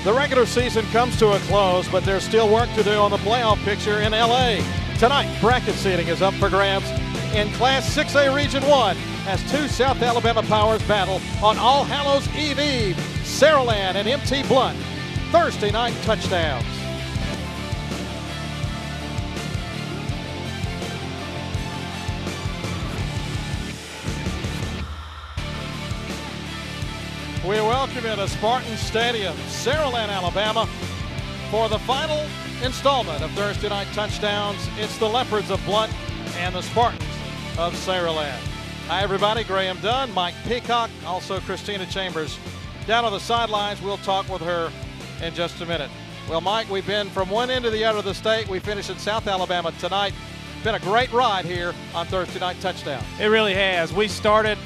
The regular season comes to a close, but there's still work to do on the playoff picture in LA. Tonight, bracket seeding is up for grabs. In Class 6A Region 1, as two South Alabama powers battle on All Hallows Eve, Saraland and MT Blount. Thursday night touchdowns. We welcome you to Spartan Stadium, Saraland, Alabama, for the final installment of Thursday Night Touchdowns. It's the Leopards of Blount and the Spartans of Saraland. Hi, everybody. Graham Dunn, Mike Peacock, also Christina Chambers. Down on the sidelines, we'll talk with her in just a minute. Well, Mike, we've been from one end to the other of the state. We finished in South Alabama tonight. Been a great ride here on Thursday Night Touchdowns. It really has. We started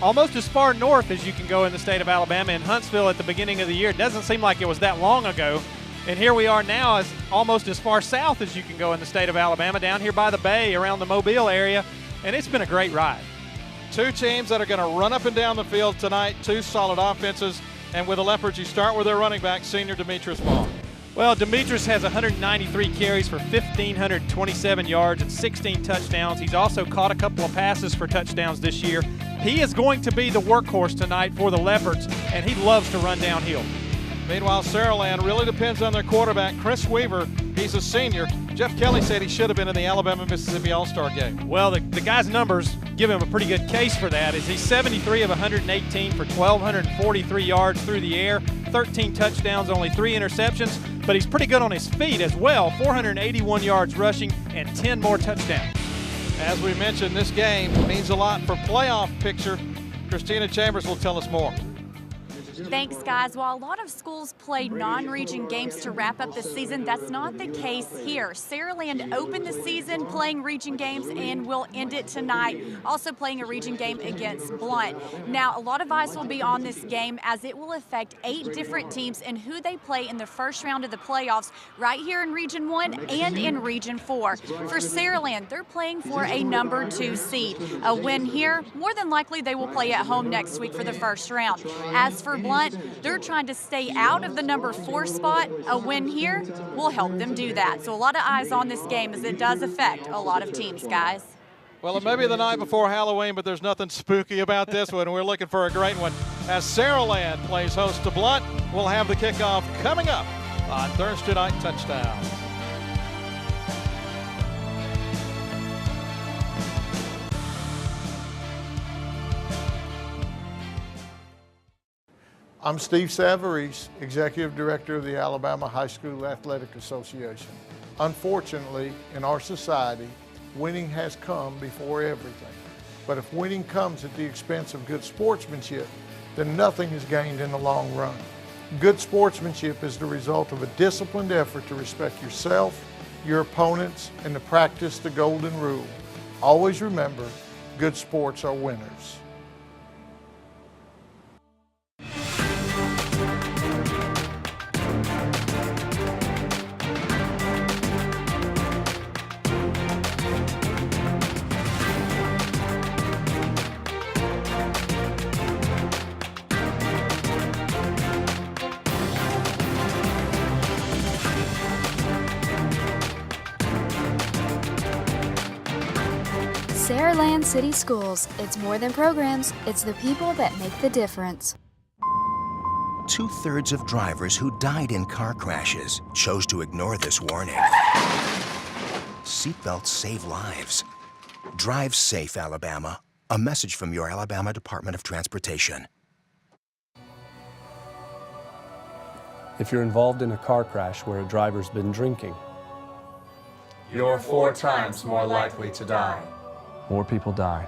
almost as far north as you can go in the state of Alabama, in Huntsville at the beginning of the year. It doesn't seem like it was that long ago. And here we are now, as almost as far south as you can go in the state of Alabama, down here by the bay around the Mobile area. And it's been a great ride. Two teams that are going to run up and down the field tonight, two solid offenses. And with the Leopards, you start with their running back, senior Demetrius Ball. Well, Demetrius has 193 carries for 1,527 yards and 16 touchdowns. He's also caught a couple of passes for touchdowns this year. He is going to be the workhorse tonight for the Leopards, and he loves to run downhill. Meanwhile, Saraland really depends on their quarterback, Chris Weaver. He's a senior. Jeff Kelly said he should have been in the Alabama-Mississippi All-Star game. Well, the guy's numbers give him a pretty good case for that, as he's 73 of 118 for 1,243 yards through the air, 13 touchdowns, only 3 interceptions, but he's pretty good on his feet as well, 481 yards rushing and 10 more touchdowns. As we mentioned, this game means a lot for playoff picture. Christina Chambers will tell us more. Thanks, guys. While a lot of schools play non-region games to wrap up the season, that's not the case here. Saraland opened the season playing region games and will end it tonight, also playing a region game against Blount. Now, a lot of eyes will be on this game as it will affect 8 different teams and who they play in the first round of the playoffs right here in Region 1 and in Region 4. For Saraland, they're playing for a number 2 seed. A win here, more than likely they will play at home next week for the first round. As for Blount, they're trying to stay out of the number 4 spot. A win here will help them do that. So a lot of eyes on this game as it does affect a lot of teams, guys. Well, it may be the night before Halloween, but there's nothing spooky about this one. We're looking for a great one. As Saraland plays host to Blount, we'll have the kickoff coming up on Thursday Night Touchdowns. I'm Steve Savarese, Executive Director of the Alabama High School Athletic Association. Unfortunately, in our society, winning has come before everything. But if winning comes at the expense of good sportsmanship, then nothing is gained in the long run. Good sportsmanship is the result of a disciplined effort to respect yourself, your opponents, and to practice the golden rule. Always remember, good sports are winners. Saraland City Schools. It's more than programs, it's the people that make the difference. 2/3 of drivers who died in car crashes chose to ignore this warning. Seatbelts save lives. Drive safe, Alabama. A message from your Alabama Department of Transportation. If you're involved in a car crash where a driver's been drinking, you're 4 times more likely to die. More people die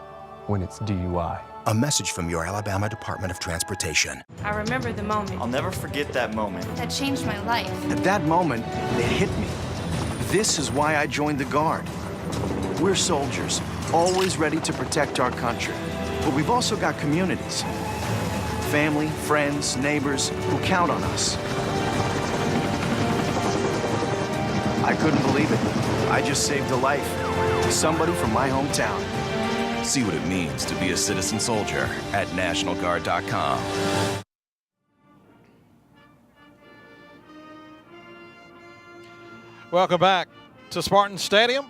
when it's DUI. A message from your Alabama Department of Transportation. I remember the moment. I'll never forget that moment. That changed my life. At that moment, it hit me. This is why I joined the Guard. We're soldiers, always ready to protect our country. But we've also got communities. Family, friends, neighbors who count on us. I couldn't believe it. I just saved a life. Somebody from my hometown. See what it means to be a citizen soldier at NationalGuard.com. Welcome back to Spartan Stadium.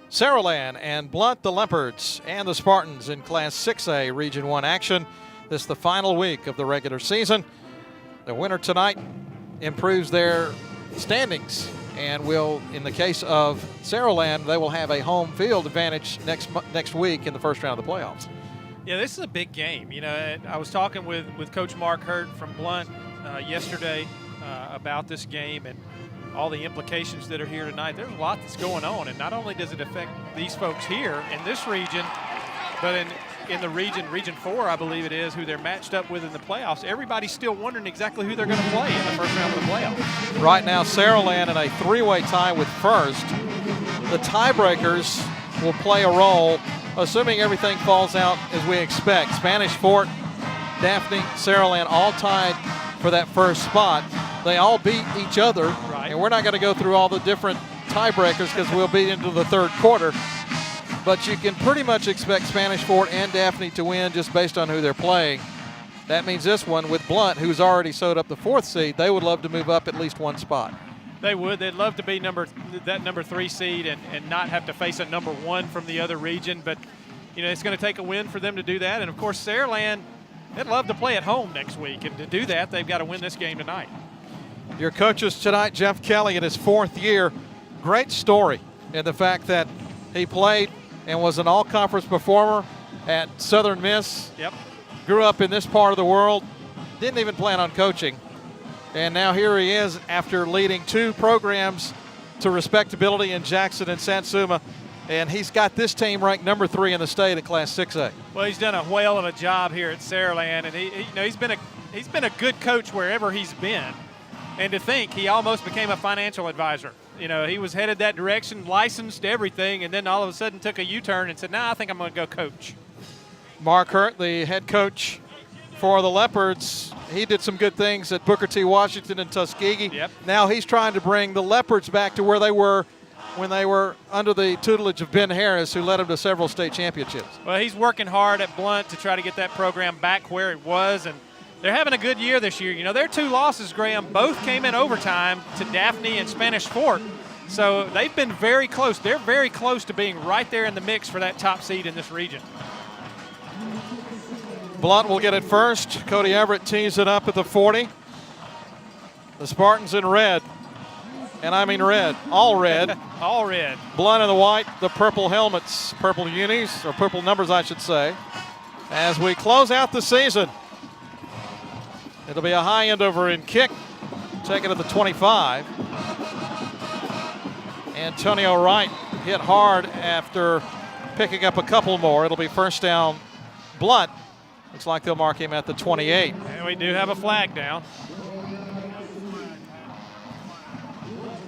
Saraland and Blount, the Leopards, and the Spartans in Class 6A Region 1 action. This is the final week of the regular season. The winner tonight improves their standings and will, in the case of Saraland, they will have a home field advantage next week in the first round of the playoffs. Yeah, this is a big game. You know, I was talking with Coach Mark Hurt from Blount yesterday about this game and all the implications that are here tonight. There's a lot that's going on, and not only does it affect these folks here in this region, but in the region 4, I believe it is, who they're matched up with in the playoffs. Everybody's still wondering exactly who they're going to play in the first round of the playoffs. Right now, Saraland in a three-way tie with first. The tiebreakers will play a role, assuming everything falls out as we expect. Spanish Fort, Daphne, Saraland all tied for that first spot. They all beat each other, and we're not going to go through all the different tiebreakers because we'll be into the third quarter. But you can pretty much expect Spanish Fort and Daphne to win just based on who they're playing. That means this one with Blount, who's already sewed up the 4th seed, they would love to move up at least one spot. They would. They'd love to be that number 3 seed and not have to face a number 1 from the other region. But, you know, it's going to take a win for them to do that. And, of course, Saraland, they'd love to play at home next week. And to do that, they've got to win this game tonight. Your coaches tonight, Jeff Kelly in his 4th year. Great story in the fact that he played and was an all-conference performer at Southern Miss. Yep. Grew up in this part of the world, didn't even plan on coaching. And now here he is after leading 2 programs to respectability in Jackson and Satsuma. And he's got this team ranked number 3 in the state in Class 6A. Well, he's done a whale of a job here at Saraland, and he's been a good coach wherever he's been. And to think he almost became a financial advisor. You know, he was headed that direction, licensed everything, and then all of a sudden took a U-turn and said, I think I'm going to go coach. Mark Hurt, the head coach for the Leopards, he did some good things at Booker T. Washington and Tuskegee. Yep. Now he's trying to bring the Leopards back to where they were when they were under the tutelage of Ben Harris, who led them to several state championships. Well, he's working hard at Blount to try to get that program back where it was, and they're having a good year this year. You know, their 2 losses, Graham, both came in overtime to Daphne and Spanish Fort. So they've been very close. They're very close to being right there in the mix for that top seed in this region. Blount will get it first. Cody Everett tees it up at the 40. The Spartans in red. And I mean red. All red. All red. Blount in the white. The purple helmets. Purple unis, or purple numbers, I should say. As we close out the season. It'll be a high end over in kick. Take it at the 25. Antonio Wright hit hard after picking up a couple more. It'll be first down Blount. Looks like they'll mark him at the 28. And we do have a flag down.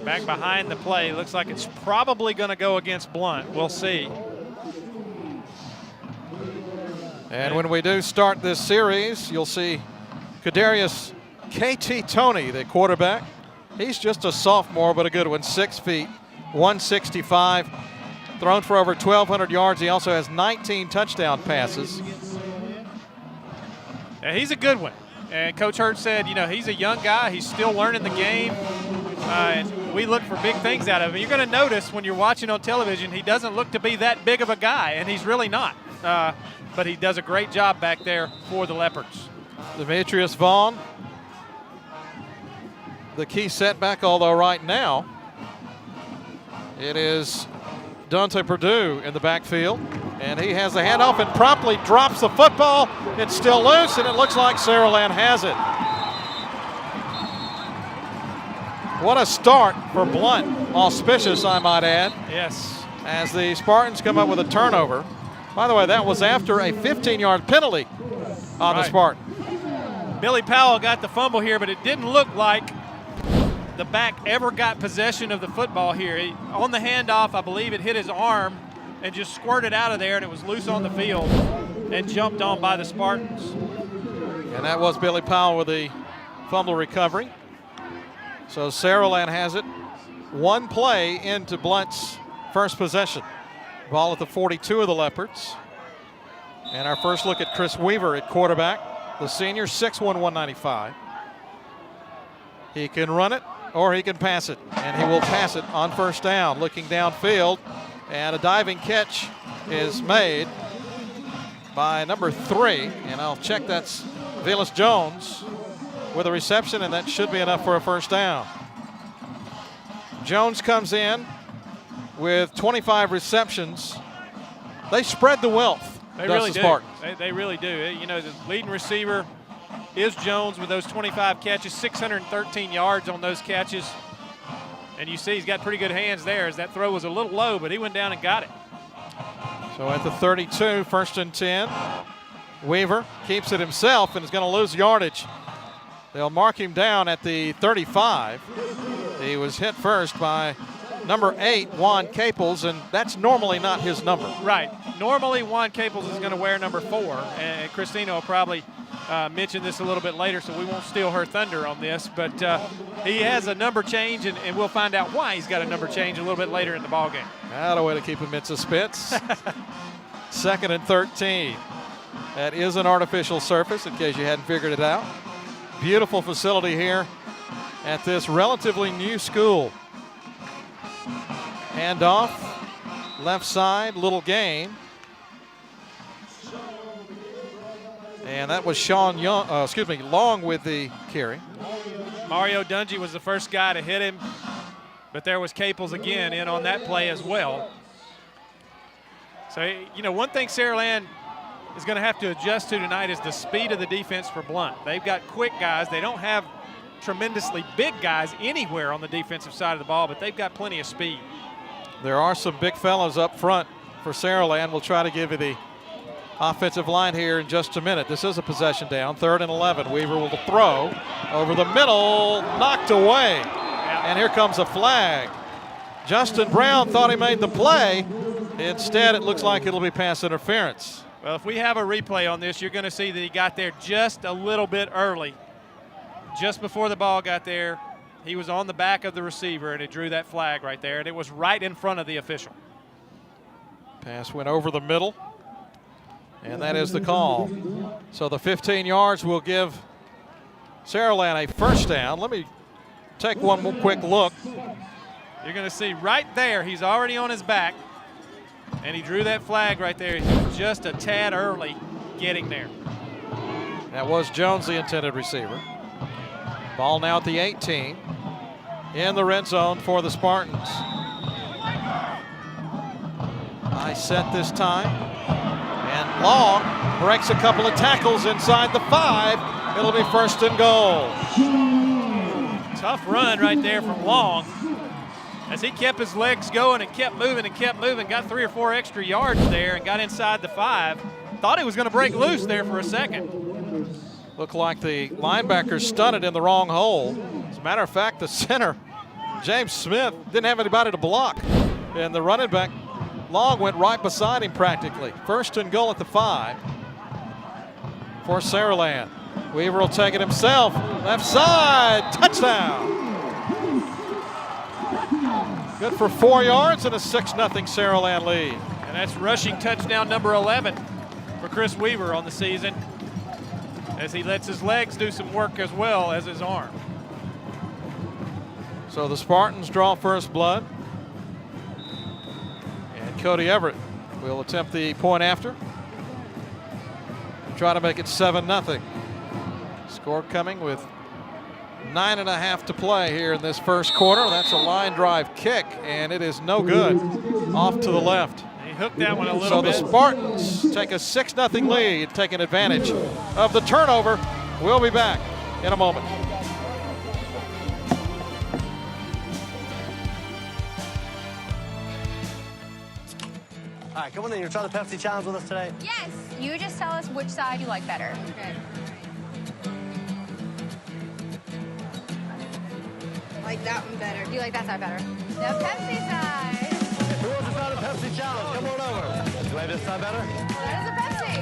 Back behind the play. Looks like it's probably going to go against Blount. We'll see. And when we do start this series, you'll see Kadarius KT Toney, the quarterback. He's just a sophomore, but a good one. 6 feet, 165. Thrown for over 1,200 yards. He also has 19 touchdown passes. Yeah, he's a good one. And Coach Hurt said, you know, he's a young guy. He's still learning the game. And we look for big things out of him. You're going to notice when you're watching on television, he doesn't look to be that big of a guy, and he's really not. But he does a great job back there for the Leopards. Demetrius Vaughn, the key setback, although right now it is Dante Perdue in the backfield. And he has the handoff and promptly drops the football. It's still loose, and it looks like Saraland has it. What a start for Blount. Auspicious, I might add. Yes. As the Spartans come up with a turnover. By the way, that was after a 15-yard penalty on the Spartan. Billy Powell got the fumble here, but it didn't look like the back ever got possession of the football here. On the handoff, I believe it hit his arm and just squirted out of there, and it was loose on the field and jumped on by the Spartans. And that was Billy Powell with the fumble recovery. So Saraland has it. One play into Blount's first possession. Ball at the 42 of the Leopards. And our first look at Chris Weaver at quarterback. The senior, 6'1", 195. He can run it. or he can pass it, and he will pass it on first down, looking downfield, and a diving catch is made by number 3, and I'll check that's Velus Jones with a reception, and that should be enough for a first down. Jones comes in with 25 receptions. They spread the wealth. They really do. They really do. You know, the leading receiver is Jones with those 25 catches, 613 yards on those catches. And you see he's got pretty good hands there, as that throw was a little low, but he went down and got it. So at the 32, 1st and 10, Weaver keeps it himself and is going to lose yardage. They'll mark him down at the 35. He was hit first by number 8, Juan Caples, and that's normally not his number. Right. Normally, Juan Caples is going to wear number 4, and Christina will probably mention this a little bit later, so we won't steal her thunder on this, but he has a number change, and we'll find out why he's got a number change a little bit later in the ballgame. Not a way to keep him in suspense. 2nd and 13. That is an artificial surface, in case you hadn't figured it out. Beautiful facility here at this relatively new school. Handoff, left side, little gain. And that was Sean Young, Long with the carry. Mario Dungy was the first guy to hit him, but there was Caples again in on that play as well. So, you know, one thing Saraland is going to have to adjust to tonight is the speed of the defense for Blount. They've got quick guys. They don't have tremendously big guys anywhere on the defensive side of the ball, but they've got plenty of speed. There are some big fellas up front for Saraland. We'll try to give you the offensive line here in just a minute. This is a possession down, 3rd and 11. Weaver will throw over the middle, knocked away. And here comes a flag. Justin Brown thought he made the play. Instead, it looks like it'll be pass interference. Well, if we have a replay on this, you're going to see that he got there just a little bit early. Just before the ball got there, he was on the back of the receiver, and it drew that flag right there, and it was right in front of the official. Pass went over the middle, and that is the call. So the 15 yards will give Saraland a first down. Let me take one more quick look. You're going to see right there, he's already on his back, and he drew that flag right there. He was just a tad early getting there. That was Jones, the intended receiver. Ball now at the 18 in the red zone for the Spartans. High set this time, and Long breaks a couple of tackles inside the 5. It'll be 1st and goal. Tough run right there from Long, as he kept his legs going and kept moving, got 3 or 4 extra yards there and got inside the 5. Thought he was going to break loose there for a second. Looked like the linebacker stunned in the wrong hole. As a matter of fact, the center, James Smith, didn't have anybody to block. And the running back, Long, went right beside him practically. 1st and goal at the 5 for Saraland. Weaver will take it himself. Left side, touchdown. Good for 4 yards and a 6-0 Saraland lead. And that's rushing touchdown number 11 for Chris Weaver on the season, as he lets his legs do some work as well as his arm. So the Spartans draw first blood. And Cody Everett will attempt the point after. Try to make it 7-0. Score coming with 9.5 to play here in this first quarter. That's a line drive kick, and it is no good. Off to the left. He hooked that one a little bit. So the Spartans take a 6-0 lead, taking advantage of the turnover. We'll be back in a moment. All right, come on in. You try the Pepsi challenge with us today? Yes. You just tell us which side you like better. Okay. I like that one better. You like that side better? The Pepsi side. Who wants to try the Pepsi challenge? Come on over. Do you like this side better? That is a Pepsi.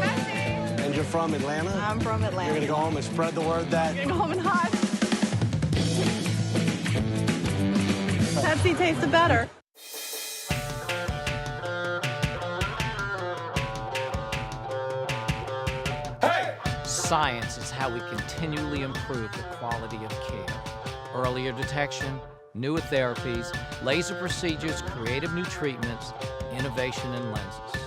Pepsi. And you're from Atlanta? I'm from Atlanta. You're going to go home and spread the word that... You're going to go home and hide. Pepsi tastes better. Science is how we continually improve the quality of care. Earlier detection, newer therapies, laser procedures, creative new treatments, innovation in lenses.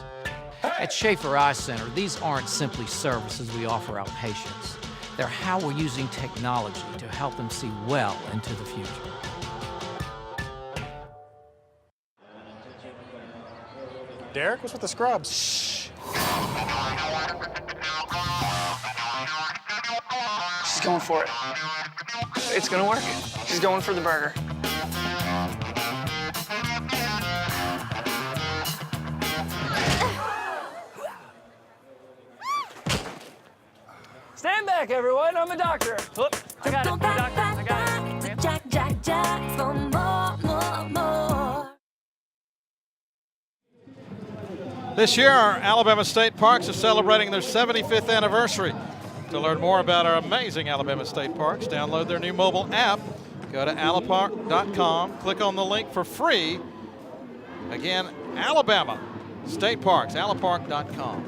At Schaefer Eye Center, these aren't simply services we offer our patients. They're how we're using technology to help them see well into the future. Derek, what's with the scrubs? She's going for it. It's gonna work. She's going for the burger. Stand back, everyone. I'm a doctor. Whoop. I got it. I'm a doctor. I got it. Jack, Jack, Jack, for more, more, more. This year, our Alabama State Parks are celebrating their 75th anniversary. To learn more about our amazing Alabama State Parks, download their new mobile app. Go to alapark.com, click on the link for free. Again, Alabama State Parks, alapark.com.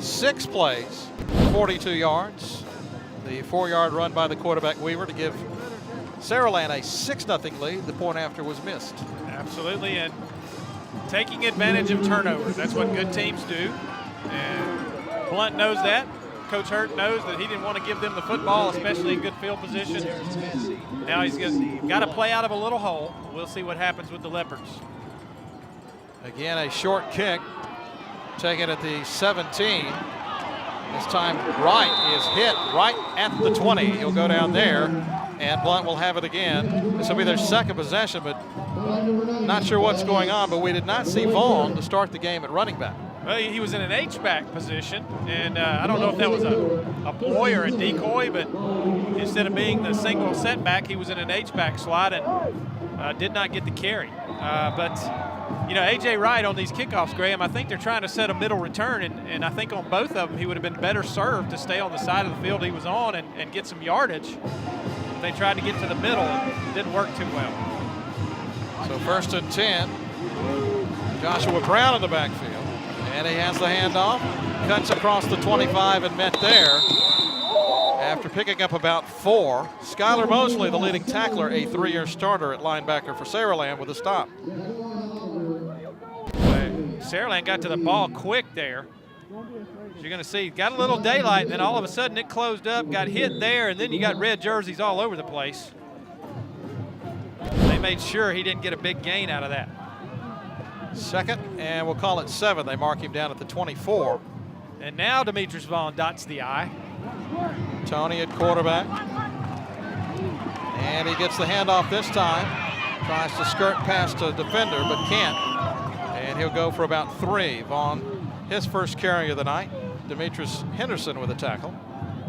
6 plays, 42 yards. The 4-yard run by the quarterback Weaver to give Saraland a 6-0 lead. The point after was missed. Absolutely, and taking advantage of turnovers. That's what good teams do. And Blount knows that. Coach Hurt knows that he didn't want to give them the football, especially in good field position. Now he's got to play out of a little hole. We'll see what happens with the Leopards. Again, a short kick taken at the 17. This time Wright is hit right at the 20. He'll go down there, and Blount will have it again. This will be their second possession, but not sure what's going on, but we did not see Vaughn to start the game at running back. Well, he was in an H-back position, and I don't know if that was a ploy or a decoy, but instead of being the single setback, he was in an H-back slot and did not get the carry. But, you know, A.J. Wright on these kickoffs, Graham, I think they're trying to set a middle return, and I think on both of them he would have been better served to stay on the side of the field he was on and get some yardage. They tried to get to the middle and it didn't work too well. So 1st and 10. Joshua Brown in the backfield. And he has the handoff, cuts across the 25 and met there. After picking up about 4, Skylar Mosley, the leading tackler, a 3-year starter at linebacker for Saraland with a stop. Saraland got to the ball quick there. As you're going to see, got a little daylight, and then all of a sudden it closed up, got hit there, and then you got red jerseys all over the place. They made sure he didn't get a big gain out of that. 2nd, and we'll call it 7. They mark him down at the 24. And now Demetrius Vaughn dots the I. Tony at quarterback. And he gets the handoff this time. Tries to skirt past a defender, but can't. And he'll go for about 3. Vaughn, his first carry of the night. Demetrius Henderson with a tackle.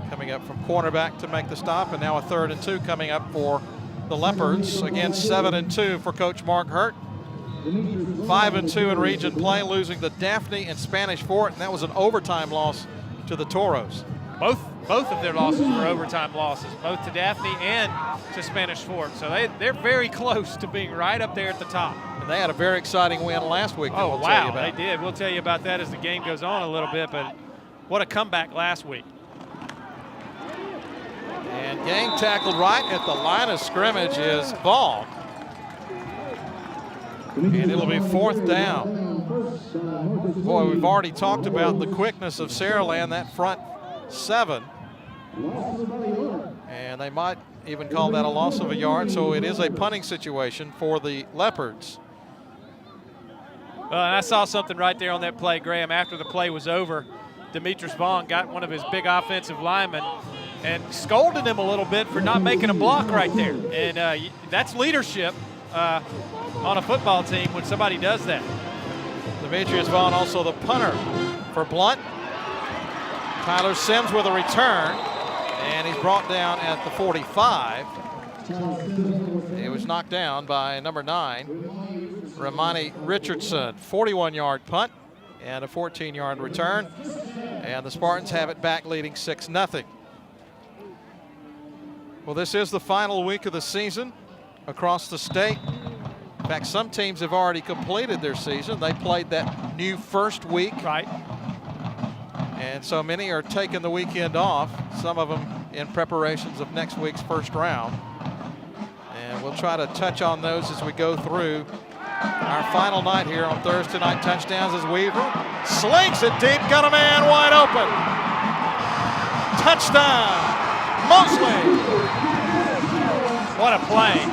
Coming up from cornerback to make the stop. And now a 3rd and 2 coming up for the Leopards. Again, 7 and 2 for Coach Mark Hurt. 5 and 2 in region play, losing the Daphne and Spanish Fort, and that was an overtime loss to the Toros. Both of their losses were overtime losses, both to Daphne and to Spanish Fort. So they're very close to being right up there at the top. And they had a very exciting win last week. Oh, wow, they did. We'll tell you about that as the game goes on a little bit, but what a comeback last week. And Gang tackled right at the line of scrimmage is Vaughn. And it'll be 4th down. Boy, we've already talked about the quickness of Saraland, that front 7. And they might even call that a loss of a yard, so it is a punting situation for the Leopards. Well, and I saw something right there on that play, Graham. After the play was over, Demetrius Vaughn got one of his big offensive linemen and scolded him a little bit for not making a block right there. And that's leadership on a football team when somebody does that. Demetrius Vaughn also the punter for Blount. Tyler Sims with a return, and he's brought down at the 45. He was knocked down by number 9, Ramani Richardson. 41-yard punt and a 14-yard return, and the Spartans have it back leading 6-0. Well, this is the final week of the season across the state. In fact, some teams have already completed their season. They played that new first week. Right. And so many are taking the weekend off, some of them in preparations of next week's first round. And we'll try to touch on those as we go through our final night here on Thursday Night Touchdowns as Weaver slinks it deep, got a man wide open. Touchdown, Mosley. What a play.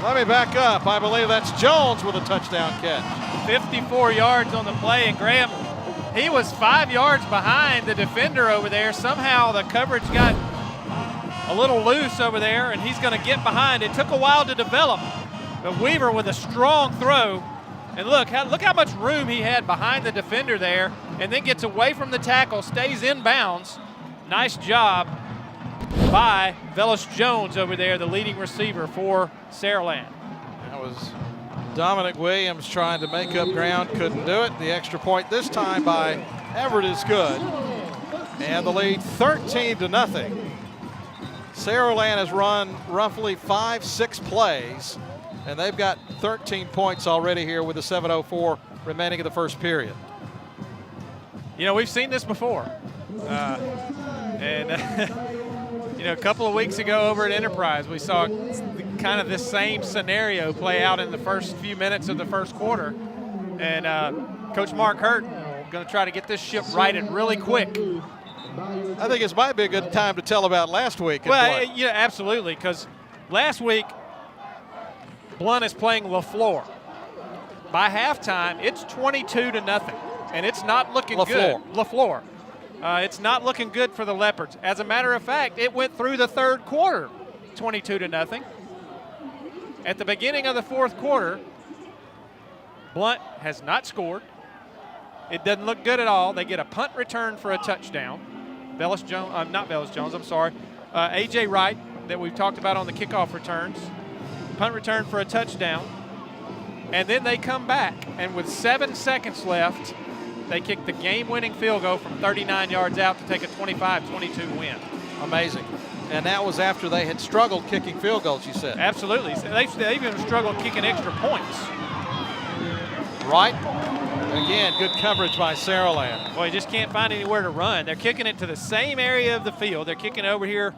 Let me back up. I believe that's Jones with a touchdown catch. 54 yards on the play, and Graham, he was 5 yards behind the defender over there. Somehow the coverage got a little loose over there, and he's going to get behind. It took a while to develop, but Weaver with a strong throw. And look how much room he had behind the defender there, and then gets away from the tackle, stays in bounds. Nice job by Velus Jones over there, the leading receiver for Saraland. That was Dominic Williams trying to make up ground, couldn't do it. The extra point this time by Everett is good. And the lead 13-0. Saraland has run roughly 5-6 plays, and they've got 13 points already here with the 7:04 remaining in the first period. You know, we've seen this before. You know, a couple of weeks ago over at Enterprise, we saw kind of this same scenario play out in the first few minutes of the first quarter. And Coach Mark Hurt going to try to get this ship righted really quick. I think this might be a good time to tell about last week. Well, yeah, absolutely, because last week, Blount is playing LaFleur. By halftime, it's 22-0, and it's not looking good. LaFleur. It's not looking good for the Leopards. As a matter of fact, it went through the third quarter, 22-0. At the beginning of the fourth quarter, Blount has not scored. It doesn't look good at all. They get a punt return for a touchdown. Velus Jones, not Velus Jones, I'm sorry. A.J. Wright, that we've talked about on the kickoff returns. Punt return for a touchdown. And then they come back, and with 7 seconds left, they kick the game-winning field goal from 39 yards out to take a 25-22 win. Amazing. And that was after they had struggled kicking field goals, you said. Absolutely. They even struggled kicking extra points. Right. Again, good coverage by Saraland. Boy, you just can't find anywhere to run. They're kicking it to the same area of the field. They're kicking over here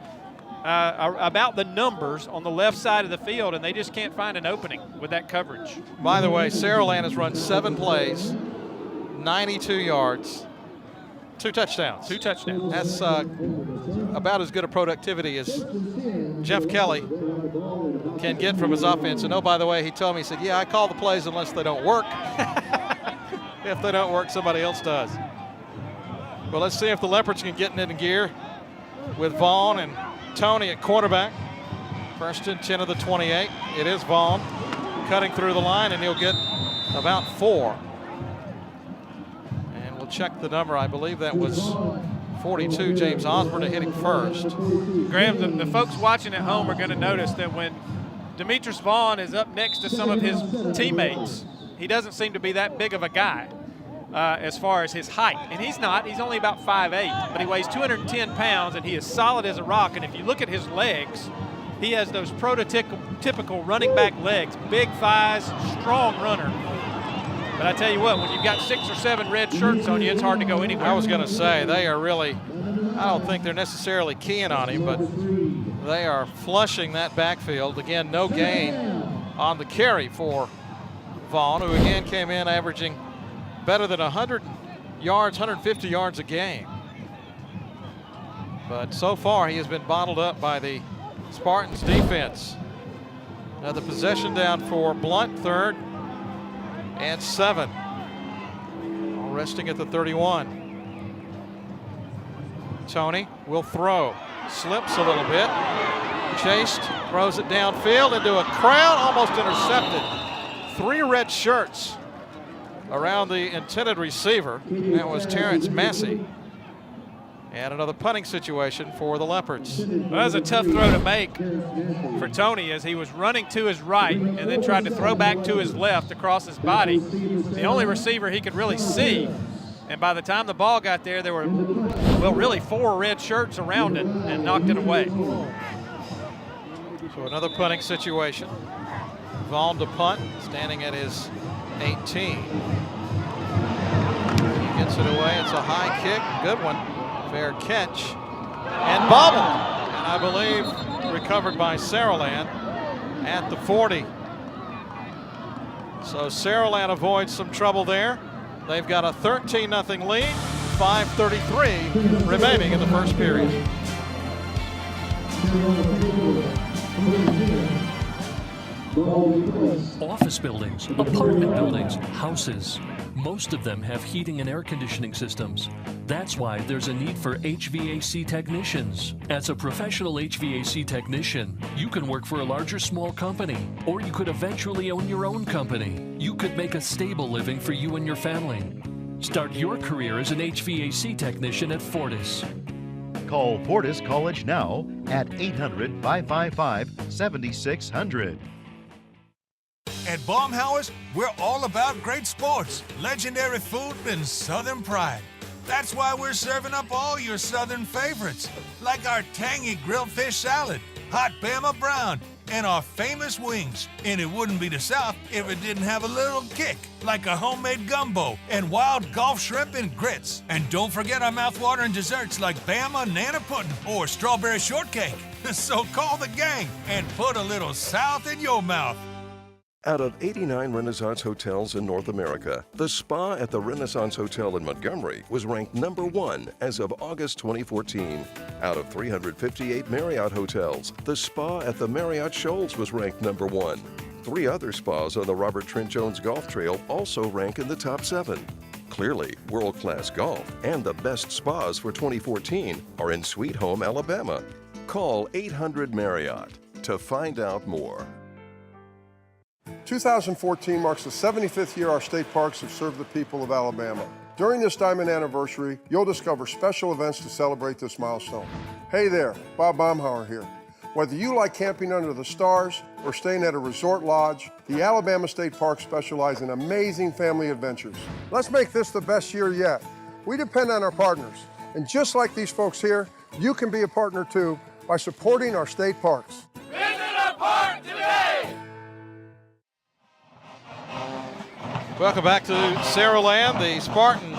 about the numbers on the left side of the field, and they just can't find an opening with that coverage. By the way, Saraland has run 7 plays, 92 yards, 2 touchdowns. 2 touchdowns. That's about as good a productivity as Jeff Kelly can get from his offense. And oh, by the way, he told me, he said, yeah, I call the plays unless they don't work. If they don't work, somebody else does. Well, let's see if the Leopards can get it into gear with Vaughn and Tony at quarterback. First and 10 of the 28. It is Vaughn cutting through the line, and he'll get about 4. And we'll check the number. I believe that was 42, James Osborne, to hit him first. Graham, the folks watching at home are going to notice that when Demetrius Vaughn is up next to some of his teammates, he doesn't seem to be that big of a guy as far as his height. And he's not. He's only about 5'8", but he weighs 210 pounds, and he is solid as a rock. And if you look at his legs, he has those prototypical running back legs, big thighs, strong runner. But I tell you what, when you've got 6 or 7 red shirts on you, it's hard to go anywhere. I was going to say, they are really, I don't think they're necessarily keying on him, but they are flushing that backfield. Again, no gain on the carry for Vaughn, who again came in averaging better than 100 yards, 150 yards a game. But so far, he has been bottled up by the Spartans defense. Now the possession down for Blount, 3rd and 7. All resting at the 31. Tony will throw. Slips a little bit. Chased, throws it downfield into a crowd, almost intercepted. 3 red shirts around the intended receiver. That was Terrence Massey. And another punting situation for the Leopards. Well, that was a tough throw to make for Tony, as he was running to his right and then tried to throw back to his left across his body. The only receiver he could really see. And by the time the ball got there, there were, well, really 4 red shirts around it and knocked it away. So another punting situation. Vaughn to punt, standing at his 18. He gets Gets it away. It's a high kick. Good one. Fair catch. And bobbled. And I believe recovered by Saraland at the 40. So Saraland avoids some trouble there. They've got a 13-0 lead. 5:33 remaining in the first period. Office buildings, apartment buildings, houses. Most of them have heating and air conditioning systems. That's why there's a need for HVAC technicians. As a professional HVAC technician, you can work for a large or small company, or you could eventually own your own company. You could make a stable living for you and your family. Start your career as an HVAC technician at Fortis. Call Fortis College now at 800-555-7600. At Baumhauer's, we're all about great sports, legendary food, and Southern pride. That's why we're serving up all your Southern favorites, like our tangy grilled fish salad, hot Bama brown, and our famous wings. And it wouldn't be the South if it didn't have a little kick, like a homemade gumbo and wild Gulf shrimp and grits. And don't forget our mouthwatering desserts like Bama Nana Pudding or strawberry shortcake. So call the gang and put a little South in your mouth. Out of 89 Renaissance hotels in North America, the spa at the Renaissance Hotel in Montgomery was ranked #1 as of August 2014. Out of 358 Marriott hotels, the spa at the Marriott Shoals was ranked #1. 3 other spas on the Robert Trent Jones Golf Trail also rank in the top 7. Clearly, world-class golf and the best spas for 2014 are in Sweet Home, Alabama. Call 800-MARRIOTT to find out more. 2014 marks the 75th year our state parks have served the people of Alabama. During this diamond anniversary, you'll discover special events to celebrate this milestone. Hey there, Bob Baumhauer here. Whether you like camping under the stars or staying at a resort lodge, the Alabama State Parks specialize in amazing family adventures. Let's make this the best year yet. We depend on our partners, and just like these folks here, you can be a partner too by supporting our state parks. Visit our park today! Welcome back to Saraland. The Spartans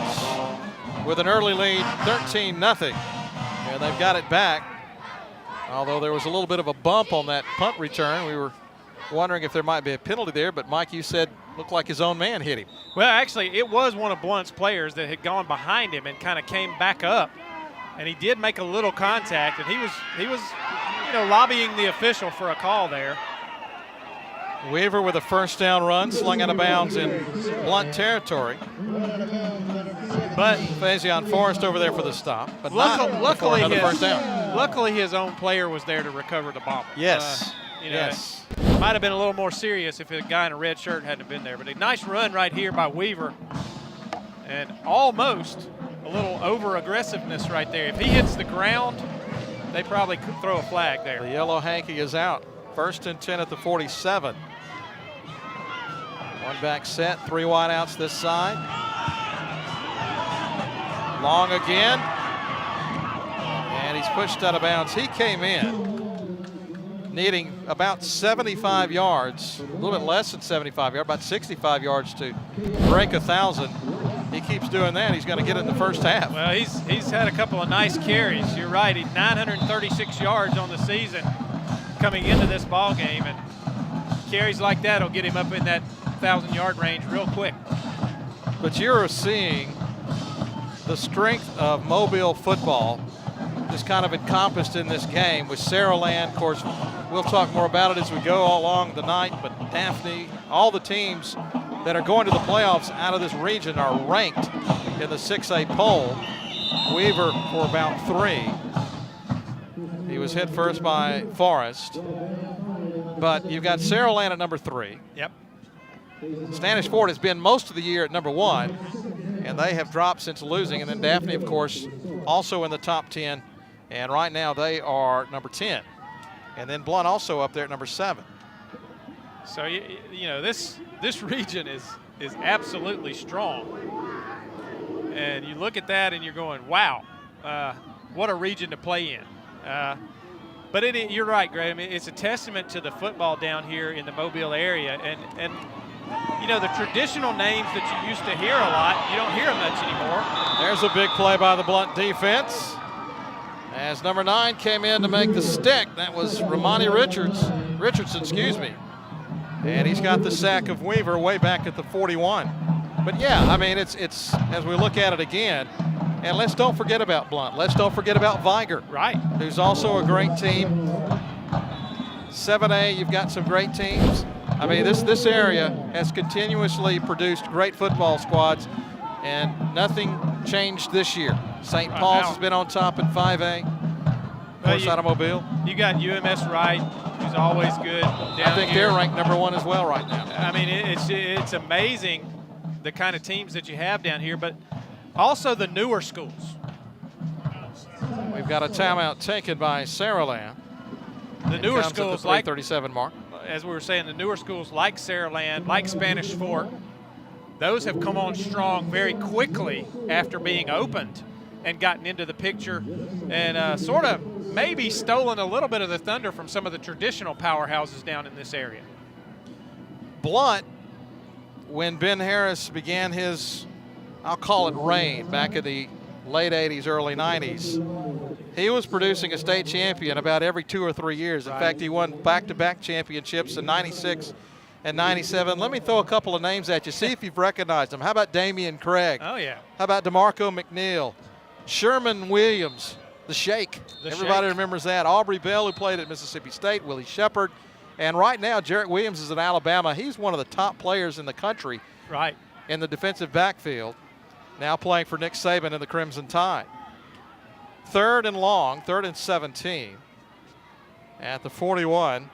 with an early lead, 13-0. And they've got it back. Although there was a little bit of a bump on that punt return. We were wondering if there might be a penalty there, but Mike, you said looked like his own man hit him. Well, actually, it was one of Blount's players that had gone behind him and kind of came back up. And he did make a little contact, and he was lobbying the official for a call there. Weaver with a first down run, slung out of bounds in Blount territory. But Faison Forrest over there for the stop. But luckily another first down. Luckily his own player was there to recover the bomb. Yes. Yes. It might have been a little more serious if a guy in a red shirt hadn't been there. But a nice run right here by Weaver. And almost a little over-aggressiveness right there. If he hits the ground, they probably could throw a flag there. The yellow hanky is out. 1st and 10 at the 47. One back set, 3 wideouts this side. Long again. And he's pushed out of bounds. He came in needing about 75 yards, a little bit less than 75 yards, about 65 yards to break 1,000. He keeps doing that. He's going to get it in the first half. Well, he's had a couple of nice carries. You're right. He's 936 yards on the season coming into this ball game, and carries like that will get him up in that 1,000-yard range real quick. But you're seeing the strength of Mobile football just kind of encompassed in this game with Saraland. Of course, we'll talk more about it as we go all along the night, but Daphne, all the teams that are going to the playoffs out of this region are ranked in the 6A poll. Weaver for about 3. He was hit first by Forrest. But you've got Saraland at number 3. Yep. Standish Ford has been most of the year at number 1, and they have dropped since losing. And then Daphne, of course, also in the top 10, and right now they are number 10. And then Blount also up there at number 7. So this region is absolutely strong, and you look at that and you're going, wow, what a region to play in. But you're right, Greg. I mean, it's a testament to the football down here in the Mobile area, and you know, the traditional names that you used to hear a lot, you don't hear much anymore. There's a big play by the Blount defense. As number 9 came in to make the stick, that was Romani Richardson, excuse me. And he's got the sack of Weaver way back at the 41. But yeah, I mean, it's as we look at it again, and let's don't forget about Blount. Let's don't forget about Viger, right? Who's also a great team. 7A, you've got some great teams. I mean, this area has continuously produced great football squads, and nothing changed this year. St. Paul's has been on top in 5A. Of course, Automobile. You got UMS Wright, who's always good. I think they're ranked number 1 as well right now. I mean, it's amazing the kind of teams that you have down here, but also the newer schools. We've got a timeout taken by Saraland. The newer schools, like 3:37 mark. As we were saying, the newer schools like Saraland, like Spanish Fork, those have come on strong very quickly after being opened and gotten into the picture, and sort of maybe stolen a little bit of the thunder from some of the traditional powerhouses down in this area. Blount, when Ben Harris began his, I'll call it reign, back in the late 80s, early 90s, he was producing a state champion about every 2 or 3 years. In fact, he won back-to-back championships in 96 and 97. Let me throw a couple of names at you, see if you've recognized them. How about Damian Craig? Oh, yeah. How about DeMarco McNeil? Sherman Williams, the Shake. Everybody remembers that. Aubrey Bell, who played at Mississippi State, Willie Shepard. And right now, Jarrett Williams is in Alabama. He's one of the top players in the country in the defensive backfield, now playing for Nick Saban in the Crimson Tide. 3rd and long, 3rd and 17 at the 41.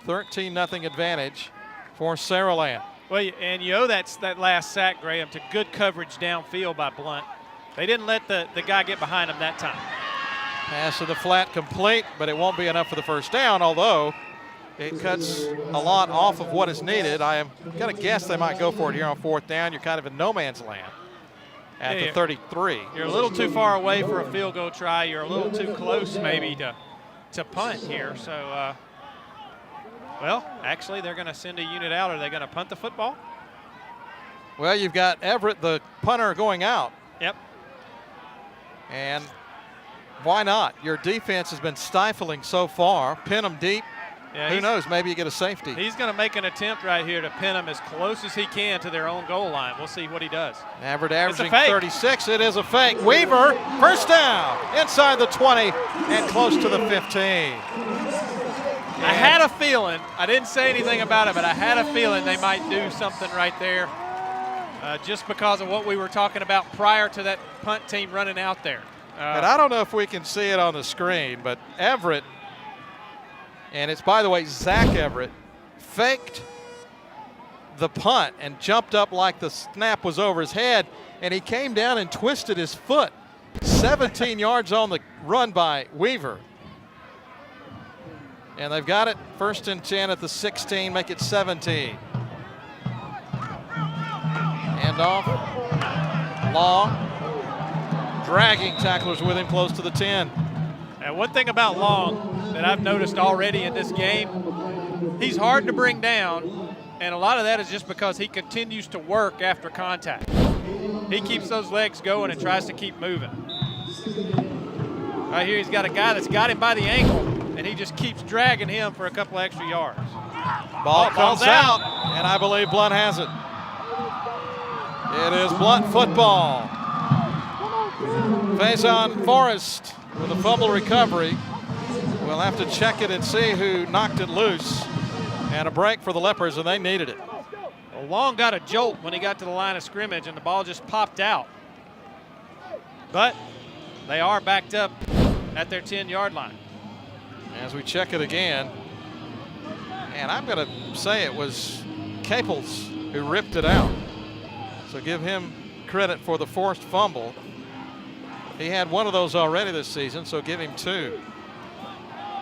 13-0 advantage for Saraland. Well, and you owe that last sack, Graham, to good coverage downfield by Blount. They didn't let the guy get behind him that time. Pass to the flat complete, but it won't be enough for the first down, although it cuts a lot off of what is needed. I am going to guess they might go for it here on 4th down. You're kind of in no man's land at the 33. You're a little too far away for a field goal try. You're a little too close maybe to punt here. So, well, actually, they're going to send a unit out. Are they going to punt the football? Well, you've got Everett, the punter, going out. Yep. And why not? Your defense has been stifling so far. Pin them deep. Yeah, who knows? Maybe you get a safety. He's going to make an attempt right here to pin them as close as he can to their own goal line. We'll see what he does. Everett averaging 36. It is a fake. Weaver, first down, inside the 20 and close to the 15. I had a feeling, I didn't say anything about it, but I had a feeling they might do something right there just because of what we were talking about prior to that punt team running out there. And I don't know if we can see it on the screen, but Everett, and it's, by the way, Zach Everett, faked the punt and jumped up like the snap was over his head, and he came down and twisted his foot. 17 yards on the run by Weaver. And they've got it 1st and 10 at the 16, make it 17. Hand off, Long, dragging tacklers with him close to the 10. And one thing about Long that I've noticed already in this game, he's hard to bring down, and a lot of that is just because he continues to work after contact. He keeps those legs going and tries to keep moving. Right here he's got a guy that's got him by the ankle, and he just keeps dragging him for a couple extra yards. Ball comes out, and I believe Blount has it. It is Blount football. Faison Forrest with a fumble recovery. We'll have to check it and see who knocked it loose. And a break for the Leopards, and they needed it. Well, Long got a jolt when he got to the line of scrimmage, and the ball just popped out. But they are backed up at their 10-yard line. As we check it again, and I'm going to say it was Caples who ripped it out. So give him credit for the forced fumble. He had one of those already this season, so give him 2.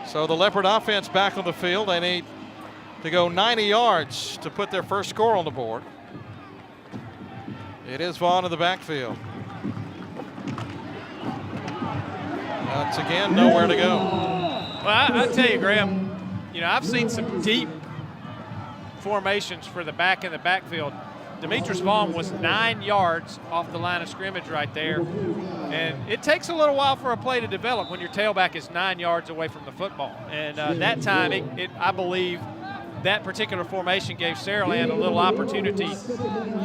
So the Leopard offense back on the field. They need to go 90 yards to put their first score on the board. It is Vaughn in the backfield. Once again, nowhere to go. Well, I tell you, Graham, you know, I've seen some deep formations for the back in the backfield. Demetrius Vaughn was 9 yards off the line of scrimmage right there. And it takes a little while for a play to develop when your tailback is 9 yards away from the football. And that time, I believe, that particular formation gave Saraland a little opportunity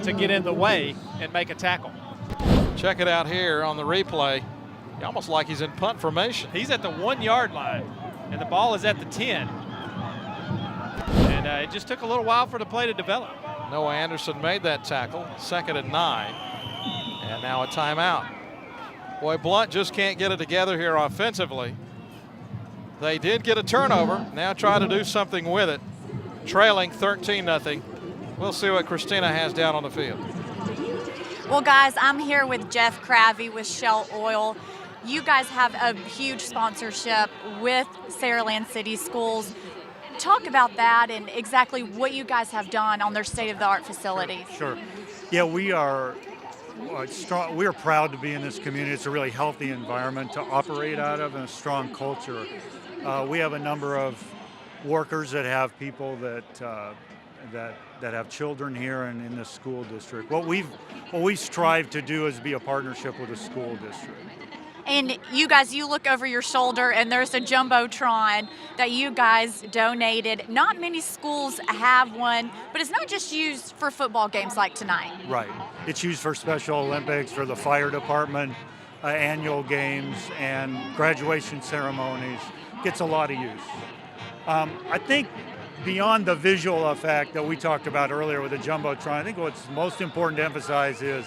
to get in the way and make a tackle. Check it out here on the replay. Almost like he's in punt formation. He's at the 1 yard line, and the ball is at the 10. And it just took a little while for the play to develop. Noah Anderson made that tackle, 2nd and 9. And now a timeout. Boy, Blount just can't get it together here offensively. They did get a turnover. Now try to do something with it. Trailing 13-0. We'll see what Christina has down on the field. Well, guys, I'm here with Jeff Cravey with Shell Oil. You guys have a huge sponsorship with Saraland City Schools. Talk about that and exactly what you guys have done on their state-of-the-art facilities. Sure. Yeah, we are strong. We are proud to be in this community. It's a really healthy environment to operate out of and a strong culture. We have a number of workers that have people that have children here and in the school district. What we strive to do is be a partnership with the school district. And you guys, you look over your shoulder and there's a Jumbotron that you guys donated. Not many schools have one, but it's not just used for football games like tonight. Right. It's used for Special Olympics, for the fire department, annual games, and graduation ceremonies. Gets a lot of use. I think beyond the visual effect that we talked about earlier with the Jumbotron, I think what's most important to emphasize is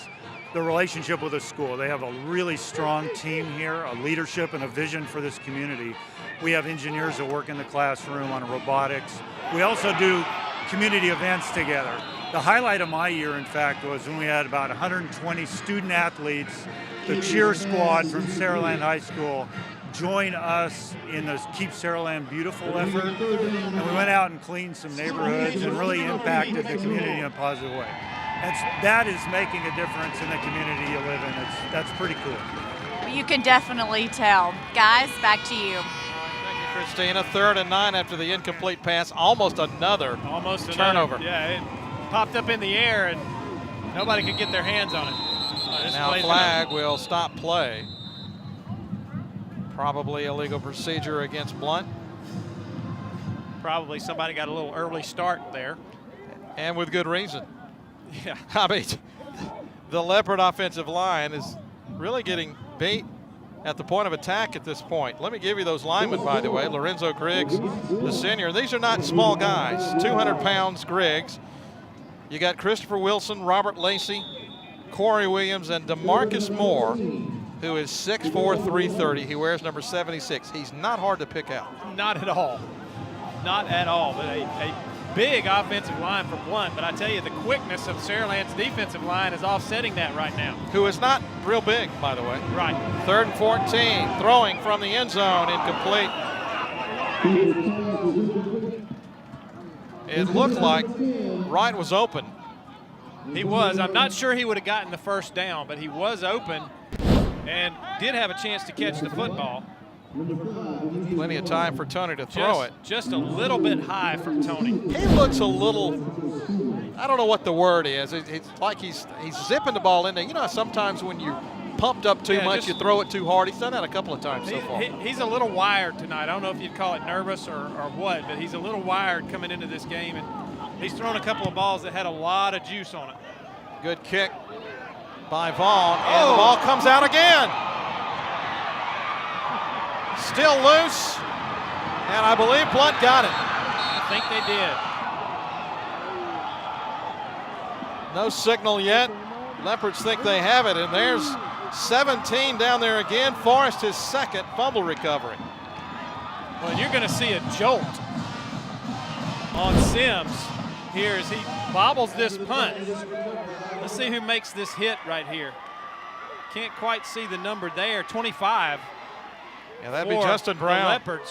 the relationship with the school. They have a really strong team here, a leadership and a vision for this community. We have engineers that work in the classroom on robotics. We also do community events together. The highlight of my year, in fact, was when we had about 120 student athletes, the cheer squad from Saraland High School, join us in the Keep Saraland Beautiful effort. And we went out and cleaned some neighborhoods and really impacted the community in a positive way. That is making a difference in the community you live in. That's pretty cool. You can definitely tell. Guys, back to you. Thank you, Christina. 3rd and 9 after the incomplete pass. Almost another turnover. Yeah, it popped up in the air and nobody could get their hands on it. Now flag will stop play. Probably illegal procedure against Blount. Probably somebody got a little early start there. And with good reason. Yeah. I mean, the Leopard offensive line is really getting beat at the point of attack at this point. Let me give you those linemen, by the way. Lorenzo Griggs, the senior. These are not small guys. 200 pounds Griggs. You got Christopher Wilson, Robert Lacey, Corey Williams, and DeMarcus Moore, who is 6'4", 330. He wears number 76. He's not hard to pick out. Not at all. Not at all. But a big offensive line for Blount. But I tell you, the quickness of Saraland's defensive line is offsetting that right now. Who is not real big, by the way. Right. 3rd and 14. Throwing from the end zone. Incomplete. It looked like Wright was open. He was. I'm not sure he would have gotten the first down, but he was open and did have a chance to catch the football. Plenty of time for Tony to throw it. Just a little bit high from Tony. He looks a little, I don't know what the word is. It's like he's zipping the ball in there. You know, sometimes when you're pumped up too much, you throw it too hard. He's done that a couple of times so far. He's a little wired tonight. I don't know if you'd call it nervous or what, but he's a little wired coming into this game. And he's thrown a couple of balls that had a lot of juice on it. Good kick by Vaughn, and the ball comes out again. Still loose, and I believe Blount got it. I think they did. No signal yet. Leopards think they have it, and there's 17 down there again. Forrest, his 2nd fumble recovery. Well, you're going to see a jolt on Sims here as he bobbles this punt. Let's see who makes this hit right here. Can't quite see the number there, 25. Yeah, that'd be Justin Brown. The Leopards.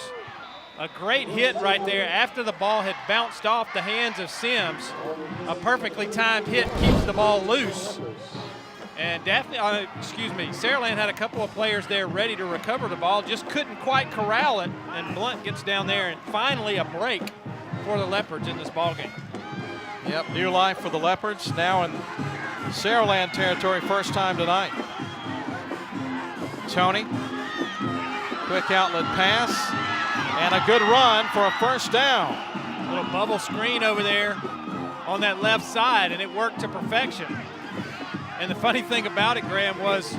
A great hit right there after the ball had bounced off the hands of Sims. A perfectly timed hit keeps the ball loose. And Saraland had a couple of players there ready to recover the ball, just couldn't quite corral it, and Blount gets down there, and finally a break for the Leopards in this ball game. Yep, new life for the Leopards, now in Saraland territory, first time tonight. Tony, quick outlet pass, and a good run for a first down. Little bubble screen over there on that left side, and it worked to perfection. And the funny thing about it, Graham, was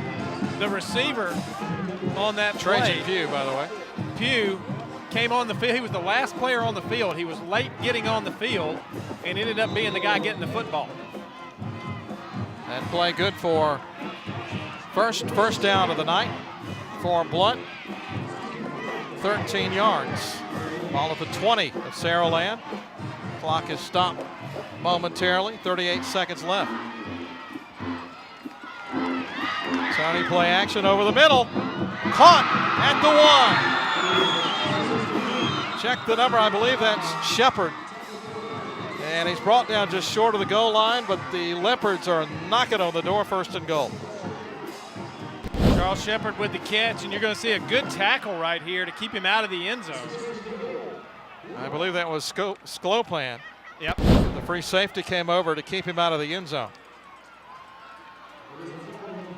the receiver on that play. Trajan Pugh, by the way. Pugh came on the field. He was the last player on the field. He was late getting on the field and ended up being the guy getting the football. That play good for first down of the night for Blount. 13 yards. Ball at the 20 of Saraland. Clock is stopped momentarily. 38 seconds left. Tony play action over the middle. Caught at the 1. Check the number. I believe that's Shepard. And he's brought down just short of the goal line, but the Leopards are knocking on the door, first and goal. Charles Shepard with the catch, and you're going to see a good tackle right here to keep him out of the end zone. I believe that was Sklopan. Yep. The free safety came over to keep him out of the end zone.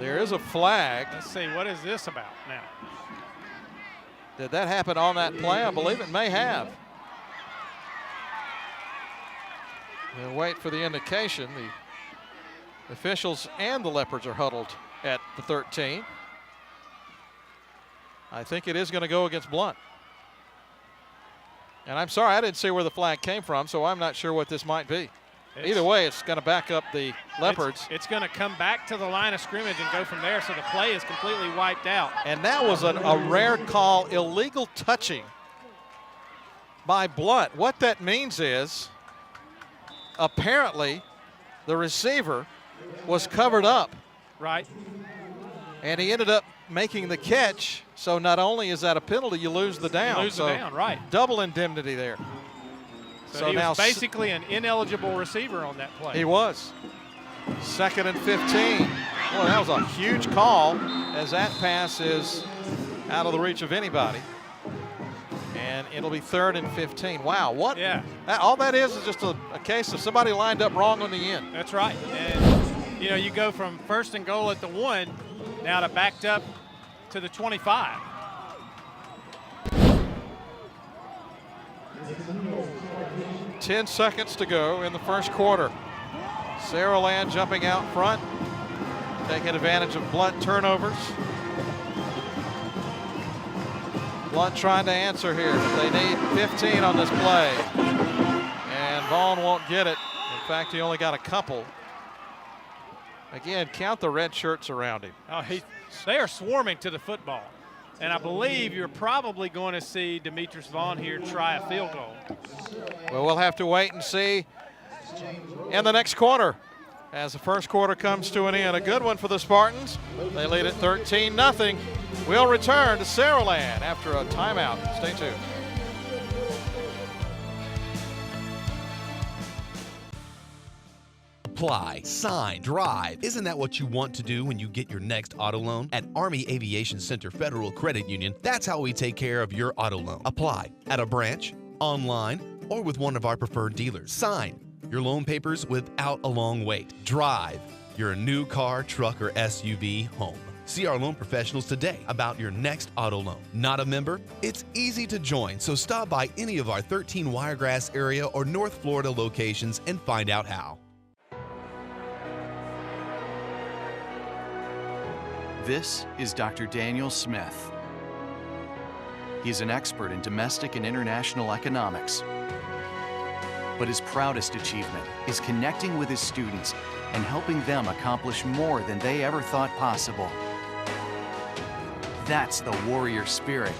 There is a flag. Let's see, what is this about now? Did that happen on that play? I believe it may have. We'll wait for the indication. The officials and the Leopards are huddled at the 13. I think it is going to go against Blount. And I'm sorry, I didn't see where the flag came from, so I'm not sure what this might be. Either way, it's going to back up the Leopards. It's going to come back to the line of scrimmage and go from there, so the play is completely wiped out. And that was a rare call, illegal touching by Blount. What that means is, apparently, the receiver was covered up. Right. And he ended up making the catch. So not only is that a penalty, you lose the down. You lose the down, right. Double indemnity there. So he was basically an ineligible receiver on that play. He was. 2nd and 15. Boy, that was a huge call, as that pass is out of the reach of anybody. And it'll be 3rd and 15. Wow, what? Yeah. All that is just a case of somebody lined up wrong on the end. That's right. And, you know, you go from 1st and goal at the 1 now to backed up to the 25. Ten seconds to go in the first quarter. Saraland jumping out front, taking advantage of Blount turnovers. Blount trying to answer here, but they need 15 on this play. And Vaughn won't get it. In fact, he only got a couple. Again, count the red shirts around him. Oh, they are swarming to the football. And I believe you're probably going to see Demetrius Vaughn here try a field goal. Well, we'll have to wait and see in the next quarter as the first quarter comes to an end. A good one for the Spartans. They lead at 13-0. We'll return to Saraland after a timeout. Stay tuned. Apply, sign, drive. Isn't that what you want to do when you get your next auto loan? At Army Aviation Center Federal Credit Union, that's how we take care of your auto loan. Apply at a branch, online, or with one of our preferred dealers. Sign your loan papers without a long wait. Drive your new car, truck, or SUV home. See our loan professionals today about your next auto loan. Not a member? It's easy to join, so stop by any of our 13 Wiregrass area or North Florida locations and find out how. This is Dr. Daniel Smith. He's an expert in domestic and international economics. But his proudest achievement is connecting with his students and helping them accomplish more than they ever thought possible. That's the warrior spirit,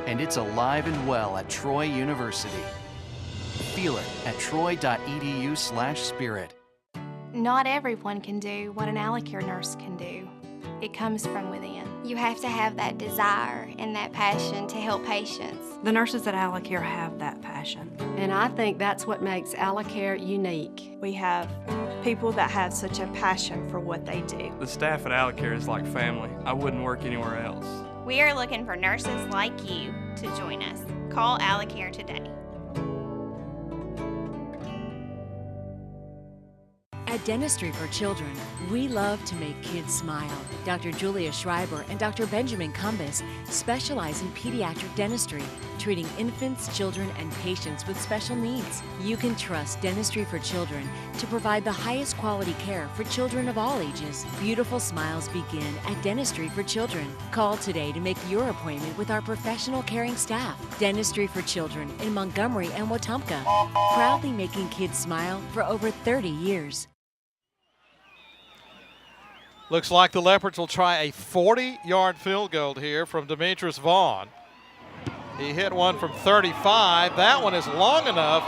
and it's alive and well at Troy University. Feel it at troy.edu/spirit. Not everyone can do what an Alacare nurse can do. It comes from within. You have to have that desire and that passion to help patients. The nurses at Alacare have that passion. And I think that's what makes Alacare unique. We have people that have such a passion for what they do. The staff at Alacare is like family. I wouldn't work anywhere else. We are looking for nurses like you to join us. Call Alacare today. At Dentistry for Children, we love to make kids smile. Dr. Julia Schreiber and Dr. Benjamin Cumbus specialize in pediatric dentistry, treating infants, children, and patients with special needs. You can trust Dentistry for Children to provide the highest quality care for children of all ages. Beautiful smiles begin at Dentistry for Children. Call today to make your appointment with our professional caring staff. Dentistry for Children in Montgomery and Wetumpka, proudly making kids smile for over 30 years. Looks like the Leopards will try a 40-yard field goal here from Demetrius Vaughn. He hit one from 35. That one is long enough.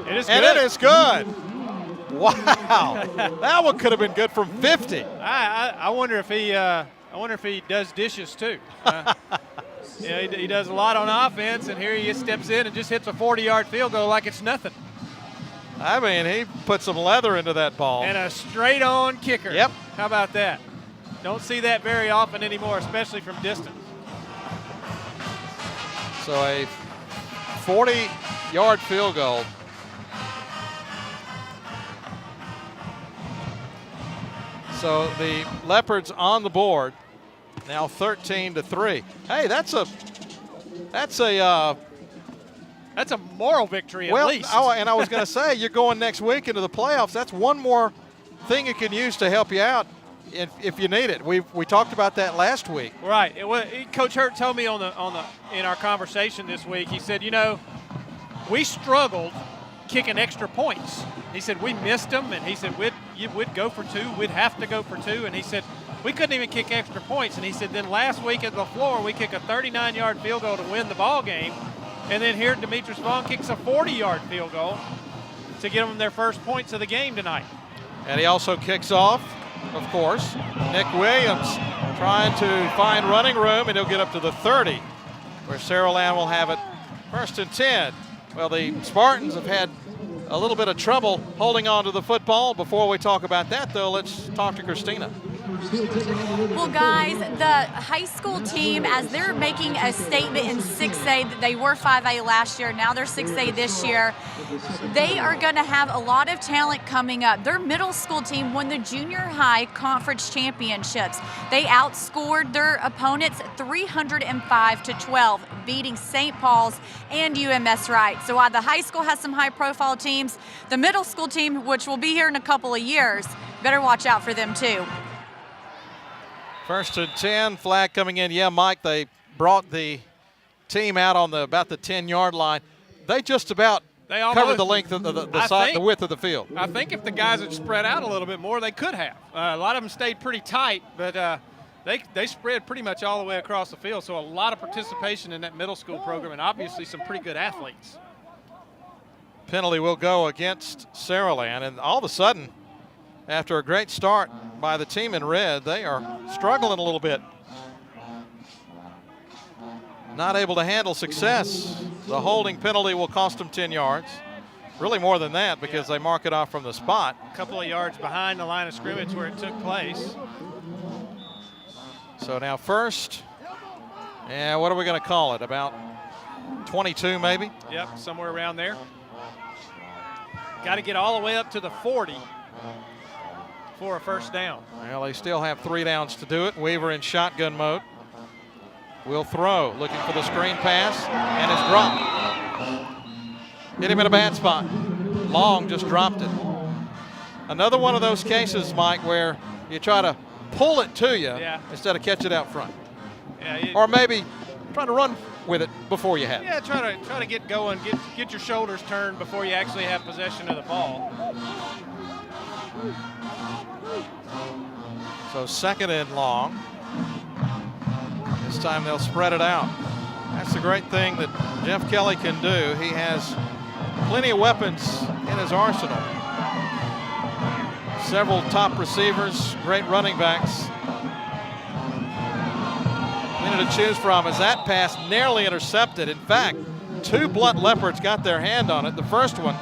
It is and good. It is good. Wow. That one could have been good from 50. I wonder if he does dishes too. He does a lot on offense, and here he steps in and just hits a 40-yard field goal like it's nothing. I mean, he put some leather into that ball. And a straight-on kicker. Yep. How about that? Don't see that very often anymore, especially from distance. So a 40-yard field goal. So the Leopards on the board, now 13-3. Hey, that's a moral victory at least. And I was going to say, you're going next week into the playoffs. That's one more thing you can use to help you out if you need it. We talked about that last week. Right. Coach Hurt told me in our conversation this week. He said, we struggled kicking extra points. He said we missed them, and he said we'd go for two. We'd have to go for two, and he said we couldn't even kick extra points. And he said then last week at the floor we kick a 39-yard field goal to win the ball game. And then here, Demetrius Vaughn kicks a 40-yard field goal to get them their first points of the game tonight. And he also kicks off, of course. Nick Williams trying to find running room, and he'll get up to the 30, where Saraland will have it 1st and 10. Well, the Spartans have had a little bit of trouble holding on to the football. Before we talk about that, though, let's talk to Christina. Well, guys, the high school team, as they're making a statement in 6A that they were 5A last year, now they're 6A this year, they are going to have a lot of talent coming up. Their middle school team won the junior high conference championships. They outscored their opponents 305-12, beating St. Paul's and UMS Wright. So while the high school has some high-profile teams, the middle school team, which will be here in a couple of years, better watch out for them too. 1st and 10, flag coming in. Yeah, Mike, they brought the team out on about the 10-yard line. They just about covered the length of the width of the field. I think if the guys had spread out a little bit more, they could have. A lot of them stayed pretty tight, but they spread pretty much all the way across the field. So a lot of participation in that middle school program, and obviously some pretty good athletes. Penalty will go against Saraland, and all of a sudden, after a great start by the team in red, they are struggling a little bit. Not able to handle success. The holding penalty will cost them 10 yards. Really more than that because they mark it off from the spot. A couple of yards behind the line of scrimmage where it took place. So now first, and what are we going to call it? About 22 maybe? Yep, somewhere around there. Got to get all the way up to the 40. For a first down. Well, they still have 3 downs to do it. Weaver in shotgun mode. Will throw, looking for the screen pass, and it's dropped. Hit him in a bad spot. Long just dropped it. Another one of those cases, Mike, where you try to pull it to you instead of catch it out front. Yeah, or maybe try to run with it before you have it. Yeah, try to get going, get your shoulders turned before you actually have possession of the ball. So 2nd and long. This time they'll spread it out. That's the great thing that Jeff Kelly can do. He has plenty of weapons in his arsenal. Several top receivers, great running backs. Plenty to choose from as that pass narrowly intercepted. In fact, 2 Blount Leopards got their hand on it. The first one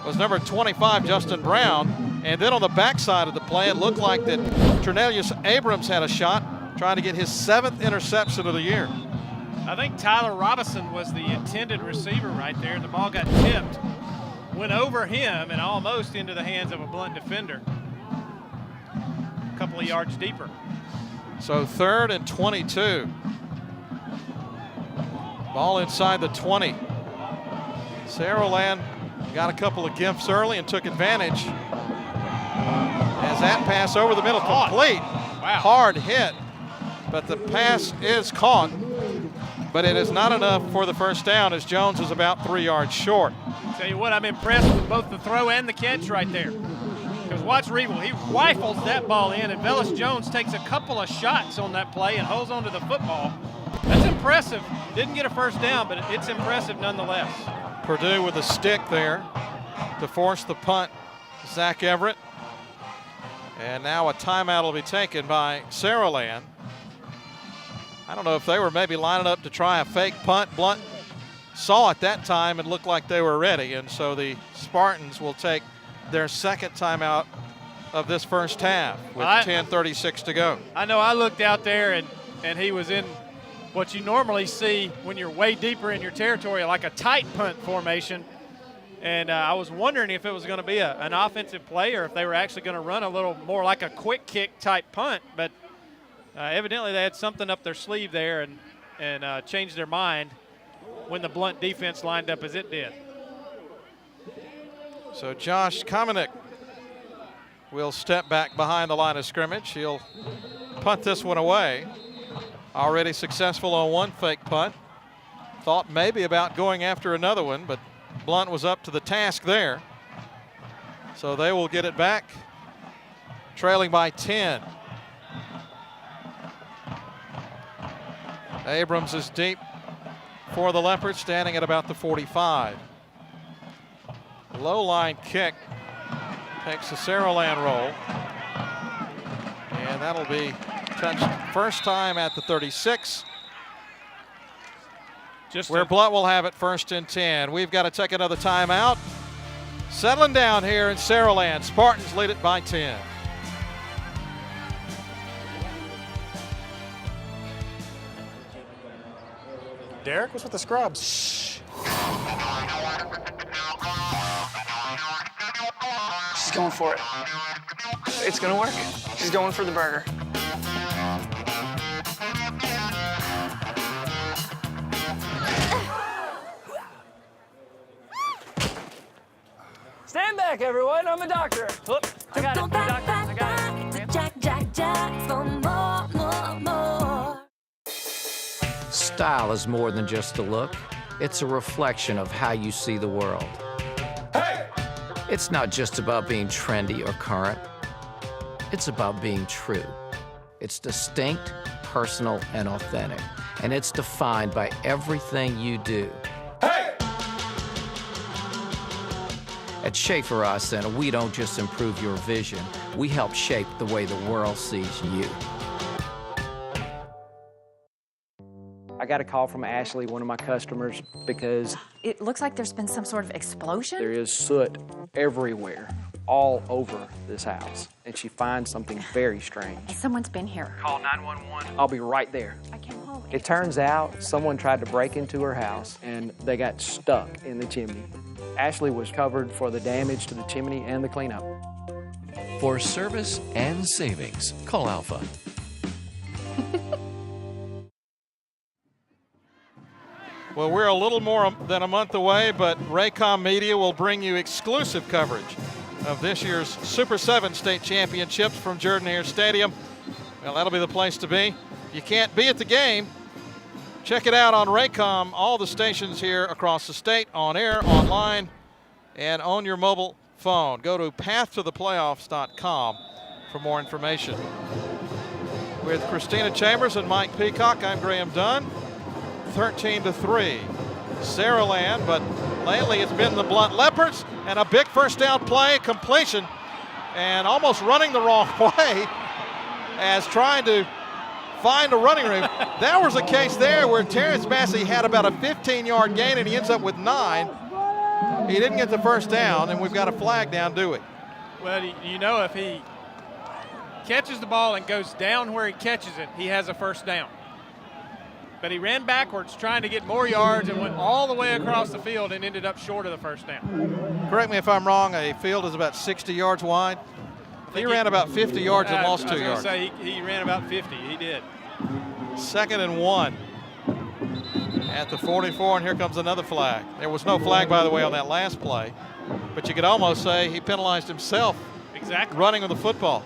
was number 25, Justin Brown. And then on the backside of the play, it looked like that Ternelius Abrams had a shot, trying to get his 7th interception of the year. I think Tyler Robinson was the intended receiver right there, and the ball got tipped. went over him and almost into the hands of a Blount defender. A couple of yards deeper. So 3rd and 22. Ball inside the 20. Saraland got a couple of gifts early and took advantage. As that pass over the middle, complete. Wow. Hard hit, but the pass is caught. But it is not enough for the first down, as Jones is about 3 yards short. Tell you what, I'm impressed with both the throw and the catch right there. Because watch Regal, he rifles that ball in, and Velus Jones takes a couple of shots on that play and holds onto the football. That's impressive. Didn't get a first down, but it's impressive nonetheless. Purdue with a stick there to force the punt. Zach Everett. And now a timeout will be taken by Saraland. I don't know if they were maybe lining up to try a fake punt. Blount saw it that time and looked like they were ready. And so the Spartans will take their second timeout of this first half with 10:36 to go. I know I looked out there and he was in what you normally see when you're way deeper in your territory, like a tight punt formation. And I was wondering if it was going to be an offensive play or if they were actually going to run a little more like a quick kick type punt. But evidently they had something up their sleeve there and changed their mind when the Blount defense lined up as it did. So Josh Komenik will step back behind the line of scrimmage. He'll punt this one away. Already successful on one fake punt. Thought maybe about going after another one, but Blount was up to the task there. So they will get it back, trailing by 10. Abrams is deep for the Leopards, standing at about the 45. Low line kick takes the Saraland roll. And that'll be touched first time at the 36. Where Blount will have it 1st and 10. We've got to take another timeout. Settling down here in Saraland. Spartans lead it by 10. Derek, what's with the scrubs? Shh. She's going for it. It's gonna work. She's going for the burger. Stand back, everyone. I'm a doctor. Whoop. I got it. I'm a doctor. I got it. Jack, Jack, Jack for more, more, more. Style is more than just a look. It's a reflection of how you see the world. Hey! It's not just about being trendy or current. It's about being true. It's distinct, personal, and authentic. And it's defined by everything you do. At Schaefer Eye Center, we don't just improve your vision, we help shape the way the world sees you. I got a call from Ashley, one of my customers, because it looks like there's been some sort of explosion. There is soot everywhere, all over this house, and she finds something very strange. Someone's been here. Call 911. I'll be right there. I can't hold it. It turns out someone tried to break into her house, and they got stuck in the chimney. Ashley was covered for the damage to the chimney and the cleanup. For service and savings, call Alpha. Well, we're a little more than a month away, but Raycom Media will bring you exclusive coverage of this year's Super 7 state championships from Jordan-Hare Stadium. Well, that'll be the place to be. If you can't be at the game, check it out on Raycom, all the stations here across the state, on air, online, and on your mobile phone. Go to pathtotheplayoffs.com for more information. With Christina Chambers and Mike Peacock, I'm Graham Dunn. 13-3, Saraland, but lately it's been the Blount Leopards, and a big first down play, completion, and almost running the wrong way as trying to find a running room. There was a case there where Terrence Massey had about a 15-yard gain, and he ends up with 9. He didn't get the first down, and we've got a flag down, do we? Well, you know, if he catches the ball and goes down where he catches it, he has a first down. but he ran backwards trying to get more yards and went all the way across the field and ended up short of the first down. Correct me if I'm wrong, a field is about 60 yards wide. He ran about 50 yards and lost 2 yards. Say he ran about 50. He did. 2nd and 1 at the 44, and here comes another flag. There was no flag, by the way, on that last play, but you could almost say he penalized himself running with the football.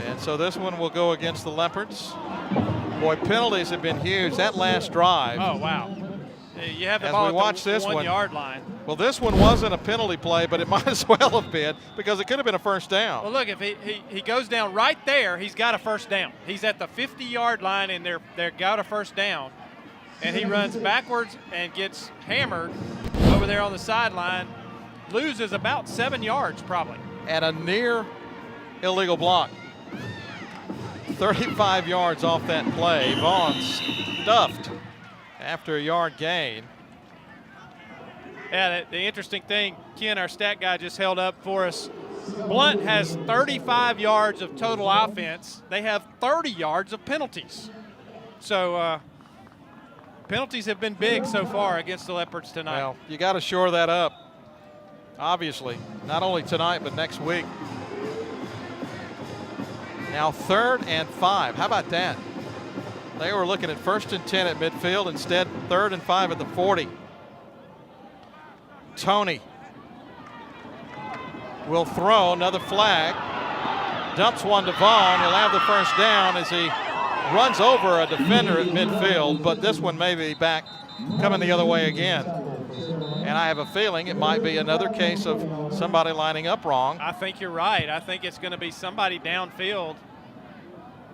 And so this one will go against the Leopards. Boy, penalties have been huge. That last drive. Oh, wow. You have the as ball we watch at the this 1 one, yard line. Well, this one wasn't a penalty play, but it might as well have been because it could have been a first down. Well, look, if he goes down right there, he's got a first down. He's at the 50-yard line, and they're got a first down. And he runs backwards and gets hammered over there on the sideline, loses about 7 yards probably. And a near illegal block. 35 yards off that play. Vaughn stuffed after a yard gain. Yeah, the interesting thing, Ken, our stat guy just held up for us. Blount has 35 yards of total offense. They have 30 yards of penalties. So penalties have been big so far against the Leopards tonight. Well, you got to shore that up, obviously, not only tonight but next week. Now 3rd and 5. How about that? They were looking at 1st and 10 at midfield. Instead, 3rd and 5 at the 40. Tony will throw another flag. Dumps one to Vaughn. He'll have the first down as he runs over a defender at midfield, but this one may be back coming the other way again. And I have a feeling it might be another case of somebody lining up wrong. I think you're right. I think it's going to be somebody downfield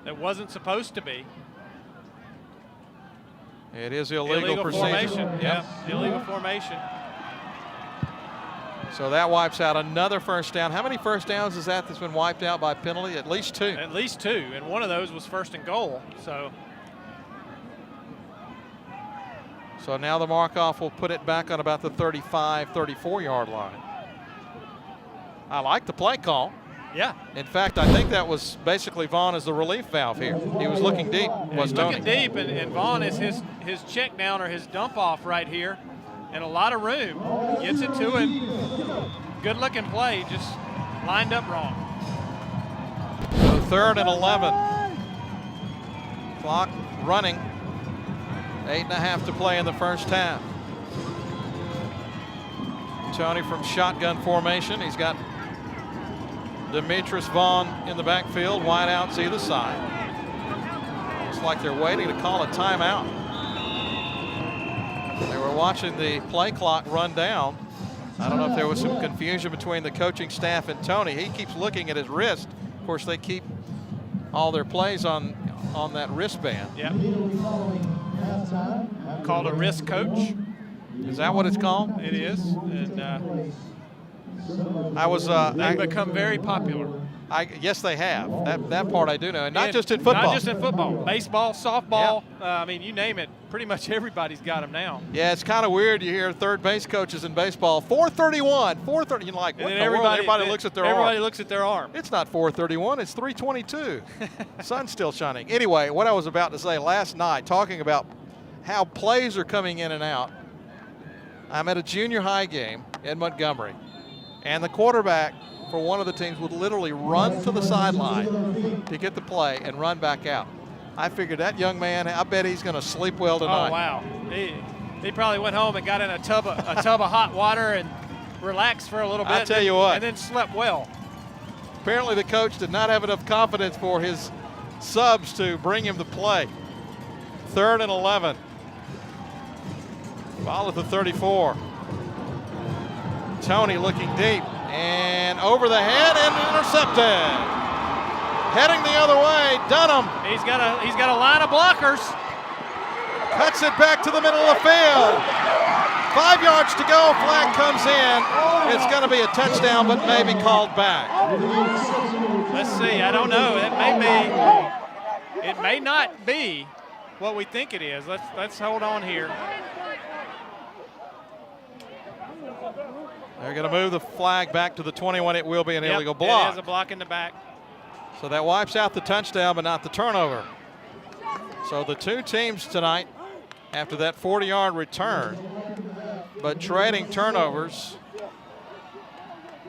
that wasn't supposed to be. It is illegal procedure. Formation. Yeah, illegal formation. So that wipes out another first down. How many first downs is that's been wiped out by penalty? At least 2. At least 2, and one of those was 1st and goal. So now the mark-off will put it back on about the 35, 34-yard line. I like the play call. Yeah. In fact, I think that was basically Vaughn as the relief valve here. He was looking deep, was Tony. Looking deep, and Vaughn is his check down or his dump off right here. And a lot of room. Gets it to him. Good-looking play, just lined up wrong. So 3rd and 11. Clock running. 8.5 to play in the first half. Tony from shotgun formation. He's got Demetrius Vaughn in the backfield, wideouts either side. Looks like they're waiting to call a timeout. They were watching the play clock run down. I don't know if there was some confusion between the coaching staff and Tony. He keeps looking at his wrist. Of course, they keep all their plays on that wristband. Yep. Called a wrist coach. Is that what it's called? It is. And they've become very popular. Yes, they have. That part I do know, and not just in football. Not just in football. Baseball, softball. Yeah. I mean, you name it. Pretty much everybody's got them now. Yeah, it's kind of weird. You hear third base coaches in baseball, 431, 430. You're like, what in the world? Everybody looks at their arm. Everybody looks at their arm. It's not 431. It's 322. Sun's still shining. Anyway, what I was about to say last night, talking about how plays are coming in and out. I'm at a junior high game in Montgomery, and the quarterback for one of the teams would literally run to the sideline to get the play and run back out. I figured that young man, I bet he's going to sleep well tonight. Oh, wow. He probably went home and got in a tub of hot water and relaxed for a little bit. I'll tell you what. And then slept well. Apparently the coach did not have enough confidence for his subs to bring him the play. 3rd and 11. Ball at the 34. Tony looking deep and over the head and intercepted. Heading the other way, Dunham. He's got a line of blockers. Cuts it back to the middle of the field. 5 yards to go, flag comes in. It's going to be a touchdown, but maybe called back. Let's see, I don't know. It may not be what we think it is. Let's hold on here. They're going to move the flag back to the 21. It will be an illegal block. It is a block in the back. So that wipes out the touchdown, but not the turnover. So the two teams tonight, after that 40-yard return, but trading turnovers.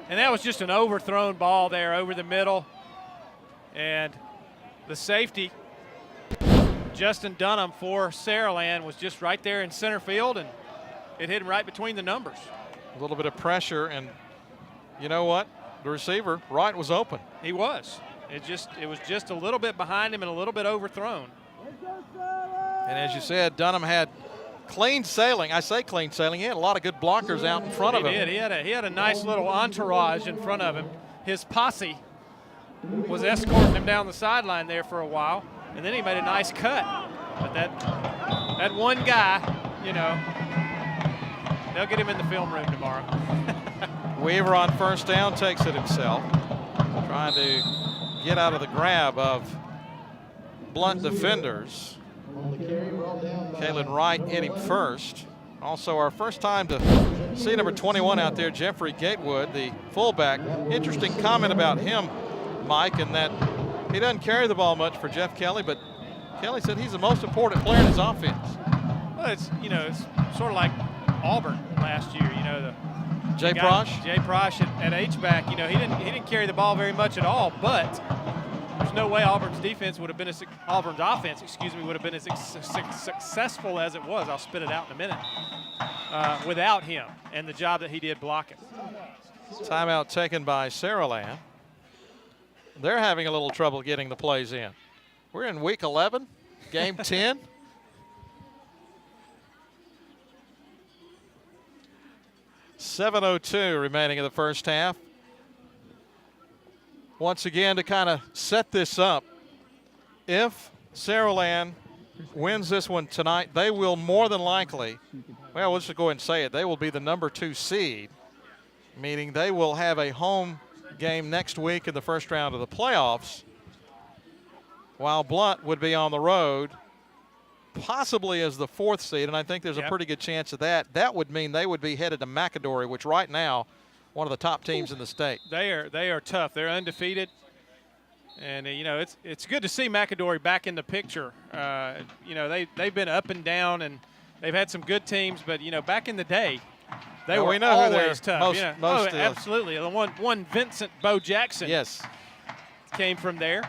And that was just an overthrown ball there over the middle. And the safety, Justin Dunham for Saraland, was just right there in center field, and it hit him right between the numbers. A little bit of pressure, and you know what? The receiver, Wright, was open. He was. It was just a little bit behind him and a little bit overthrown. And as you said, Dunham had clean sailing. I say clean sailing. He had a lot of good blockers out in front of him. He had a nice little entourage in front of him. His posse was escorting him down the sideline there for a while, and then he made a nice cut. But that one guy, you know, they'll get him in the film room tomorrow. Weaver on first down takes it himself, trying to get out of the grab of Blount defenders. Kalen Wright hit him first. Also our first time to see number 21 out there, Jeffrey Gatewood, the fullback. Interesting comment about him, Mike, in that he doesn't carry the ball much for Jeff Kelly, but Kelly said he's the most important player in his offense. Well, it's sort of like Auburn last year, Jay Prosh? Jay Prosh at H-back, he didn't carry the ball very much at all, but there's no way Auburn's offense would have been as successful as it was. I'll spit it out in a minute. Without him and the job that he did blocking. Timeout taken by Saraland. They're having a little trouble getting the plays in. We're in week 11, game 10. .7:02 remaining in the first half. Once again, to kind of set this up, if Saraland wins this one tonight, they will more than likely, well, let's just go ahead and say it, they will be the number 2 seed, meaning they will have a home game next week in the first round of the playoffs, while Blount would be on the road, possibly as the 4th seed, and I think there's a pretty good chance of that. That would mean they would be headed to McAdory, which right now, one of the top teams in the state. They are tough. They're undefeated, and it's good to see McAdory back in the picture. They've been up and down, and they've had some good teams, but back in the day, they were always tough. Absolutely. The one Vincent Bo Jackson. Yes, came from there.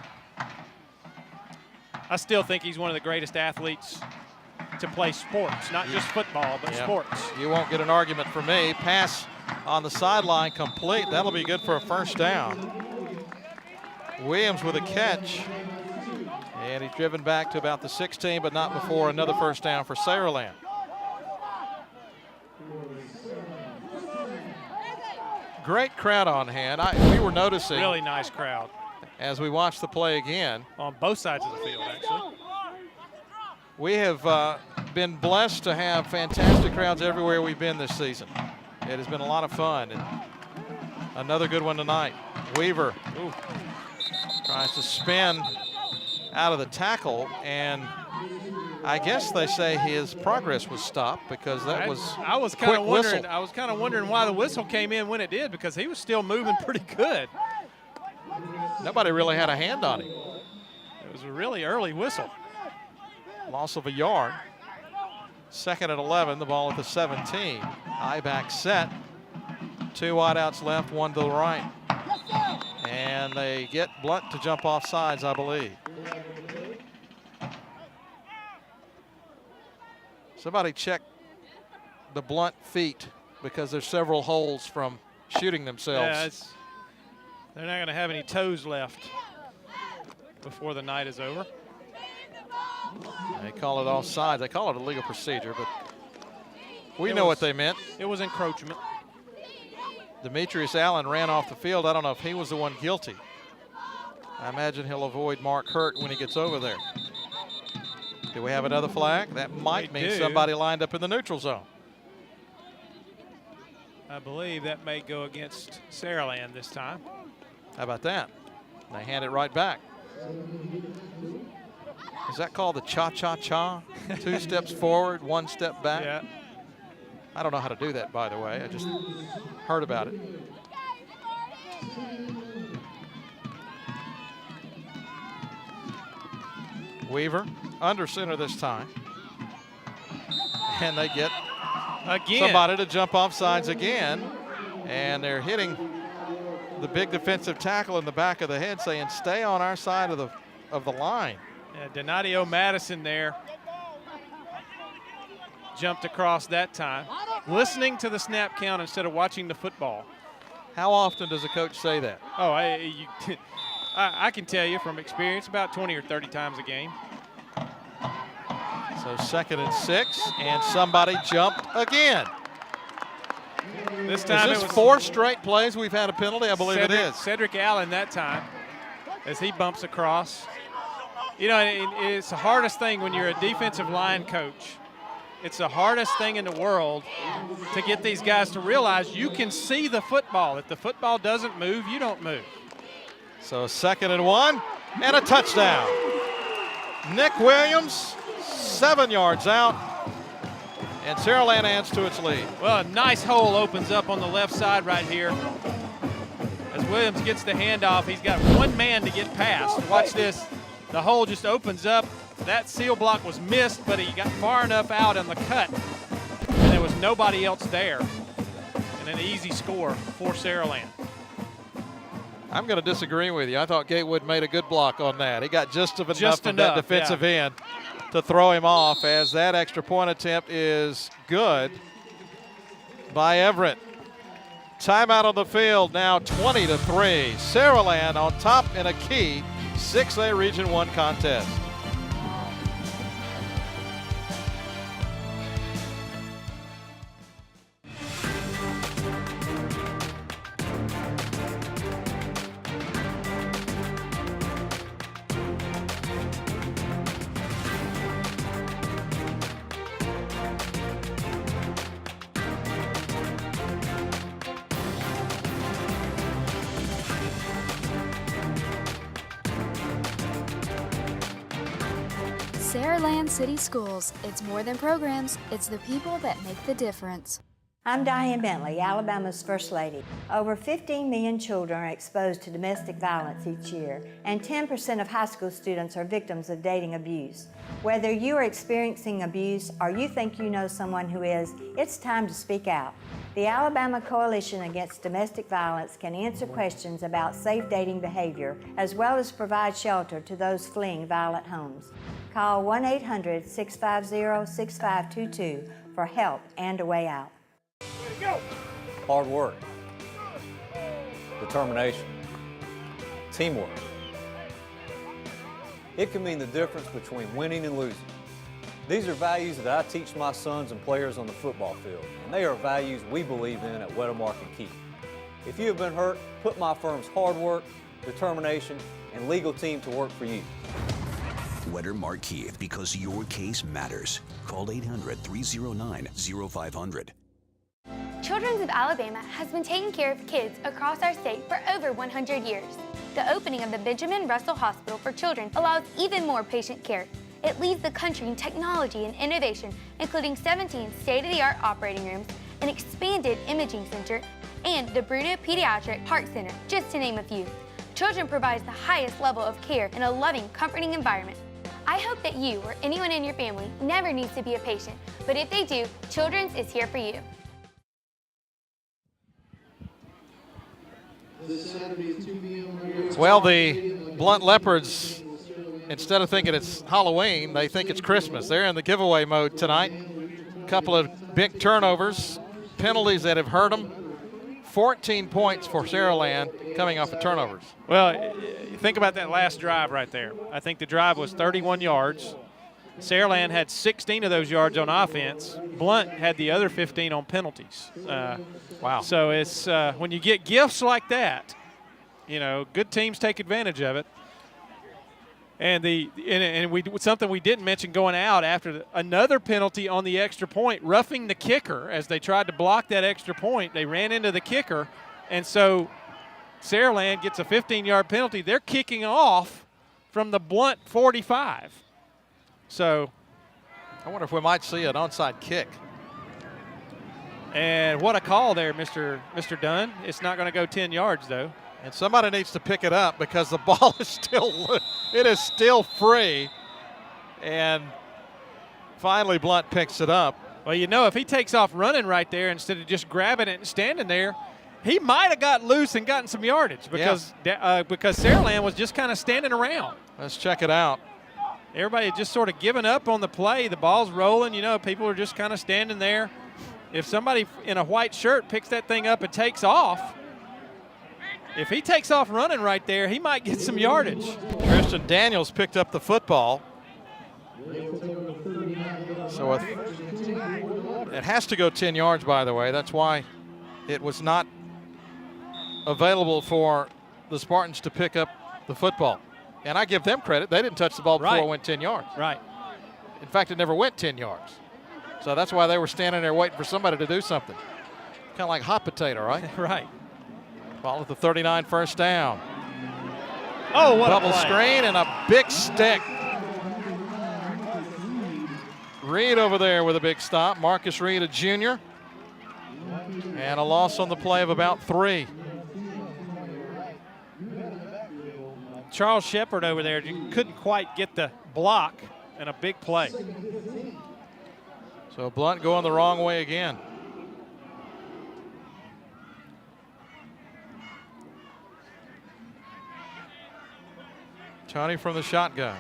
I still think he's one of the greatest athletes to play sports, not just football, but sports. You won't get an argument from me. Pass on the sideline complete. That'll be good for a first down. Williams with a catch. And he's driven back to about the 16, but not before another first down for Saraland. Great crowd on hand. We were noticing. Really nice crowd. As we watch the play again. On both sides of the field, actually. We have been blessed to have fantastic crowds everywhere we've been this season. It has been a lot of fun. And another good one tonight. Weaver tries to spin out of the tackle, and I guess they say his progress was stopped because that was I was kind of wondering why the whistle came in when it did, because he was still moving pretty good. Nobody really had a hand on him. It was a really early whistle. Loss of a yard. 2nd and 11, the ball at the 17. High back set. 2 wideouts left, 1 to the right. And they get Blount to jump off sides, I believe. Somebody check the Blount feet, because there's several holes from shooting themselves. Yeah, they're not going to have any toes left before the night is over. They call it offside. They call it a legal procedure, but we know what they meant. It was encroachment. Demetrius Allen ran off the field. I don't know if he was the one guilty. I imagine he'll avoid Mark Hurt when he gets over there. Do we have another flag? That might mean somebody lined up in the neutral zone. I believe that may go against Saraland this time. How about that? They hand it right back. Is that called the cha-cha-cha? 2 steps forward, 1 step back? Yeah. I don't know how to do that, by the way. I just heard about it. Weaver under center this time. And they get again somebody to jump off sides again. And they're hitting the big defensive tackle in the back of the head, saying, stay on our side of the line. Yeah, Donadio Madison there jumped across that time. Listening to the snap count instead of watching the football. How often does a coach say that? Oh, I can tell you from experience, about 20 or 30 times a game. So 2nd and 6, and somebody jumped again. This time is this it was 4 straight plays we've had a penalty? I believe it is. Cedric Allen that time as he bumps across. You know, it's the hardest thing when you're a defensive line coach. It's the hardest thing in the world to get these guys to realize you can see the football. If the football doesn't move, you don't move. So 2nd and 1 and a touchdown. Nick Williams, 7 yards out, and Saraland adds to its lead. Well, a nice hole opens up on the left side right here. As Williams gets the handoff, he's got one man to get past. Watch this. The hole just opens up. That seal block was missed, but he got far enough out on the cut, and there was nobody else there. And an easy score for Saraland. I'm going to disagree with you. I thought Gatewood made a good block on that. He got just enough of that defensive end to throw him off, as that extra point attempt is good by Everett. Timeout on the field now, 20-3. Saraland on top in a key 6A Region 1 contest. Saraland City Schools. It's more than programs, it's the people that make the difference. I'm Diane Bentley, Alabama's First Lady. Over 15 million children are exposed to domestic violence each year, and 10% of high school students are victims of dating abuse. Whether you are experiencing abuse or you think you know someone who is, it's time to speak out. The Alabama Coalition Against Domestic Violence can answer questions about safe dating behavior, as well as provide shelter to those fleeing violent homes. Call 1-800-650-6522 for help and a way out. Hard work, determination, teamwork. It can mean the difference between winning and losing. These are values that I teach my sons and players on the football field, and they are values we believe in at Wedemark and Key. If you have been hurt, put my firm's hard work, determination, and legal team to work for you. Wedemark Keith, because your case matters. Call 800-309-0500. Children's of Alabama has been taking care of kids across our state for over 100 years. The opening of the Benjamin Russell Hospital for Children allows even more patient care. It leads the country in technology and innovation, including 17 state-of-the-art operating rooms, an expanded imaging center, and the Bruno Pediatric Heart Center, just to name a few. Children provides the highest level of care in a loving, comforting environment. I hope that you or anyone in your family never needs to be a patient, but if they do, Children's is here for you. Well, the Blount Leopards, instead of thinking it's Halloween, they think it's Christmas. They're in the giveaway mode tonight. A couple of big turnovers, penalties that have hurt them. 14 points for Saraland coming off of turnovers. Well, think about that last drive right there. I think the drive was 31 yards. Saraland had 16 of those yards on offense. Blount had the other 15 on penalties. Wow. So it's when you get gifts like that, you know, good teams take advantage of it. And something we didn't mention going out after another penalty on the extra point, roughing the kicker as they tried to block that extra point. They ran into the kicker, and so Saraland gets a 15-yard penalty. They're kicking off from the Blount 45. So I wonder if we might see an onside kick. And what a call there, Mr. Dunn. It's not going to go 10 yards, though. And somebody needs to pick it up because the ball is still free. And finally, Blount picks it up. Well, you know, if he takes off running right there instead of just grabbing it and standing there, he might have got loose and gotten some yardage because Saraland was just kind of standing around. Let's check it out. Everybody had just sort of given up on the play. The ball's rolling. You know, people are just kind of standing there. If somebody in a white shirt picks that thing up and takes off, if he takes off running right there, he might get some yardage. Tristan Daniels picked up the football. So it has to go 10 yards, by the way. That's why it was not available for the Spartans to pick up the football. And I give them credit. They didn't touch the ball before it went 10 yards. Right. In fact, it never went 10 yards. So that's why they were standing there waiting for somebody to do something. Kind of like hot potato, right? Right. Ball at the 39, first down. Oh, what Double a play. screen and a big stick. Reed over there with a big stop. Marcus Reed, a junior. And a loss on the play of about 3. Charles Shepard over there couldn't quite get the block, and a big play. So Blount going the wrong way again. Tony from the shotgun.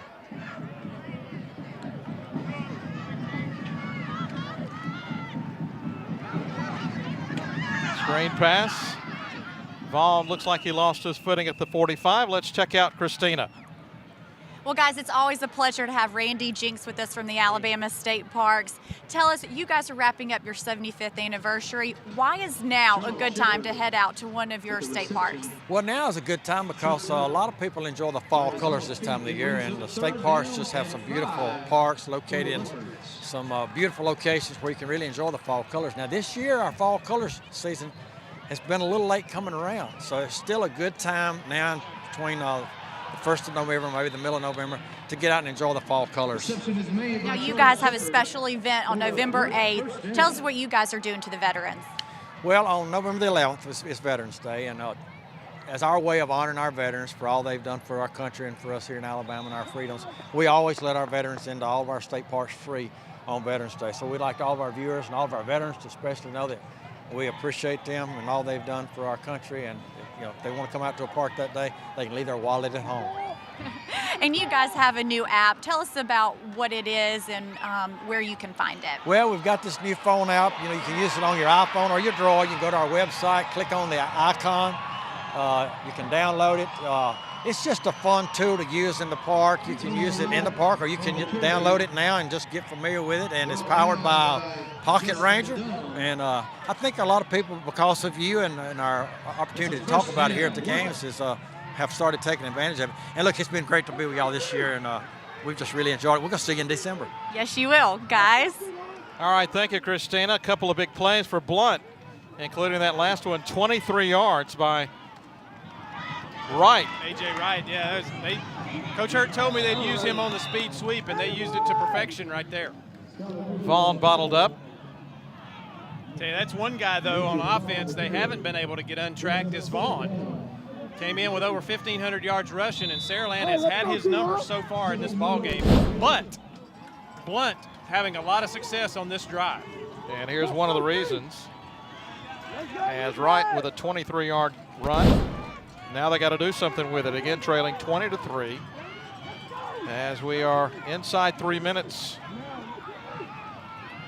Screen pass. Vaughn looks like he lost his footing at the 45. Let's check out Christina. Well, guys, it's always a pleasure to have Randy Jinks with us from the Alabama State Parks. Tell us, you guys are wrapping up your 75th anniversary. Why is now a good time to head out to one of your state parks? Well, now is a good time because a lot of people enjoy the fall colors this time of the year, and the state parks just have some beautiful parks located in some beautiful locations where you can really enjoy the fall colors. Now, this year, our fall colors season has been a little late coming around, so it's still a good time now between the 1st of November, maybe the middle of November, to get out and enjoy the fall colors. Now, you guys have a special event on November 8th. Tell us what you guys are doing to the veterans. Well, on November the 11th is Veterans Day, and as our way of honoring our veterans for all they've done for our country and for us here in Alabama and our freedoms, we always let our veterans into all of our state parks free on Veterans Day. So we'd like all of our viewers and all of our veterans to especially know that we appreciate them and all they've done for our country, and if they want to come out to a park that day, they can leave their wallet at home. And you guys have a new app. Tell us about what it is and where you can find it. Well, we've got this new phone app. You can use it on your iPhone or your Droid. You can go to our website, click on the icon. You can download it. It's just a fun tool to use in the park. You can use it in the park, or you can download it now and just get familiar with it. And it's powered by Pocket Ranger. And I think a lot of people, because of you and our opportunity to talk about it here at the games, have started taking advantage of it. And look, it's been great to be with y'all this year, and we've just really enjoyed it. We're going to see you in December. Yes, you will, guys. All right, thank you, Christina. A couple of big plays for Blount, including that last one, 23 yards by Wright. A.J. Wright, yeah. Coach Hurt told me they'd use him on the speed sweep, and they used it to perfection right there. Vaughn bottled up. Tell you, that's one guy, though, on offense they haven't been able to get untracked is Vaughn. Came in with over 1,500 yards rushing, and Saraland has had his number so far in this ballgame. But Blount having a lot of success on this drive. And here's one of the reasons. As Wright with a 23-yard run. Now they got to do something with it. Again, trailing 20-3 as we are inside 3 minutes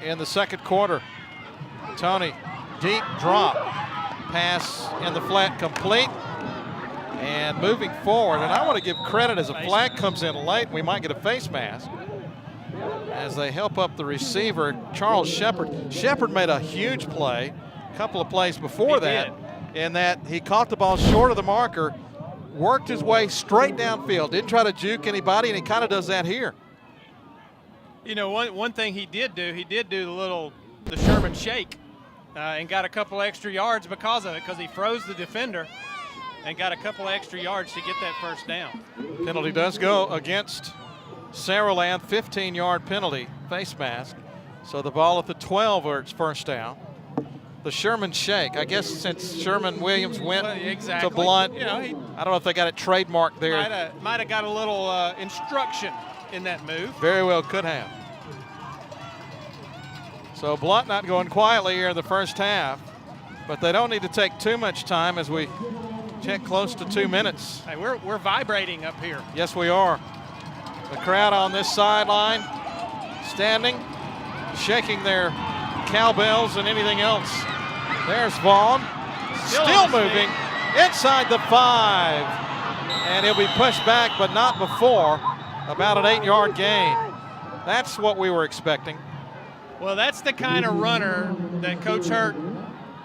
in the second quarter. Tony, deep drop. Pass in the flat complete. And moving forward, and I want to give credit as a flag comes in late, we might get a face mask as they help up the receiver, Charles Shepard. Shepard made a huge play, a couple of plays before that, in that he caught the ball short of the marker, worked his way straight downfield, didn't try to juke anybody, and he kind of does that here. You know, one thing he did do the Sherman shake and got a couple extra yards because of it, because he froze the defender and got a couple extra yards to get that first down. Penalty does go against Saraland, 15-yard penalty, face mask. So the ball at the 12 where it's first down. The Sherman shake, I guess since Sherman Williams went to Blount, I don't know if they got it trademarked there. Might have got a little instruction in that move. Very well could have. So Blount not going quietly here in the first half, but they don't need to take too much time as we check close to 2 minutes. Hey, we're vibrating up here. Yes, we are. The crowd on this sideline standing, shaking their cowbells and anything else. There's Vaughn, still moving inside the 5. And he'll be pushed back, but not before about an 8-yard gain. That's what we were expecting. Well, that's the kind of runner that Coach Hurt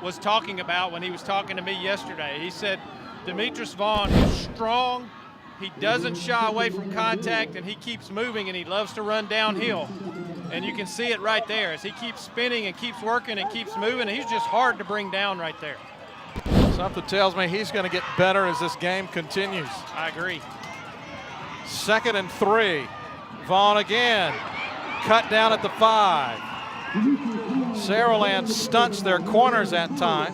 was talking about when he was talking to me yesterday. He said Demetrius Vaughn is strong, he doesn't shy away from contact, and he keeps moving, and he loves to run downhill. And you can see it right there as he keeps spinning and keeps working and keeps moving. He's just hard to bring down right there. Something tells me he's going to get better as this game continues. I agree. 2nd and 3. Vaughn again. Cut down at the 5. Saraland stunts their corners that time.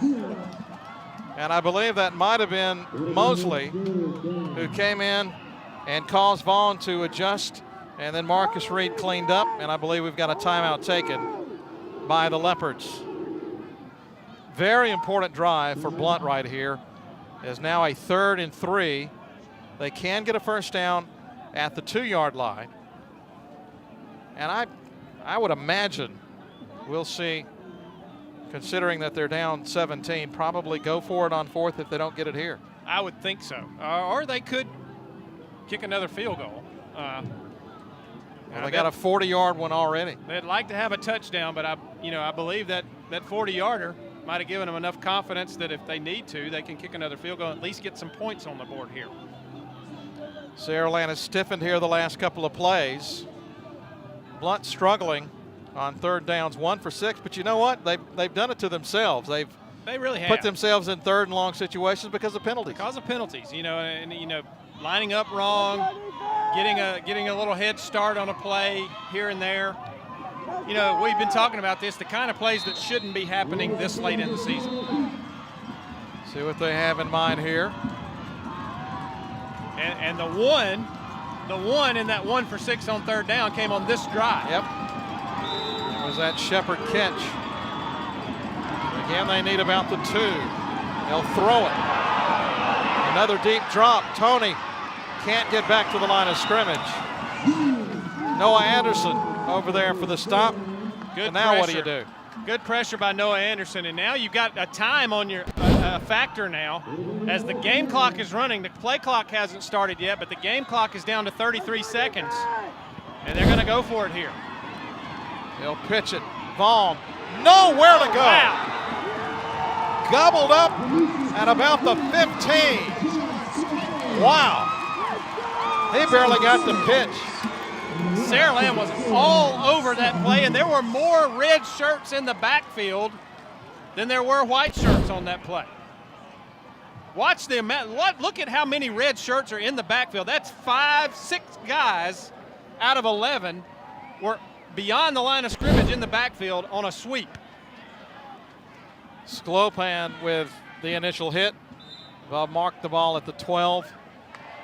And I believe that might have been Mosley who came in and caused Vaughn to adjust. And then Marcus Reed cleaned up. And I believe we've got a timeout taken by the Leopards. Very important drive for Blount right here. Is now a 3rd and 3. They can get a first down at the 2-yard line. And I would imagine we'll see, considering that they're down 17, probably go for it on 4th if they don't get it here. I would think so. Or they could kick another field goal. Well, they got a 40-yard one already. They'd like to have a touchdown, but I believe that 40-yarder might have given them enough confidence that if they need to, they can kick another field goal and at least get some points on the board here. Saraland has stiffened here the last couple of plays. Blount struggling on 3rd downs, 1 for 6, but you know what? They've done it to themselves. They really have put themselves in 3rd and long situations because of penalties. Because of penalties, lining up wrong, getting a little head start on a play here and there. We've been talking about this, the kind of plays that shouldn't be happening this late in the season. See what they have in mind here. And the one in that 1 for 6 on 3rd down came on this drive. Yep. It was that Shepard catch. Again, they need about the 2. They'll throw it. Another deep drop. Tony can't get back to the line of scrimmage. Noah Anderson over there for the stop. Good and now pressure. What do you do? Good pressure by Noah Anderson, and now you've got a time on your factor now. As the game clock is running, the play clock hasn't started yet, but the game clock is down to 33 seconds, and they're going to go for it here. They'll pitch it. Vaughn, nowhere to go. Wow. Gobbled up at about the 15. Wow. He barely got the pitch. Saraland was all over that play, and there were more red shirts in the backfield than there were white shirts on that play. Watch the amount. Look at how many red shirts are in the backfield. That's 5, 6 guys out of 11 were beyond the line of scrimmage in the backfield on a sweep. Sklopan with the initial hit. Bob marked the ball at the 12.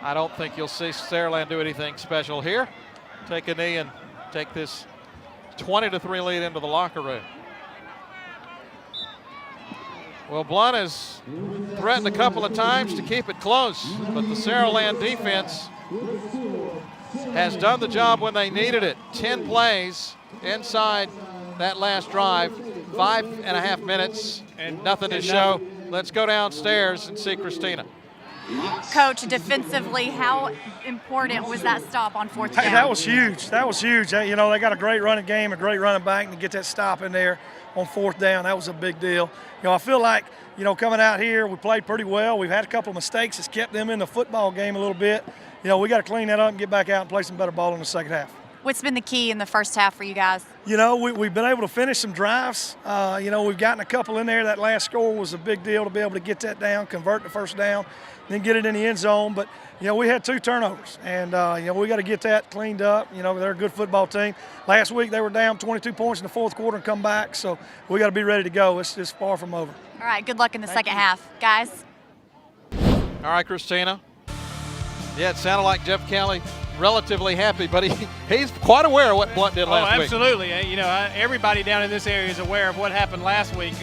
I don't think you'll see Saraland do anything special here. Take a knee and take this 20-3 lead into the locker room. Well, Blount has threatened a couple of times to keep it close, but the Saraland defense has done the job when they needed it. 10 plays inside that last drive, 5.5 minutes, and nothing to show. Let's go downstairs and see Christina. Coach, defensively, how important was that stop on 4th down? Hey, that was huge. That was huge. They got a great running game, a great running back, and to get that stop in there on 4th down, that was a big deal. I feel like, coming out here, we played pretty well. We've had a couple of mistakes that's kept them in the football game a little bit. We got to clean that up and get back out and play some better ball in the second half. What's been the key in the first half for you guys? We've been able to finish some drives. We've gotten a couple in there. That last score was a big deal to be able to get that down, convert the first down, then get it in the end zone. But, we had 2 turnovers, and, we got to get that cleaned up. They're a good football team. Last week they were down 22 points in the 4th quarter and come back, so we got to be ready to go. It's just far from over. All right, good luck in the second half, guys. All right, Christina. Yeah, it sounded like Jeff Kelly relatively happy, but he's quite aware of what Blount did last week. Absolutely. You know, everybody down in this area is aware of what happened last week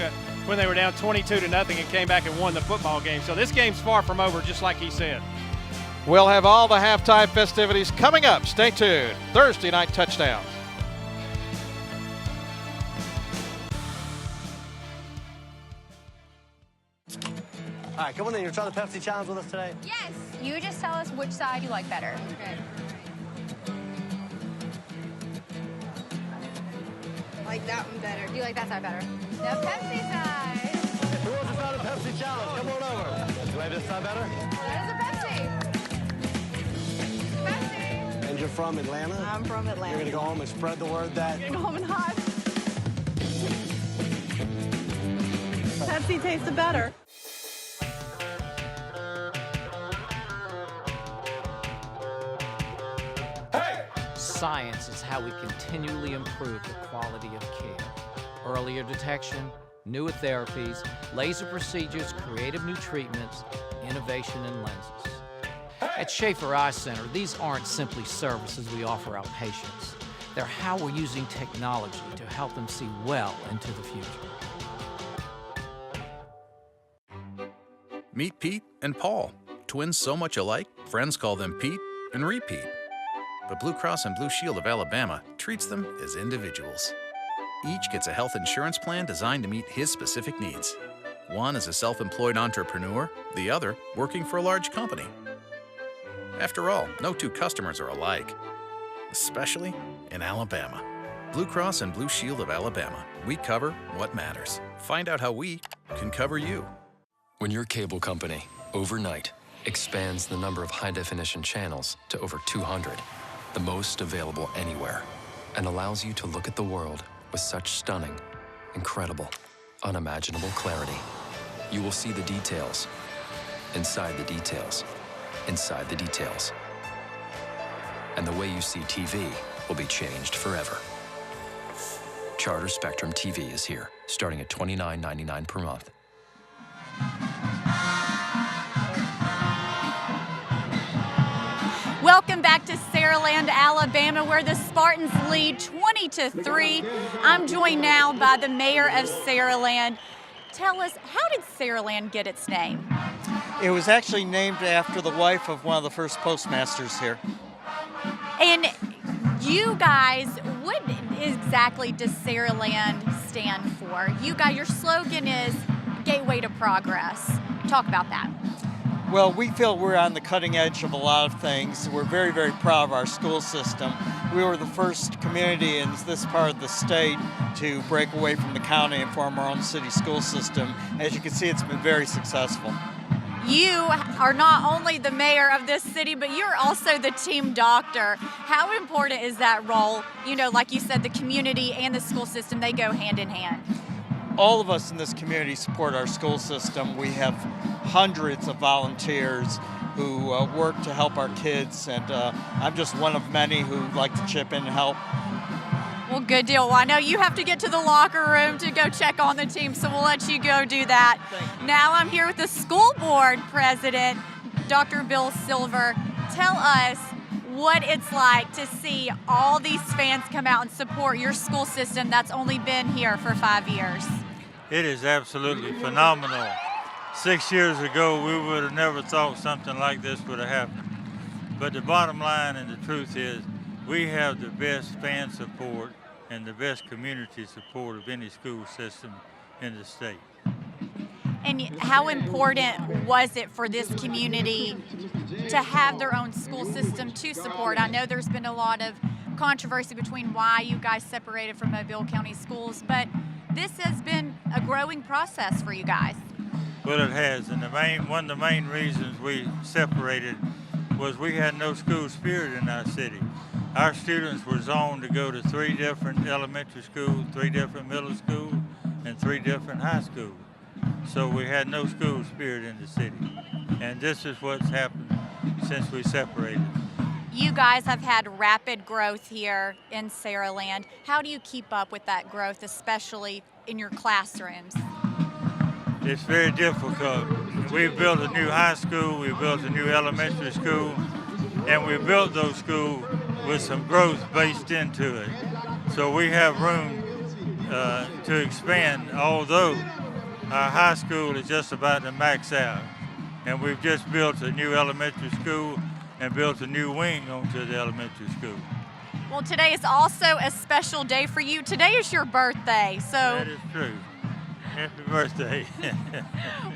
when they were down 22-0 and came back and won the football game. So this game's far from over, just like he said. We'll have all the halftime festivities coming up. Stay tuned. Thursday night touchdowns. All right, come on in. You're trying the Pepsi Challenge with us today? Yes. You just tell us which side you like better. Okay. Like that one better. You like that side better? The Pepsi side. Who wants to try the Pepsi Challenge? Come on over. Do you like this side better? That is a Pepsi. Pepsi. And you're from Atlanta? I'm from Atlanta. You're going to go home and spread the word that... You're going to go home and hide. Pepsi tastes better. Science is how we continually improve the quality of care. Earlier detection, newer therapies, laser procedures, creative new treatments, innovation in lenses. At Schaefer Eye Center, these aren't simply services we offer our patients. They're how we're using technology to help them see well into the future. Meet Pete and Paul, twins so much alike, friends call them Pete and Repeat. But Blue Cross and Blue Shield of Alabama treats them as individuals. Each gets a health insurance plan designed to meet his specific needs. One is a self-employed entrepreneur, the other working for a large company. After all, no two customers are alike, especially in Alabama. Blue Cross and Blue Shield of Alabama. We cover what matters. Find out how we can cover you. When your cable company, overnight, expands the number of high-definition channels to over 200, the most available anywhere, and allows you to look at the world with such stunning, incredible, unimaginable clarity. You will see the details, inside the details, inside the details. And the way you see TV will be changed forever. Charter Spectrum TV is here, starting at $29.99 per month. Welcome back to Saraland, Alabama, where the Spartans lead 20-3. I'm joined now by the mayor of Saraland. Tell us, how did Saraland get its name? It was actually named after the wife of one of the first postmasters here. And you guys, what exactly does Saraland stand for? You guys, your slogan is Gateway to Progress. Talk about that. Well, we feel we're on the cutting edge of a lot of things. We're very, very proud of our school system. We were the first community in this part of the state to break away from the county and form our own city school system. As you can see, it's been very successful. You are not only the mayor of this city, but you're also the team doctor. How important is that role? You know, like you said, the community and the school system, they go hand in hand. All of us in this community support our school system. We have hundreds of volunteers who work to help our kids, and I'm just one of many who like to chip in and help. Well, good deal. Well, I know you have to get to the locker room to go check on the team, so we'll let you go do that. Now I'm here with the school board president, Dr. Bill Silver. Tell us what it's like to see all these fans come out and support your school system that's only been here for 5 years. It is absolutely phenomenal. 6 years ago, we would have never thought something like this would have happened. But the bottom line and the truth is, we have the best fan support and the best community support of any school system in the state. And how important was it for this community to have their own school system to support? I know there's been a lot of controversy between why you guys separated from Mobile County Schools, but this has been a growing process for you guys. Well, it has, and one of the main reasons we separated was we had no school spirit in our city. Our students were zoned to go to 3 different elementary schools, 3 different middle schools, and 3 different high schools. So we had no school spirit in the city. And this is what's happened since we separated. You guys have had rapid growth here in Saraland. How do you keep up with that growth, especially in your classrooms? It's very difficult. We've built a new high school, we've built a new elementary school, and we built those schools with some growth based into it. So we have room to expand, although our high school is just about to max out. And we've just built a new elementary school and built a new wing onto the elementary school. Well, today is also a special day for you. Today is your birthday, so That is true. Happy birthday.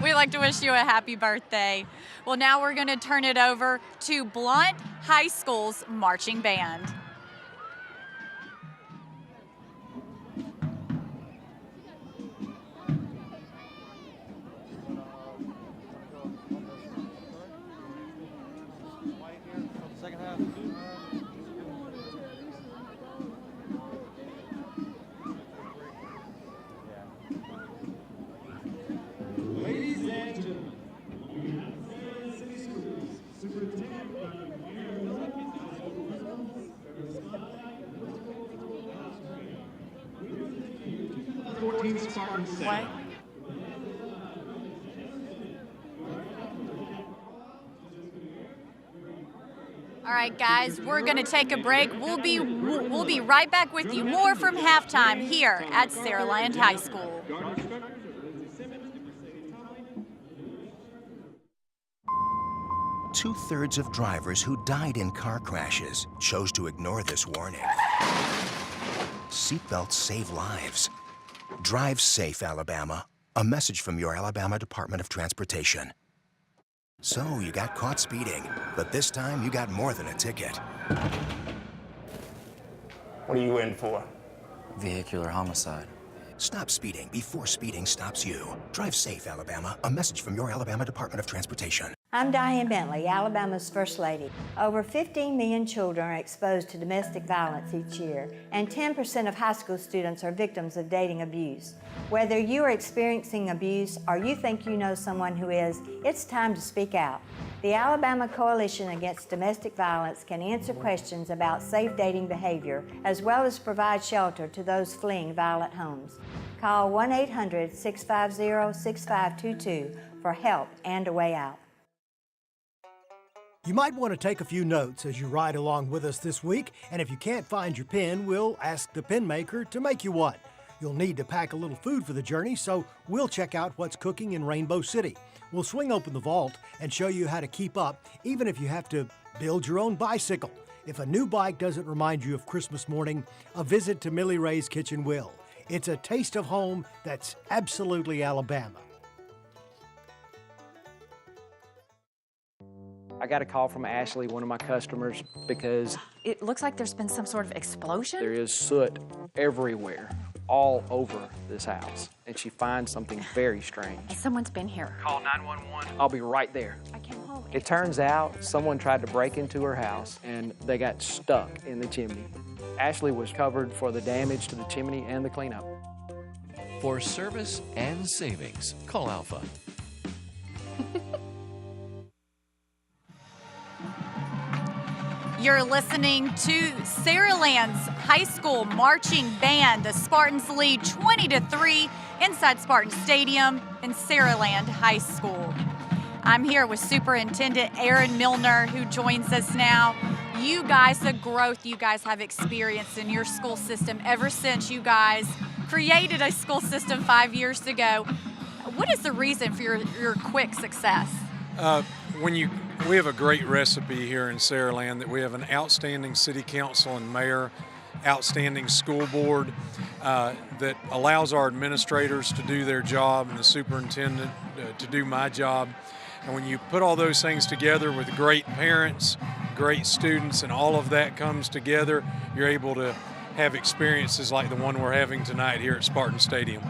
we'd like to wish you a happy birthday. Well, now we're going to turn it over to Blount High School's marching band. Ladies and gentlemen, on behalf of Saraland City Schools, Superintendent Dr. Mayor Elizabeth there is spotlight and musical announcement. We present to you 2014 Spartan Set. All right, guys, we're going to take a break. We'll be right back with you. More from halftime here at Saraland High School. Two-thirds of drivers who died in car crashes chose to ignore this warning. Seatbelts save lives. Drive safe, Alabama. A message from your Alabama Department of Transportation. So you got caught speeding, but this time you got more than a ticket. What are you in for? Vehicular homicide. Stop speeding before speeding stops you. Drive safe, Alabama. A message from your Alabama Department of Transportation. I'm Diane Bentley, Alabama's First Lady. Over 15 million children are exposed to domestic violence each year, and 10% of high school students are victims of dating abuse. Whether you are experiencing abuse or you think you know someone who is, it's time to speak out. The Alabama Coalition Against Domestic Violence can answer questions about safe dating behavior, as well as provide shelter to those fleeing violent homes. Call 1-800-650-6522 for help and a way out. You might want to take a few notes as you ride along with us this week, and if you can't find your pen, we'll ask the pen maker to make you one. You'll need to pack a little food for the journey, so we'll check out what's cooking in Rainbow City. We'll swing open the vault and show you how to keep up, even if you have to build your own bicycle. If a new bike doesn't remind you of Christmas morning, a visit to Millie Ray's Kitchen will. It's a taste of home that's absolutely Alabama. I got a call from Ashley, one of my customers, because It looks like there's been some sort of explosion. there is soot everywhere, all over this house, and she finds something very strange. Someone's been here. Call 911. I'll be right there. I came home. It turns out someone tried to break into her house, and they got stuck in the chimney. Ashley was covered for the damage to the chimney and the cleanup. For service and savings, call Alpha. You're listening to Saraland's high school marching band. The Spartans lead 20-3 inside Spartan Stadium in Saraland High School. I'm here with Superintendent Aaron Milner, who joins us now. You guys, the growth you guys have experienced in your school system ever since you guys created a school system 5 years ago. What is the reason for your quick success? We have a great recipe here in Saraland, that we have an outstanding city council and mayor, outstanding school board that allows our administrators to do their job and the superintendent to do my job. And when you put all those things together with great parents, great students, and all of that comes together, you're able to have experiences like the one we're having tonight here at Spartan Stadium.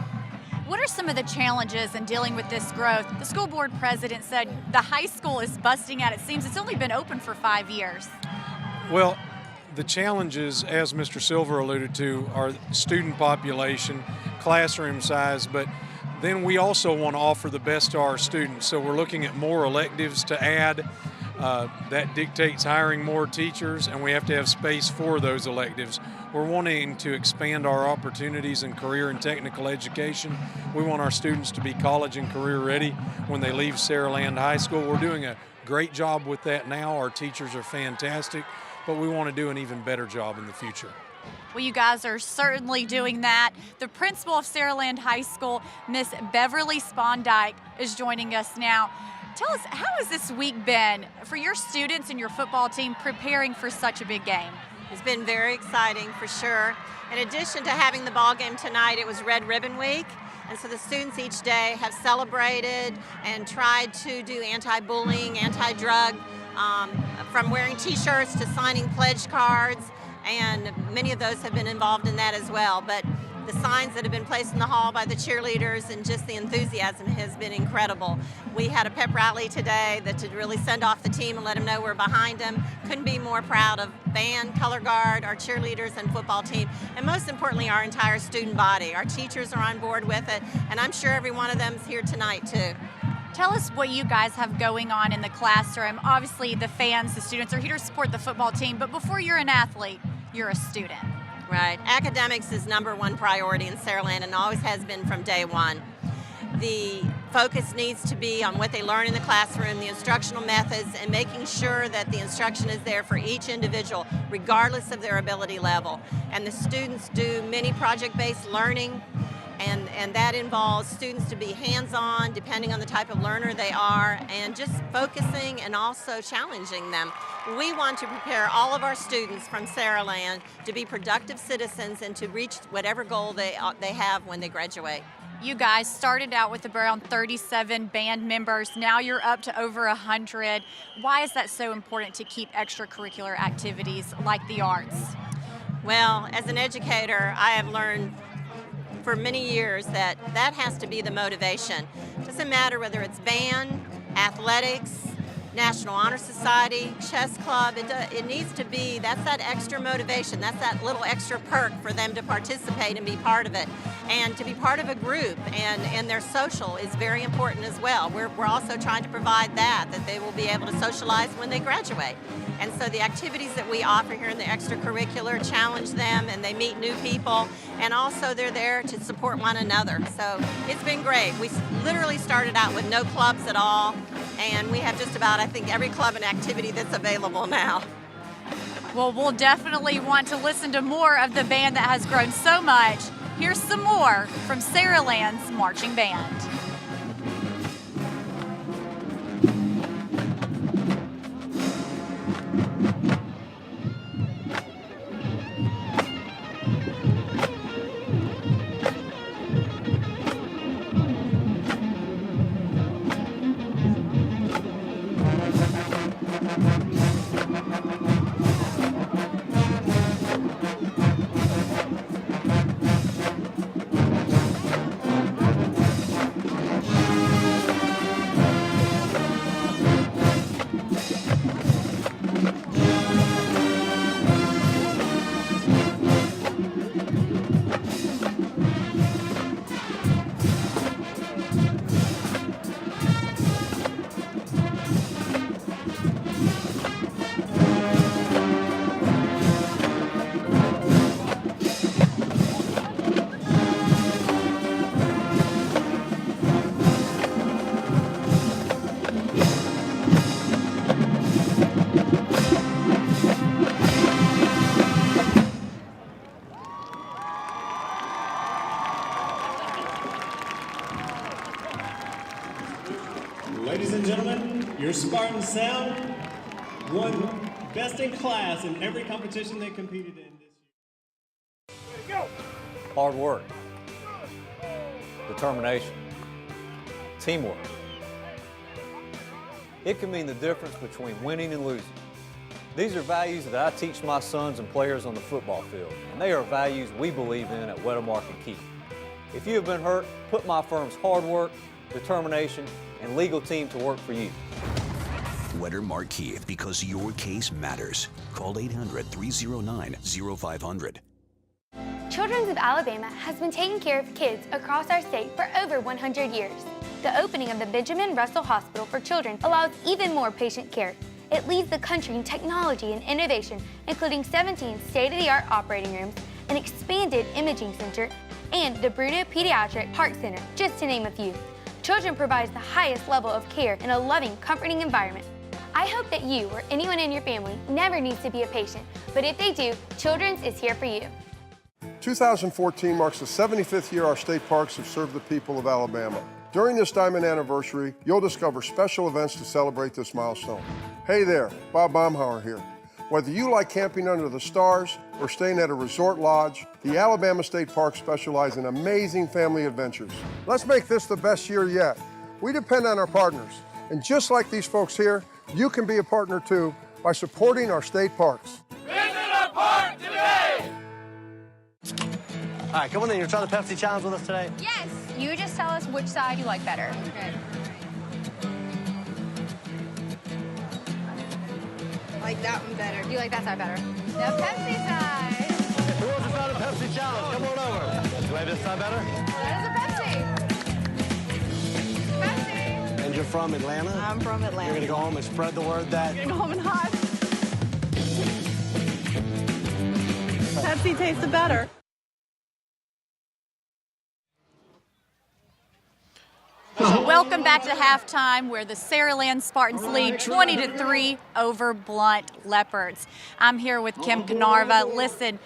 What are some of the challenges in dealing with this growth? The school board president said the high school is busting out. It seems it's only been open for 5 years. Well, the challenges, as Mr. Silver alluded to, are student population, classroom size, but then we also want to offer the best to our students. So we're looking at more electives to add. That dictates hiring more teachers, and we have to have space for those electives. We're wanting to expand our opportunities in career and technical education. We want our students to be college and career ready when they leave Saraland High School. We're doing a great job with that now. Our teachers are fantastic, but we want to do an even better job in the future. Well, you guys are certainly doing that. The principal of Saraland High School, Miss Beverly Spondike, is joining us now. Tell us, how has this week been for your students and your football team preparing for such a big game? It's been very exciting for sure. In addition to having the ball game tonight, it was Red Ribbon Week. And so the students each day have celebrated and tried to do anti-bullying, anti-drug, from wearing t-shirts to signing pledge cards. And many of those have been involved in that as well. But the signs that have been placed in the hall by the cheerleaders and just the enthusiasm has been incredible. We had a pep rally today that to really send off the team and let them know we're behind them. Couldn't be more proud of band, color guard, our cheerleaders and football team, and most importantly, our entire student body. Our teachers are on board with it, and I'm sure every one of them is here tonight too. Tell us what you guys have going on in the classroom. Obviously, the fans, the students are here to support the football team, but before you're an athlete, you're a student. Right. Academics is #1 priority in Saraland and always has been from day one. The focus needs to be on what they learn in the classroom, the instructional methods, and making sure that the instruction is there for each individual, regardless of their ability level. And the students do many project-based learning, and that involves students to be hands-on, depending on the type of learner they are, and just focusing and also challenging them. We want to prepare all of our students from Saraland to be productive citizens and to reach whatever goal they have when they graduate. You guys started out with around 37 band members. Now you're up to over 100. Why is that so important to keep extracurricular activities like the arts? Well, as an educator, I have learned for many years that has to be the motivation. It doesn't matter whether it's band, athletics, National Honor Society, chess club, it needs to be, that's that extra motivation, that's that little extra perk for them to participate and be part of it. And to be part of a group and their social is very important as well. We're also trying to provide that they will be able to socialize when they graduate. And so the activities that we offer here in the extracurricular challenge them and they meet new people, and also they're there to support one another. So it's been great. We literally started out with no clubs at all, and we have just about, I think, every club and activity that's available now. Well, we'll definitely want to listen to more of the band that has grown so much. Here's some more from Saraland's marching band. Ladies and gentlemen, your Spartan Sound won best in class in every competition they competed in this year. Hard work, determination, teamwork. It can mean the difference between winning and losing. These are values that I teach my sons and players on the football field, and they are values we believe in at Wedemark and Keith. If you have been hurt, put my firm's hard work, determination, and legal team to work for you. Wedemark Keith, because your case matters. Call 800-309-0500. Children's of Alabama has been taking care of kids across our state for over 100 years. The opening of the Benjamin Russell Hospital for Children allows even more patient care. It leads the country in technology and innovation, including 17 state-of-the-art operating rooms, an expanded imaging center, and the Bruno Pediatric Heart Center, just to name a few. Children provides the highest level of care in a loving, comforting environment. I hope that you or anyone in your family never needs to be a patient, but if they do, Children's is here for you. 2014 marks the 75th year our state parks have served the people of Alabama. During this Diamond Anniversary, you'll discover special events to celebrate this milestone. Hey there, Bob Baumhauer here. Whether you like camping under the stars or staying at a resort lodge, the Alabama State Parks specialize in amazing family adventures. Let's make this the best year yet. We depend on our partners, and just like these folks here, you can be a partner too by supporting our state parks. Visit our park today! All right, come on in. You're trying the Pepsi Challenge with us today? Yes. You just tell us which side you like better. Okay. I like that one better. You like that side better? The Pepsi side. Who wants to try the Pepsi Challenge? Come on over. Do you like this side better? That is a Pepsi. Pepsi. And you're from Atlanta? I'm from Atlanta. You're going to go home and spread the word that... You're going to go home and hide. Pepsi tastes better. Welcome back to halftime, where the Saraland Spartans lead 20-3 over Blount Leopards. I'm here with Kim Canarva. Listen,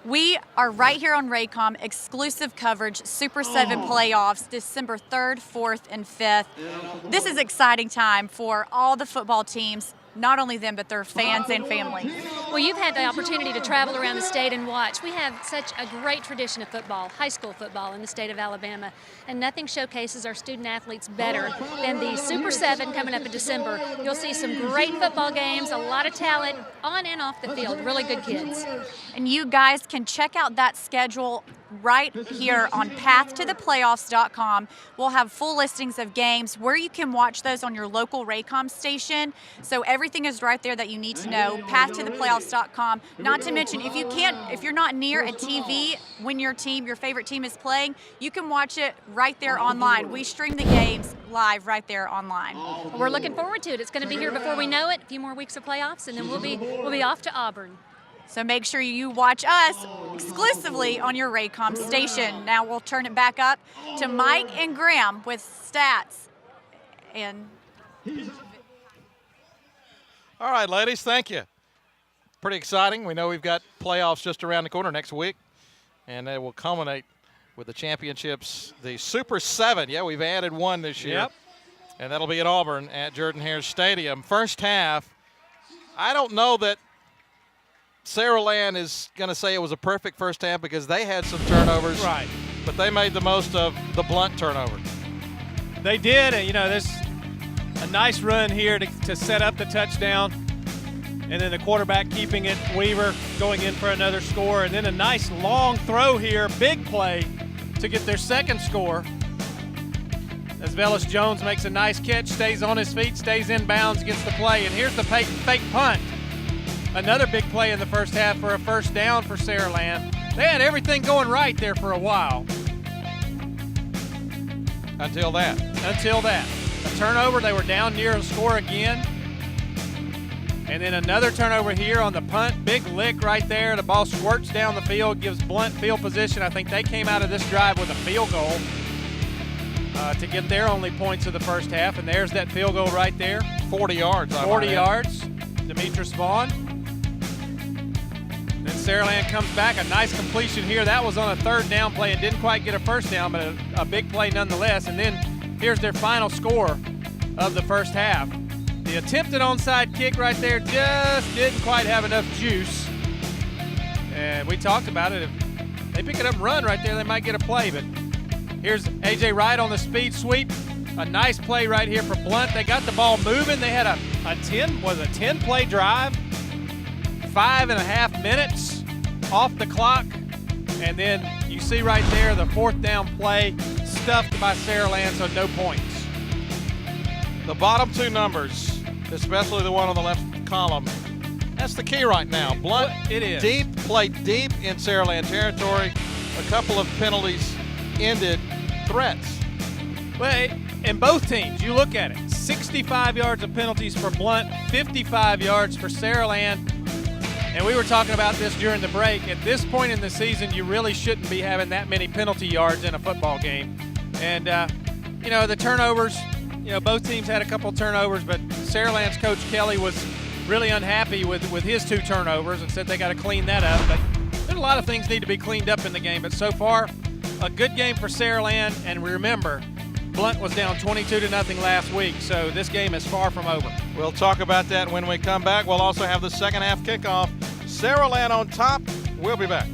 we are right here on Raycom, exclusive coverage, Super 7 playoffs, December 3rd, 4th, and 5th. This is exciting time for all the football teams, not only them, but their fans and family. Well, you've had the opportunity to travel around the state and watch. We have such a great tradition of football, high school football in the state of Alabama, and nothing showcases our student athletes better than the Super 7 coming up in December. You'll see some great football games, a lot of talent on and off the field, really good kids. And you guys can check out that schedule right here on pathtotheplayoffs.com. We'll have full listings of games where you can watch those on your local Raycom station. So everything is right there that you need to know. Pathtotheplayoffs.com. Not to mention, if you're not near a TV when your favorite team is playing, you can watch it right there online. We stream the games live right there online. We're looking forward to it. It's going to be here before we know it. A few more weeks of playoffs, and then we'll be off to Auburn. So make sure you watch us exclusively on your Raycom station. Now we'll turn it back up to Mike and Graham with stats. And all right, ladies, thank you. Pretty exciting. We know we've got playoffs just around the corner next week, and they will culminate with the championships, the Super 7. Yeah, we've added one this year. Yep. And that'll be at Auburn at Jordan-Hare Stadium. First half, I don't know that Saraland is going to say it was a perfect first half because they had some turnovers. Right. But they made the most of the Blount turnover. They did, and there's a nice run here to set up the touchdown, and then the quarterback keeping it, Weaver going in for another score, and then a nice long throw here, big play to get their second score. As Velus Jones makes a nice catch, stays on his feet, stays in bounds, gets the play, and here's the fake punt. Another big play in the first half for a first down for Saraland. They had everything going right there for a while. Until that. A turnover, they were down near a score again. And then another turnover here on the punt. Big lick right there. The ball squirts down the field, gives Blount field position. I think they came out of this drive with a field goal to get their only points of the first half. And there's that field goal right there. 40 yards. 40 yards. Demetrius Vaughn. Then Saraland comes back, a nice completion here. That was on a third down play and didn't quite get a first down, but a big play nonetheless. And then here's their final score of the first half. The attempted onside kick right there just didn't quite have enough juice. And we talked about it. If they pick it up and run right there, they might get a play. But here's A.J. Wright on the speed sweep. A nice play right here for Blount. They got the ball moving. They had a 10-play drive. 5.5 minutes off the clock. And then you see right there the fourth down play stuffed by Saraland, so no points. The bottom two numbers, especially the one on the left column, that's the key right now. Blount played deep in Saraland territory. A couple of penalties ended threats. Well, in both teams, you look at it, 65 yards of penalties for Blount, 55 yards for Saraland. And we were talking about this during the break. At this point in the season, you really shouldn't be having that many penalty yards in a football game. And, the turnovers, both teams had a couple turnovers, but Saraland's Coach Kelly was really unhappy with his 2 turnovers and said they got to clean that up. But there's a lot of things need to be cleaned up in the game. But so far, a good game for Saraland. And remember, Blount was down 22-0 last week, so this game is far from over. We'll talk about that when we come back. We'll also have the second half kickoff. Saraland on top. We'll be back.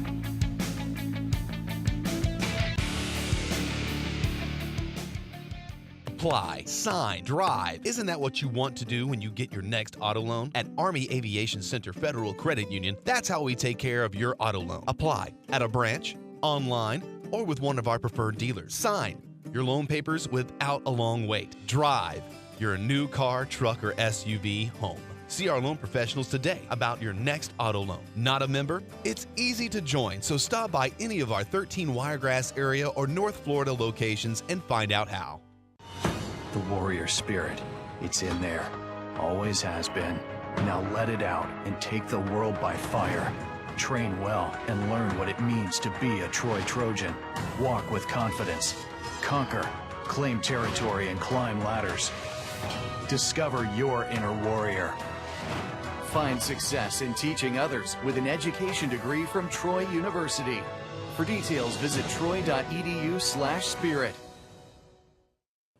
Apply, sign, drive. Isn't that what you want to do when you get your next auto loan? At Army Aviation Center Federal Credit Union, that's how we take care of your auto loan. Apply at a branch, online, or with one of our preferred dealers. Sign your loan papers without a long wait. Drive your new car, truck, or SUV home. See our loan professionals today about your next auto loan. Not a member? It's easy to join, so stop by any of our 13 Wiregrass area or North Florida locations and find out how. The warrior spirit, it's in there. Always has been. Now let it out and take the world by fire. Train well and learn what it means to be a Troy Trojan. Walk with confidence. Conquer, claim territory, and climb ladders. Discover your inner warrior. Find success in teaching others with an education degree from Troy University. For details, visit troy.edu/spirit.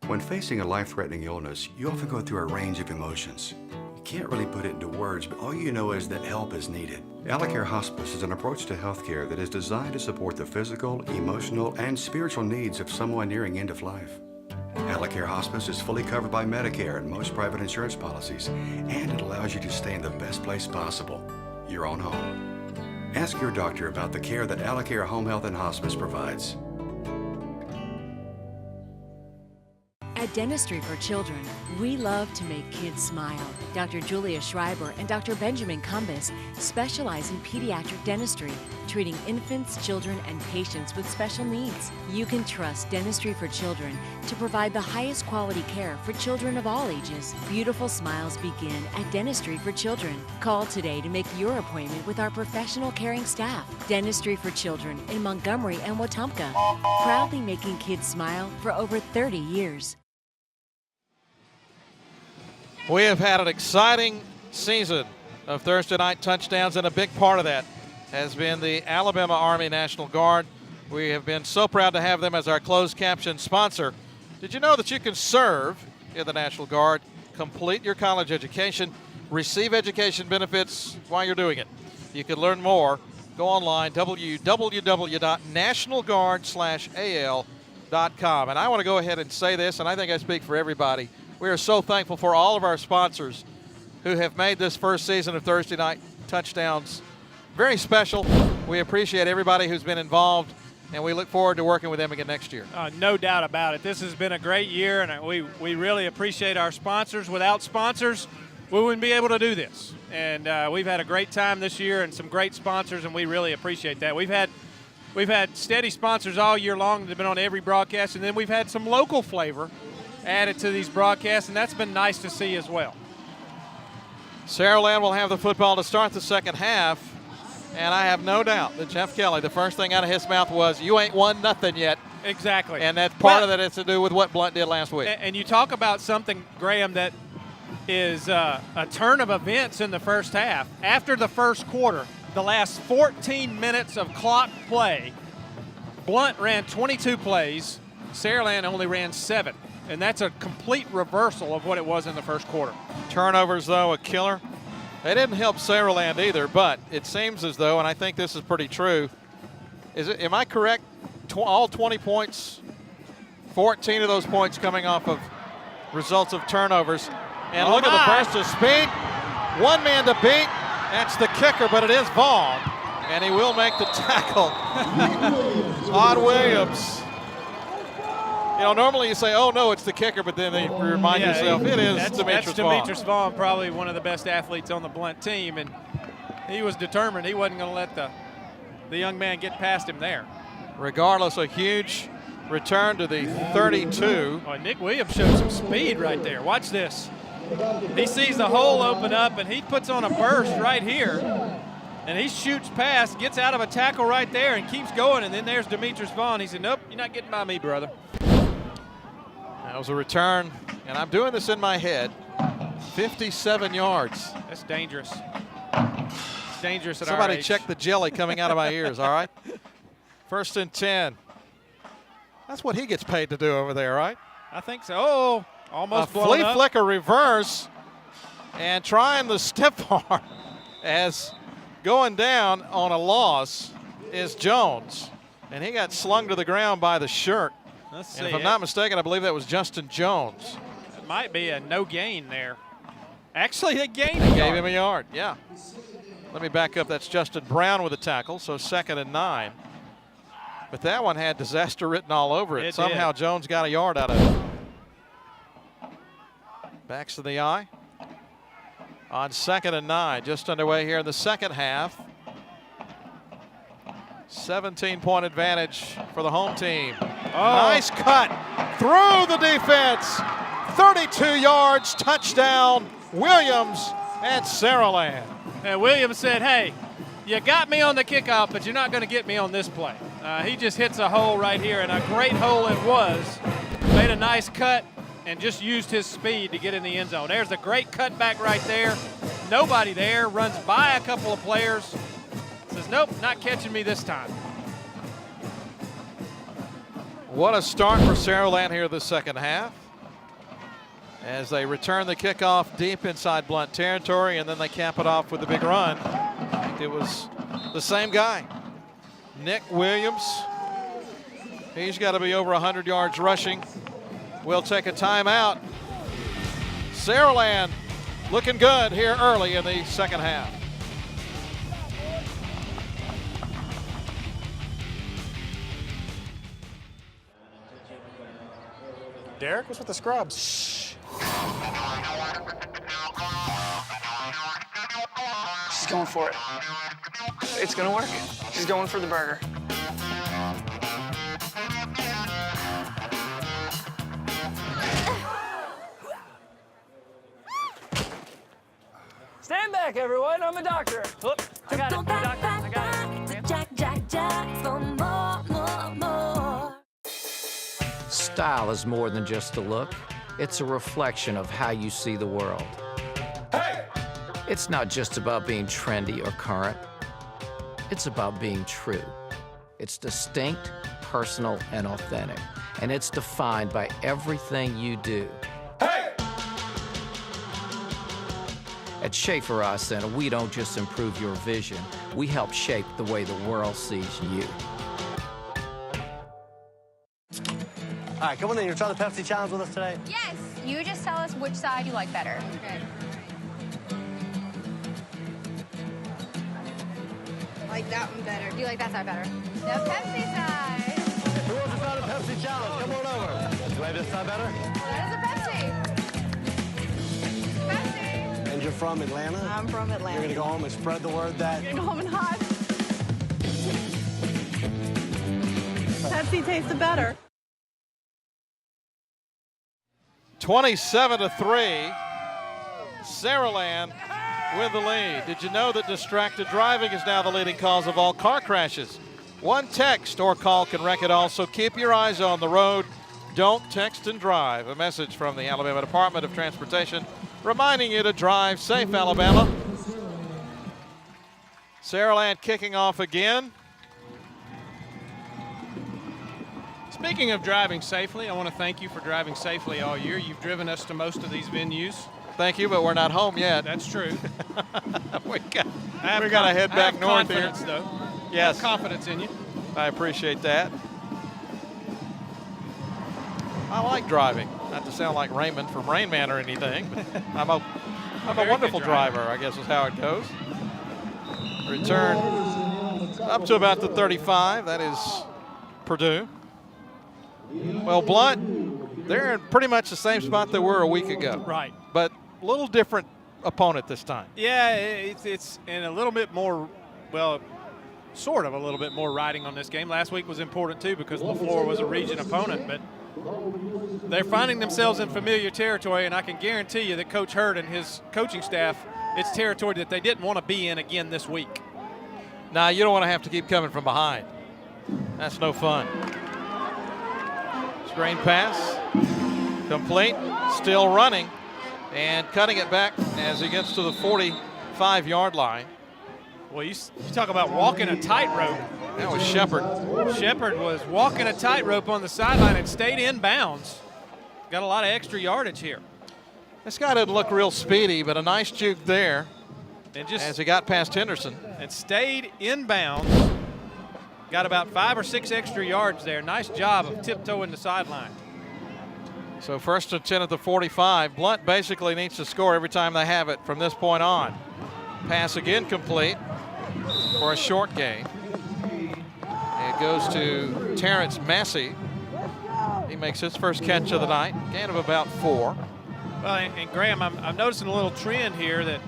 When facing a life-threatening illness, you often go through a range of emotions. You can't really put it into words, but all you know is that help is needed. Alacare Hospice is an approach to healthcare that is designed to support the physical, emotional, and spiritual needs of someone nearing end of life. Alacare Hospice is fully covered by Medicare and most private insurance policies, and it allows you to stay in the best place possible, your own home. Ask your doctor about the care that Alacare Home Health and Hospice provides. At Dentistry for Children, we love to make kids smile. Dr. Julia Schreiber and Dr. Benjamin Cumbus specialize in pediatric dentistry, treating infants, children, and patients with special needs. You can trust Dentistry for Children to provide the highest quality care for children of all ages. Beautiful smiles begin at Dentistry for Children. Call today to make your appointment with our professional caring staff. Dentistry for Children in Montgomery and Wetumpka, proudly making kids smile for over 30 years. We have had an exciting season of Thursday night touchdowns, and a big part of that has been the Alabama Army National Guard. We have been so proud to have them as our closed caption sponsor. Did you know that you can serve in the National Guard, complete your college education, receive education benefits while you're doing it? You can learn more. Go online, www.nationalguard/al.com. And I want to go ahead and say this, and I think I speak for everybody. We are so thankful for all of our sponsors who have made this first season of Thursday night touchdowns very special. We appreciate everybody who's been involved, and we look forward to working with them again next year. No doubt about it. This has been a great year, and we really appreciate our sponsors. Without sponsors, we wouldn't be able to do this. And we've had a great time this year and some great sponsors, and we really appreciate that. We've had steady sponsors all year long. They've been on every broadcast, and then we've had some local flavor added to these broadcasts, and that's been nice to see as well. Saraland will have the football to start the second half, and I have no doubt that Jeff Kelly, the first thing out of his mouth was, "You ain't won nothing yet." Exactly. And that part of that has to do with what Blount did last week. And you talk about something, Graham, that is a turn of events in the first half. After the first quarter, the last 14 minutes of clock play, Blount ran 22 plays. Saraland only ran 7. And that's a complete reversal of what it was in the first quarter. Turnovers, though, a killer. They didn't help Saraland either, but it seems as though, and I think this is pretty true, am I correct? All 20 points, 14 of those points coming off of results of turnovers. And look at the burst of speed. One man to beat. That's the kicker, but it is Vaughn. And he will make the tackle. Odd Williams. You know, normally you say, oh, no, it's the kicker, but then you remind yourself it is Demetrius Vaughn. Demetrius Vaughn, probably one of the best athletes on the Blount team, and he was determined. He wasn't going to let the young man get past him there. Regardless, a huge return to the 32. Oh, Nick Williams showed some speed right there. Watch this. He sees the hole open up, and he puts on a burst right here. And he shoots past, gets out of a tackle right there, and keeps going. And then there's Demetrius Vaughn. He said, nope, you're not getting by me, brother. That was a return, and I'm doing this in my head. 57 yards. That's dangerous. It's dangerous at Somebody our age. check the jelly coming out of my ears, all right? 1st and 10. That's what he gets paid to do over there, right? I think so. Oh, almost a blown flea up. flicker reverse and trying the stiff arm as going down on a loss is Jones. And he got slung to the ground by the shirt. Let's see. And if I'm not mistaken, I believe that was Justin Jones. It might be a no gain there. Actually, they gained They a gave yard. him a yard, yeah. Let me back up. That's Justin Brown with the tackle, so 2nd and 9. But that one had disaster written all over it. It Somehow did. Jones got a yard out of it. Backs to the eye. On 2nd and 9, just underway here in the second half. 17-point advantage for the home team. Nice cut through the defense. 32 yards, touchdown, Williams at Saraland. And Williams said, hey, you got me on the kickoff, but you're not going to get me on this play. He just hits a hole right here, and a great hole it was. Made a nice cut and just used his speed to get in the end zone. There's a great cutback right there. Nobody there, runs by a couple of players. Says, nope, not catching me this time. What a start for Saraland here the second half. As they return the kickoff deep inside Blount territory, and then they cap it off with a big run. I think it was the same guy, Nick Williams. He's got to be over 100 yards rushing. We'll take a timeout. Saraland looking good here early in the second half. Derek, what's with the scrubs? She's going for it. It's gonna work. She's going for the burger. Stand back, everyone. I'm a doctor. Look, I got it. I'm a doctor. I got it. Jack for more. Style is more than just a look. It's a reflection of how you see the world. Hey! It's not just about being trendy or current. It's about being true. It's distinct, personal, and authentic. And it's defined by everything you do. Hey! At Schaefer Eye Center, we don't just improve your vision. We help shape the way the world sees you. All right, come on in. You'll try the Pepsi challenge with us today? Yes. You just tell us which side you like better. Okay. I like that one better. Do you like that side better? The Pepsi side. Who wants to try the Pepsi challenge? Come on over. Do you like this side better? That is a Pepsi. Pepsi. And you're from Atlanta? I'm from Atlanta. You're going to go home and spread the word that... You're going to go home and hide. Pepsi tasted better. 27-3, Saraland with the lead. Did you know that distracted driving is now the leading cause of all car crashes? One text or call can wreck it all, so keep your eyes on the road. Don't text and drive. A message from the Alabama Department of Transportation reminding you to drive safe, Alabama. Saraland kicking off again. Speaking of driving safely, I want to thank you for driving safely all year. You've driven us to most of these venues. Thank you, but we're not home yet. That's true. we got to head back north here. Though. Yes. I have confidence in you. I appreciate that. I like driving. Not to sound like Raymond from Rain Man or anything, but I'm a wonderful driver, I guess is how it goes. Return up to about the 35. That is Purdue. Well, Blount, they're in pretty much the same spot they were a week ago. Right. But a little different opponent this time. Yeah, it's and a little bit more, well, sort of a little bit more riding on this game. Last week was important too because LaFleur was a region opponent, but they're finding themselves in familiar territory, and I can guarantee you that Coach Hurd and his coaching staff, it's territory that they didn't want to be in again this week. Now, you don't want to have to keep coming from behind. That's no fun. Screen pass, complete, still running and cutting it back as he gets to the 45-yard line. Well, you talk about walking a tightrope. That was Shepard. Shepard was walking a tightrope on the sideline and stayed in bounds. Got a lot of extra yardage here. This guy didn't look real speedy, but a nice juke there and just as he got past Henderson. And stayed in bounds. Got about 5 or 6 extra yards there. Nice job of tiptoeing the sideline. So 1st and 10 at the 45. Blount basically needs to score every time they have it from this point on. Pass again complete for a short gain. It goes to Terrence Massey. He makes his first catch of the night. Gain of about 4. Well, and Graham, I'm noticing a little trend here that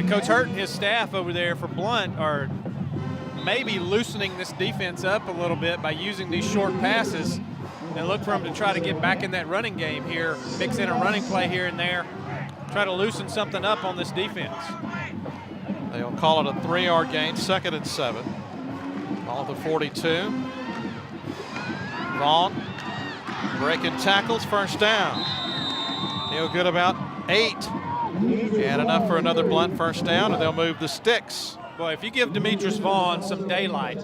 Coach Hurt and his staff over there for Blount are maybe loosening this defense up a little bit by using these short passes and look for them to try to get back in that running game here, mix in a running play here and there, try to loosen something up on this defense. They'll call it a 3-yard gain, 2nd and 7. Ball at the 42. Vaughn breaking tackles, 1st down. He'll get about 8. And enough for another Blount 1st down, and they'll move the sticks. Boy, if you give Demetrius Vaughn some daylight,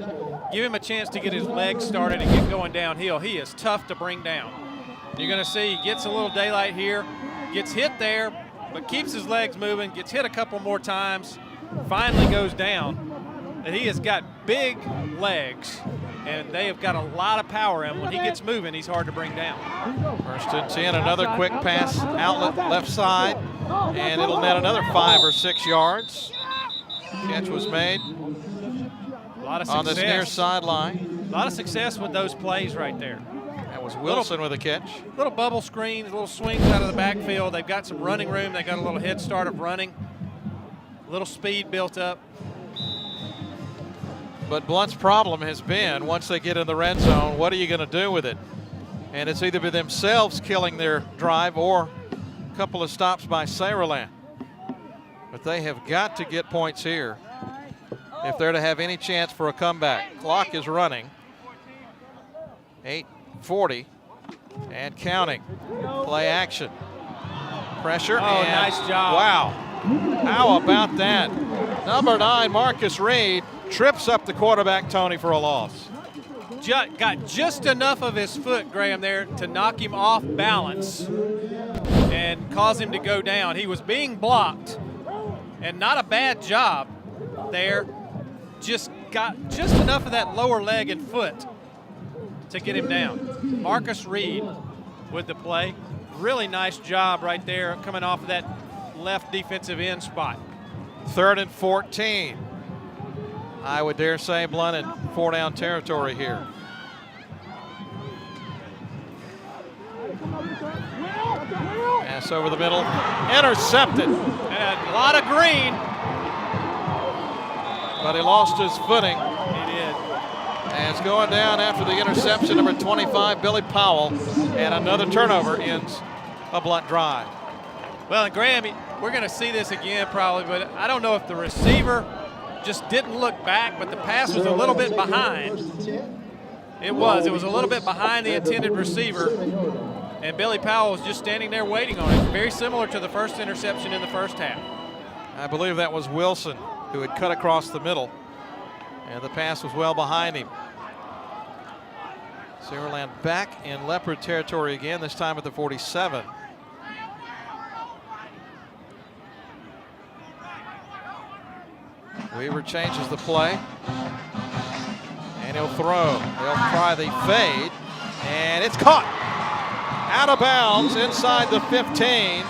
give him a chance to get his legs started and get going downhill, he is tough to bring down. You're going to see he gets a little daylight here, gets hit there, but keeps his legs moving, gets hit a couple more times, finally goes down. And he has got big legs, and they have got a lot of power in him. When he gets moving, he's hard to bring down. 1st and 10, another quick pass outlet left side, and it'll net another 5 or 6 yards. Catch was made a lot of success on this near sideline. A lot of success with those plays right there. That was Wilson with a catch. Little bubble screens, little swings out of the backfield. They've got some running room. They got a little head start of running. A little speed built up. But Blount's problem has been, once they get in the red zone, what are you going to do with it? And it's either been themselves killing their drive or a couple of stops by Saraland. But they have got to get points here if they're to have any chance for a comeback. Clock is running. 8:40 and counting. Play action. Pressure. Oh, and nice job. Wow. How about that? Number 9, Marcus Reed, trips up the quarterback, Tony, for a loss. Got just enough of his foot, Graham, there to knock him off balance and cause him to go down. He was being blocked, and not a bad job there. Just got just enough of that lower leg and foot to get him down. Marcus Reed with the play. Really nice job right there coming off of that left defensive end spot. 3rd and 14. I would dare say Blount in 4-down territory here. Pass over the middle, intercepted. And a lot of green. But he lost his footing. He did. And it's going down after the interception, number 25, Billy Powell. And another turnover ends a Blount drive. Well, and Graham, we're going to see this again probably, but I don't know if the receiver just didn't look back, but the pass was a little bit behind. It was a little bit behind the intended receiver, and Billy Powell was just standing there waiting on it. Very similar to the first interception in the first half. I believe that was Wilson who had cut across the middle, and the pass was well behind him. Saraland back in Leopard territory again, this time at the 47. Weaver changes the play, and he'll throw. They'll try the fade, and it's caught. Out of bounds inside the 15.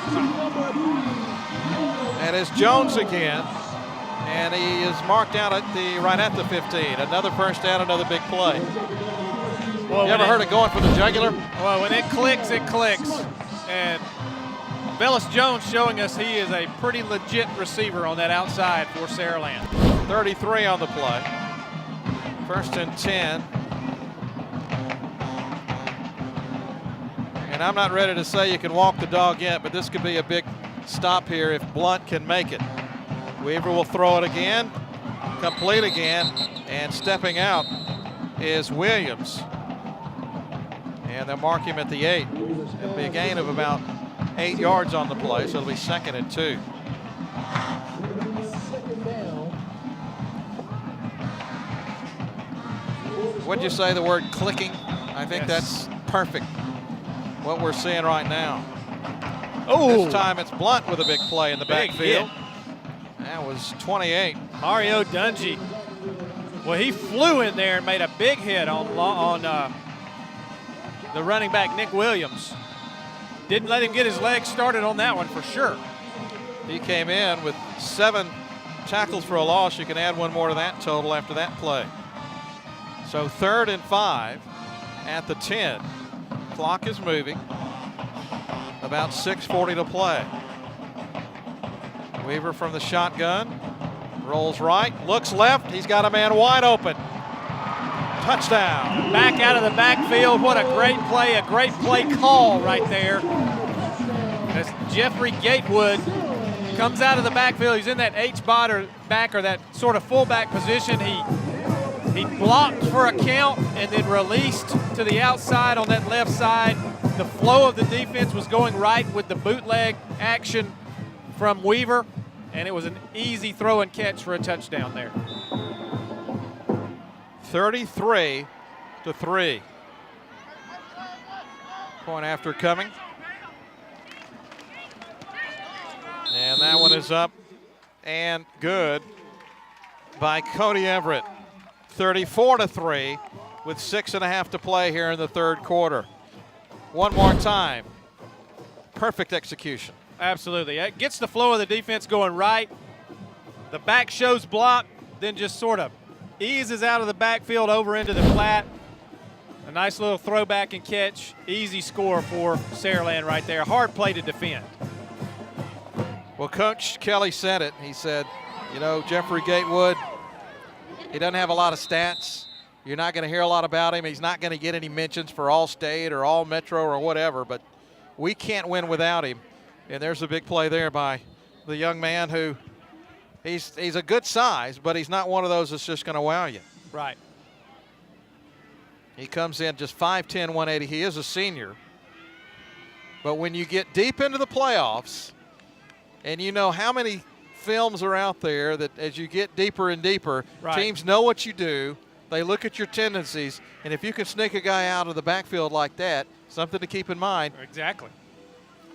That is Jones again, and he is marked out at right at the 15. Another 1st down, another big play. Well, you ever heard of going for the jugular? Well, when it clicks, it clicks. And Velus Jones showing us he is a pretty legit receiver on that outside for Saraland. 33 on the play. 1st and 10. And I'm not ready to say you can walk the dog yet, but this could be a big stop here if Blount can make it. Weaver will throw it again, complete again, and stepping out is Williams. And they'll mark him at the 8. It'll be a gain of about 8 yards on the play, so it'll be 2nd and 2. What'd you say, the word clicking? I think that's perfect, what we're seeing right now. Oh, this time it's Blount with a big play in the backfield. That was 28. Mario Dungy. Well, he flew in there and made a big hit on the running back, Nick Williams. Didn't let him get his legs started on that one for sure. He came in with 7 tackles for a loss. You can add one more to that total after that play. So 3rd and 5 at the 10. Clock is moving. About 6:40 to play. Weaver from the shotgun. Rolls right, looks left. He's got a man wide open. Touchdown. Back out of the backfield. What a great play call right there. As Jeffrey Gatewood comes out of the backfield, he's in that H-back or that sort of fullback position. He blocked for a count and then released to the outside on that left side. The flow of the defense was going right with the bootleg action from Weaver, and it was an easy throw and catch for a touchdown there. 33-3. Point after coming. And that one is up and good by Cody Everett. 34-3 with 6.5 to play here in the 3rd quarter. One more time. Perfect execution. Absolutely. It gets the flow of the defense going right. The back shows block, then just sort of eases out of the backfield over into the flat. A nice little throwback and catch. Easy score for Saraland right there. Hard play to defend. Well, Coach Kelly said it. He said, you know, Jeffrey Gatewood, he doesn't have a lot of stats. You're not going to hear a lot about him. He's not going to get any mentions for All-State or All-Metro or whatever, but we can't win without him. And there's a big play there by the young man who he's a good size, but he's not one of those that's just going to wow you. Right. He comes in just 5'10", 180. He is a senior. But when you get deep into the playoffs and you know how many films are out there that as you get deeper and deeper, teams know what you do. They look at your tendencies, and if you can sneak a guy out of the backfield like that, something to keep in mind. Exactly.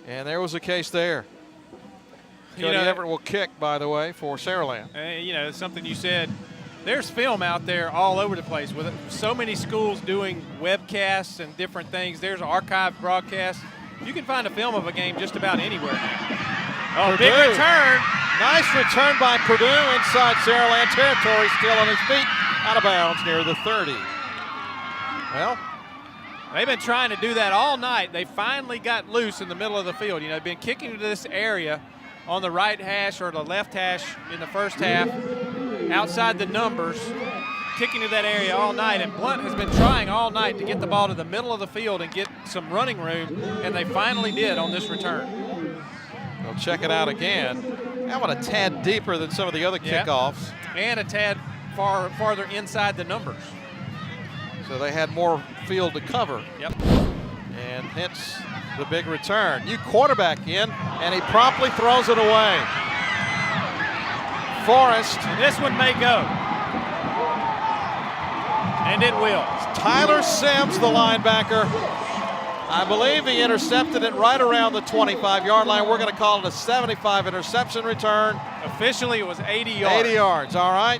And there was a case there. Cody Everett will kick, by the way, for Saraland. You know, something you said, there's film out there all over the place with so many schools doing webcasts and different things. There's archived broadcasts. You can find a film of a game just about anywhere. Oh, big return. Nice return by Purdue inside Saraland territory, still on his feet, out of bounds near the 30. Well, they've been trying to do that all night. They finally got loose in the middle of the field. You know, they've been kicking to this area on the right hash or the left hash in the first half, outside the numbers, kicking to that area all night. And Blount has been trying all night to get the ball to the middle of the field and get some running room, and they finally did on this return. We'll check it out again. That one a tad deeper than some of the other kickoffs. And a tad farther inside the numbers. So they had more field to cover. Yep. And hence the big return. New quarterback in, and he promptly throws it away. Forrest. And this one may go. And it will. Tyler Sims, the linebacker. I believe he intercepted it right around the 25-yard line. We're going to call it a 75 interception return. Officially, it was 80 yards. 80 yards, all right.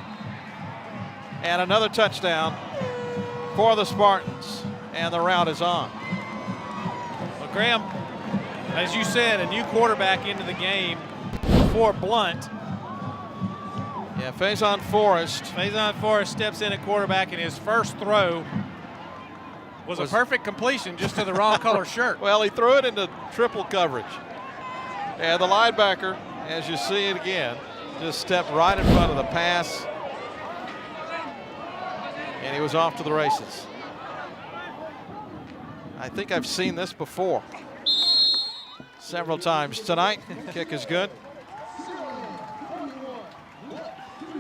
And another touchdown for the Spartans. And the route is on. Well, Graham, as you said, a new quarterback into the game for Blount. Yeah, Faison Forrest. Faison Forrest steps in at quarterback, and his first throw was a perfect completion, just to the wrong color shirt. Well, he threw it into triple coverage. And the linebacker, as you see it again, just stepped right in front of the pass. And he was off to the races. I think I've seen this before several times tonight. Kick is good.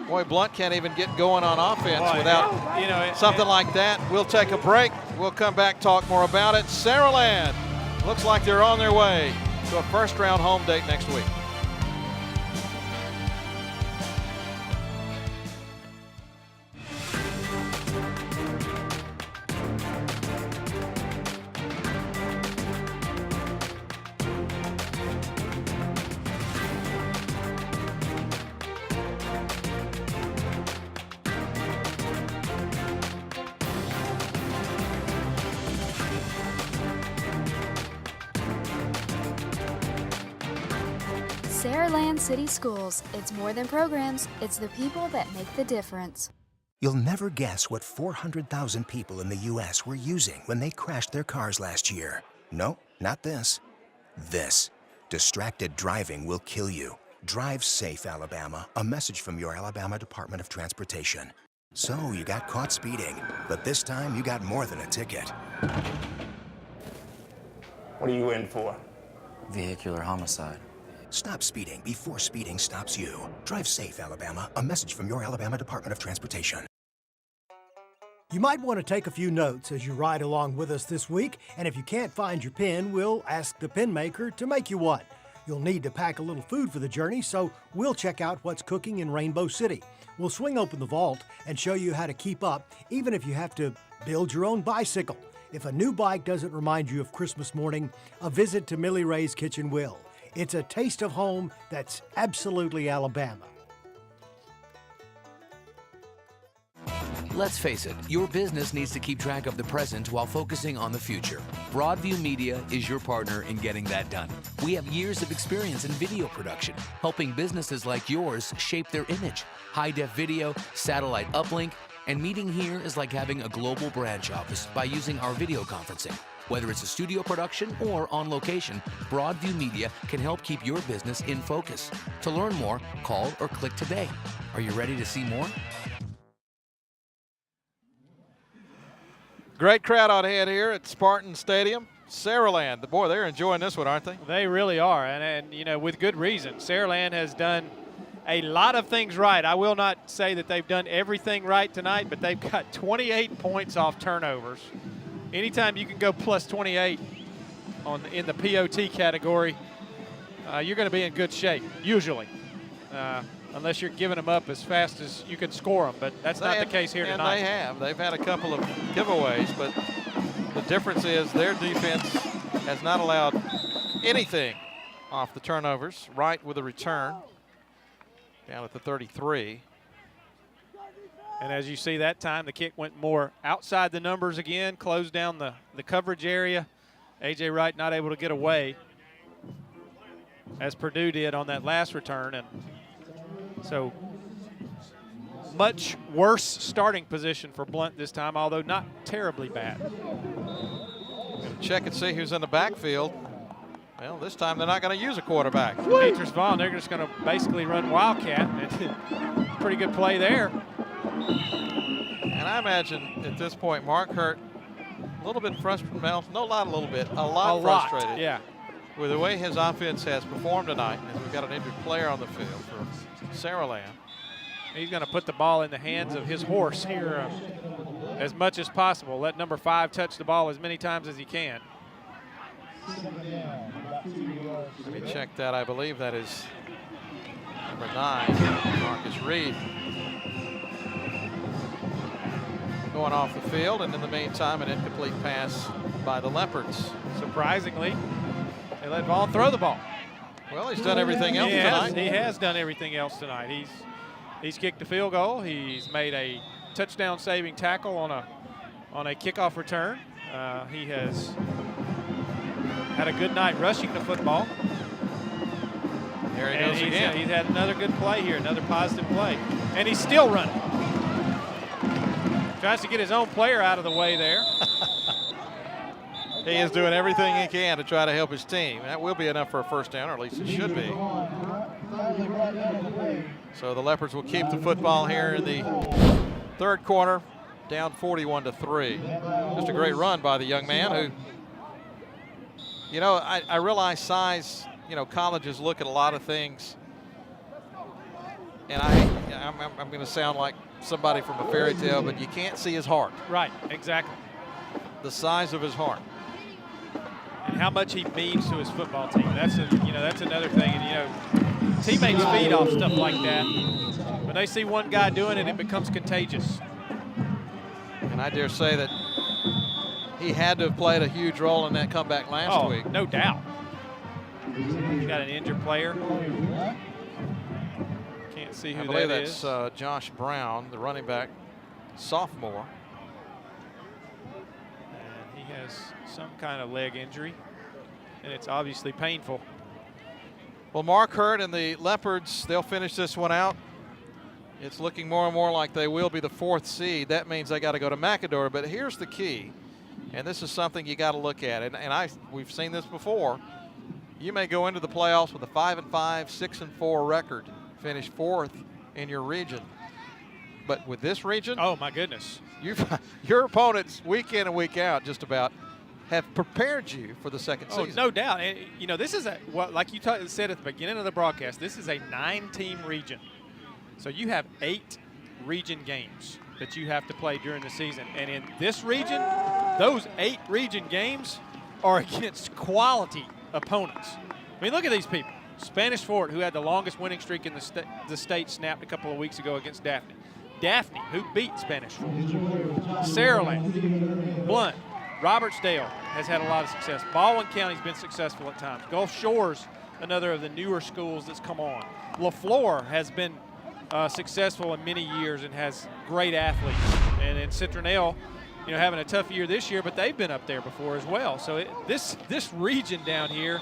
Boy, Blount can't even get going on offense without something like that. We'll take a break. We'll come back, talk more about it. Saraland looks like they're on their way to a first-round home date next week. Saraland City Schools. It's more than programs, it's the people that make the difference. You'll never guess what 400,000 people in the U.S. were using when they crashed their cars last year. No, not this. This. Distracted driving will kill you. Drive safe, Alabama. A message from your Alabama Department of Transportation. So you got caught speeding, but this time you got more than a ticket. What are you in for? Vehicular homicide. Stop speeding before speeding stops you. Drive safe, Alabama. A message from your Alabama Department of Transportation. You might want to take a few notes as you ride along with us this week, and if you can't find your pen, we'll ask the pen maker to make you one. You'll need to pack a little food for the journey, so we'll check out what's cooking in Rainbow City. We'll swing open the vault and show you how to keep up, even if you have to build your own bicycle. If a new bike doesn't remind you of Christmas morning, a visit to Millie Ray's Kitchen will. It's a taste of home that's absolutely Alabama. Let's face it, your business needs to keep track of the present while focusing on the future. Broadview Media is your partner in getting that done. We have years of experience in video production, helping businesses like yours shape their image. High-def video, satellite uplink, and meeting here is like having a global branch office by using our video conferencing. Whether it's a studio production or on location, Broadview Media can help keep your business in focus. To learn more, call or click today. Are you ready to see more? Great crowd on hand here at Spartan Stadium. Saraland, boy, they're enjoying this one, aren't they? They really are, and you know, with good reason. Saraland has done a lot of things right. I will not say that they've done everything right tonight, but they've got 28 points off turnovers. Anytime you can go plus 28 in the POT category, you're going to be in good shape, usually, unless you're giving them up as fast as you can score them. But that's not the case here tonight. And they have. They've had a couple of giveaways, but the difference is their defense has not allowed anything off the turnovers. Right with a return down at the 33. And as you see that time, the kick went more outside the numbers again, closed down the coverage area. A.J. Wright not able to get away, as Purdue did on that last return. And so much worse starting position for Blount this time, although not terribly bad. Gonna check and see who's in the backfield. Well, this time they're not going to use a quarterback. Demetrius Vaughn, they're just going to basically run Wildcat. Pretty good play there. And I imagine at this point, Mark Hurt a little bit frustrated. Well, no, not a little bit, a lot frustrated. Yeah. With the way his offense has performed tonight, as we've got an injured player on the field for Saraland. He's going to put the ball in the hands of his horse here as much as possible. Let number 5 touch the ball as many times as he can. Let me check that. I believe that is number 9, Marcus Reed. Going off the field, and in the meantime, an incomplete pass by the Leopards. Surprisingly, they let Vaughn throw the ball. Well, he's done everything else tonight. He has done everything else tonight. He's kicked a field goal. He's made a touchdown-saving tackle on a kickoff return. He has had a good night rushing the football. There he goes again. He's had another good play here, another positive play, and he's still running. Tries to get his own player out of the way there. He is doing everything he can to try to help his team. That will be enough for a first down, or at least it should be. So the Leopards will keep the football here in the third quarter, down 41-3. Just a great run by the young man who, you know, I realize size, you know, colleges look at a lot of things. And I'm going to sound like somebody from a fairy tale, but you can't see his heart. Right, exactly. The size of his heart. and how much he means to his football team. That's another thing. And teammates feed off stuff like that. When they see one guy doing it, it becomes contagious. And I dare say that he had to have played a huge role in that comeback last week. No doubt. He's got an injured player. Can't see who that is. I believe that's Josh Brown, the running back, sophomore. And he has some kind of leg injury, and it's obviously painful. Well, Mark Hurt and the Leopards, they'll finish this one out. It's looking more and more like they will be the 4th seed. That means they got to go to Macador. But here's the key, and this is something you got to look at. And we've seen this before. You may go into the playoffs with a 5-5, 6-4 record, finish 4th in your region. But with this region, oh my goodness, your opponents week in and week out just about have prepared you for the second season. No doubt. And this is like you said at the beginning of the broadcast, this is a 9-team region. So you have 8 region games that you have to play during the season. And in this region, those 8 region games are against quality opponents. I mean, look at these people. Spanish Fort, who had the longest winning streak in the state, snapped a couple of weeks ago against Daphne. Daphne, who beat Spanish Fort. Saraland, Blount, Robertsdale has had a lot of success. Baldwin County's been successful at times. Gulf Shores, another of the newer schools that's come on. LaFleur has been successful in many years and has great athletes. And in Citronelle, having a tough year this year, but they've been up there before as well. So this region down here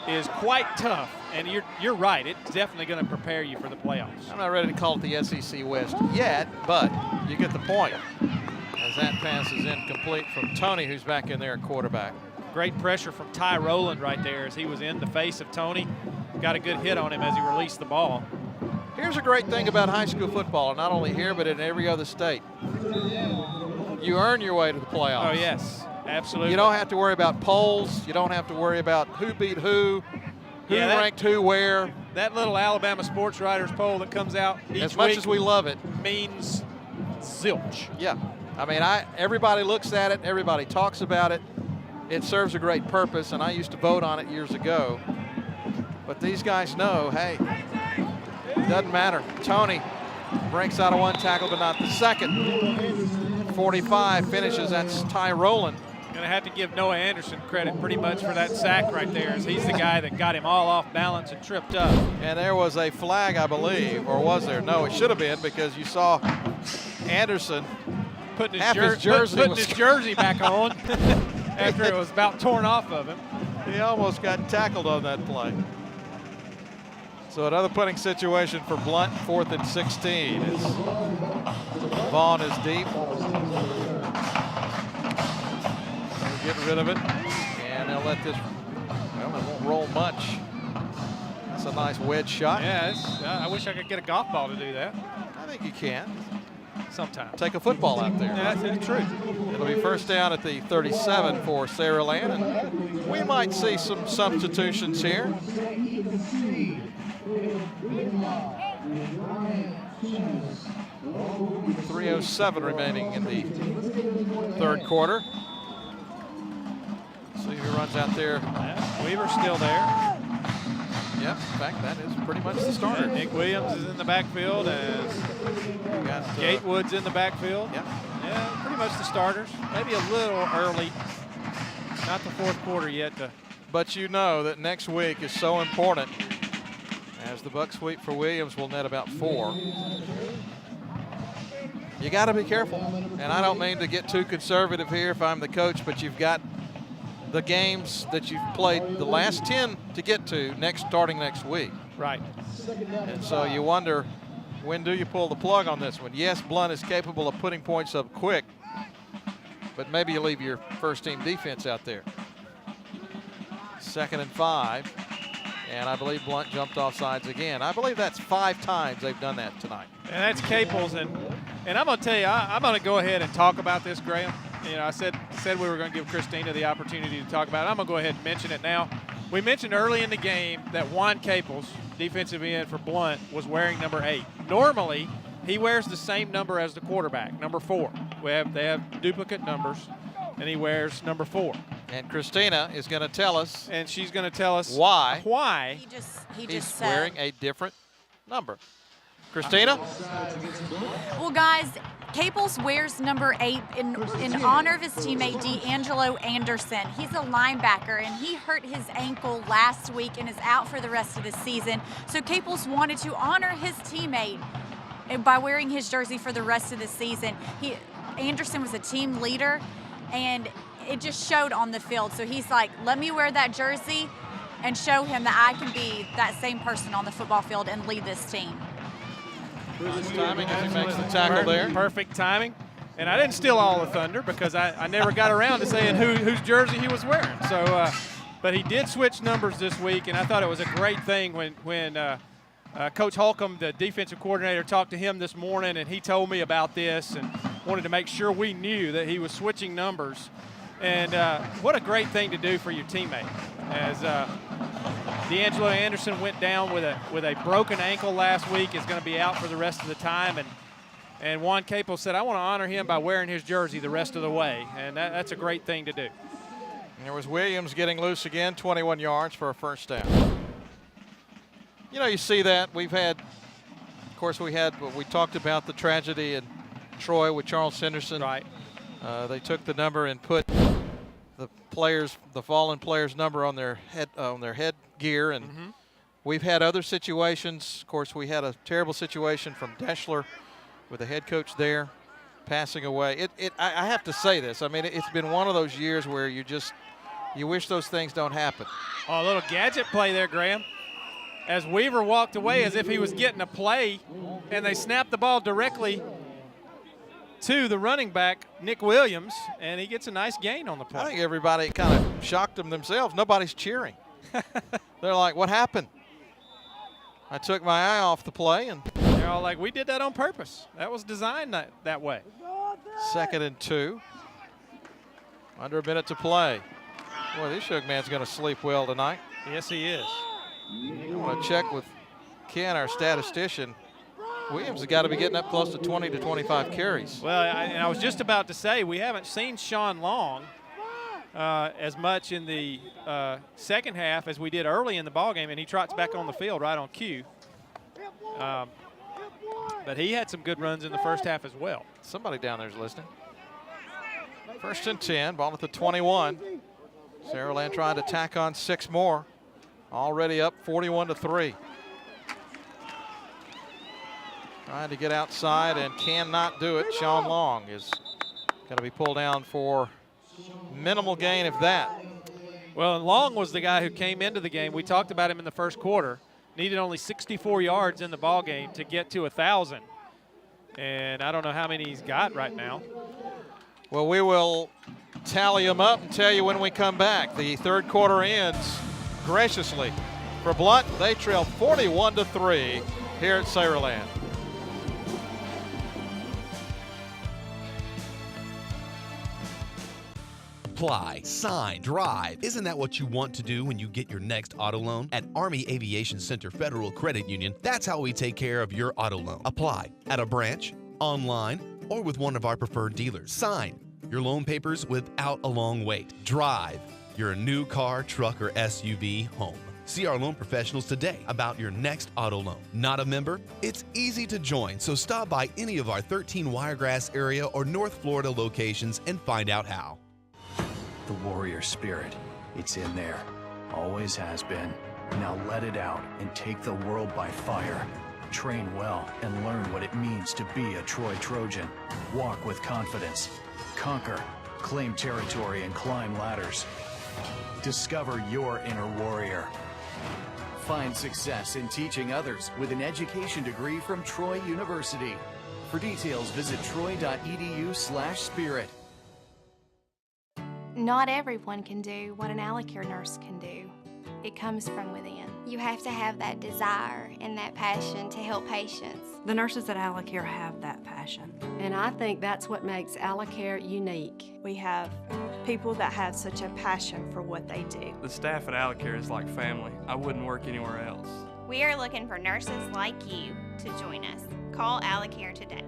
is quite tough, and you're right. It's definitely going to prepare you for the playoffs. I'm not ready to call it the SEC West yet, but you get the point. As that pass is incomplete from Tony, who's back in there at quarterback. Great pressure from Ty Rowland right there as he was in the face of Tony. Got a good hit on him as he released the ball. Here's a great thing about high school football, not only here but in every other state. You earn your way to the playoffs. Oh, yes, absolutely. You don't have to worry about polls. You don't have to worry about who beat who ranked who where. That little Alabama Sports Writers poll that comes out each week, as much as we love it, means zilch. Yeah. I mean, everybody looks at it. Everybody talks about it. It serves a great purpose, and I used to vote on it years ago. But these guys know, hey, it doesn't matter. Tony breaks out of one tackle, but not the second. 45 finishes. That's Ty Rowland. Going to have to give Noah Anderson credit pretty much for that sack right there, as he's the guy that got him all off balance and tripped up. And there was a flag, I believe, or was there? No, it should have been, because you saw Anderson putting his jersey back on after it was about torn off of him. He almost got tackled on that play. So another punting situation for Blount, 4th and 16. As Vaughn is deep. They'll get rid of it, and they'll let this, well, it won't roll much. That's a nice wedge shot. Yeah, I wish I could get a golf ball to do that. I think you can. Sometime. Take a football out there. Yeah, that's true. It'll be first down at the 37 for Saraland, and we might see some substitutions here. .307 remaining in the third quarter. See who runs out there. Yeah, Weaver's still there. Yep, in fact, that is pretty much the starter. Yeah, Nick Williams is in the backfield, and got Gatewood's in the backfield. Yep. Yeah, pretty much the starters. Maybe a little early. Not the fourth quarter yet. But you know that next week is so important, as the buck sweep for Williams will net about 4. You got to be careful. And I don't mean to get too conservative here if I'm the coach, but you've got the games that you've played the last 10 to get to starting next week. Right. And so you wonder, when do you pull the plug on this one? Yes, Blount is capable of putting points up quick, but maybe you leave your first team defense out there. 2nd and 5, and I believe Blount jumped off sides again. I believe that's 5 times they've done that tonight. And that's Caples, and I'm going to tell you, I'm going to go ahead and talk about this, Graham. You know, I said we were going to give Christina the opportunity to talk about it. I'm going to go ahead and mention it now. We mentioned early in the game that Juan Caples, defensive end for Blount, was wearing number 8. Normally, he wears the same number as the quarterback, number 4. They have duplicate numbers, and he wears number 4. And Christina is going to tell us. And she's going to tell us why he he's just said, wearing a different number. Christina? Well, guys, Caples wears number 8 in honor of his teammate D'Angelo Anderson. He's a linebacker, and he hurt his ankle last week and is out for the rest of the season. So Caples wanted to honor his teammate by wearing his jersey for the rest of the season. Anderson was a team leader, and it just showed on the field. So he's like, let me wear that jersey and show him that I can be that same person on the football field and lead this team. Timing as he makes the tackle there. Perfect timing. And I didn't steal all the thunder because I never got around to saying whose jersey he was wearing. So, but he did switch numbers this week, and I thought it was a great thing when Coach Holcomb, the defensive coordinator, talked to him this morning, and he told me about this and wanted to make sure we knew that he was switching numbers. And what a great thing to do for your teammate. As D'Angelo Anderson went down with a broken ankle last week, is going to be out for the rest of the time. And Juan Capel said, I want to honor him by wearing his jersey the rest of the way. And that's a great thing to do. And there was Williams getting loose again, 21 yards for a first down. You know, you see that. We talked about the tragedy in Troy with Charles Henderson. Right. They took the number and put the fallen player's number on their headgear, and we've had other situations. Of course, we had a terrible situation from Deschler with the head coach there passing away. I have to say this. I mean, it's been one of those years where you wish those things don't happen. Oh, a little gadget play there, Graham. As Weaver walked away as if he was getting a play, and they snapped the ball directly to the running back, Nick Williams, and he gets a nice gain on the play. I think everybody kind of shocked them themselves. Nobody's cheering. They're like, what happened? I took my eye off the play. And they're all like, we did that on purpose. That was designed that way. 2nd and 2. Under a minute to play. Boy, this young man's going to sleep well tonight. Yes, he is. I want to check with Ken, our statistician. Williams has got to be getting up close to 20 to 25 carries. Well, I was just about to say, we haven't seen Sean Long as much in the second half as we did early in the ballgame, and he trots back on the field right on cue. But he had some good runs in the first half as well. Somebody down there is listening. 1st and 10, ball at the 21. Saraland trying to tack on 6 more. Already up 41-3. Trying to get outside and cannot do it. Sean Long is going to be pulled down for minimal gain, if that. Well, Long was the guy who came into the game. We talked about him in the first quarter. Needed only 64 yards in the ball game to get to 1,000. And I don't know how many he's got right now. Well, we will tally them up and tell you when we come back. The third quarter ends graciously for Blount. They trail 41-3 here at Saraland. Apply, sign, drive. Isn't that what you want to do when you get your next auto loan? At Army Aviation Center Federal Credit Union, that's how we take care of your auto loan. Apply at a branch, online, or with one of our preferred dealers. Sign your loan papers without a long wait. Drive your new car, truck, or SUV home. See our loan professionals today about your next auto loan. Not a member? It's easy to join, so stop by any of our 13 Wiregrass area or North Florida locations and find out how. The warrior spirit, it's in there. Always has been. Now let it out and take the world by fire. Train well and learn what it means to be a Troy Trojan. Walk with confidence. Conquer, claim territory, and climb ladders. Discover your inner warrior. Find success in teaching others with an education degree from Troy University. For details, visit troy.edu/spirit. Not everyone can do what an Alicare nurse can do. It comes from within. You have to have that desire and that passion to help patients. The nurses at Alicare have that passion. And I think that's what makes Alicare unique. We have people that have such a passion for what they do. The staff at Alicare is like family. I wouldn't work anywhere else. We are looking for nurses like you to join us. Call Alicare today.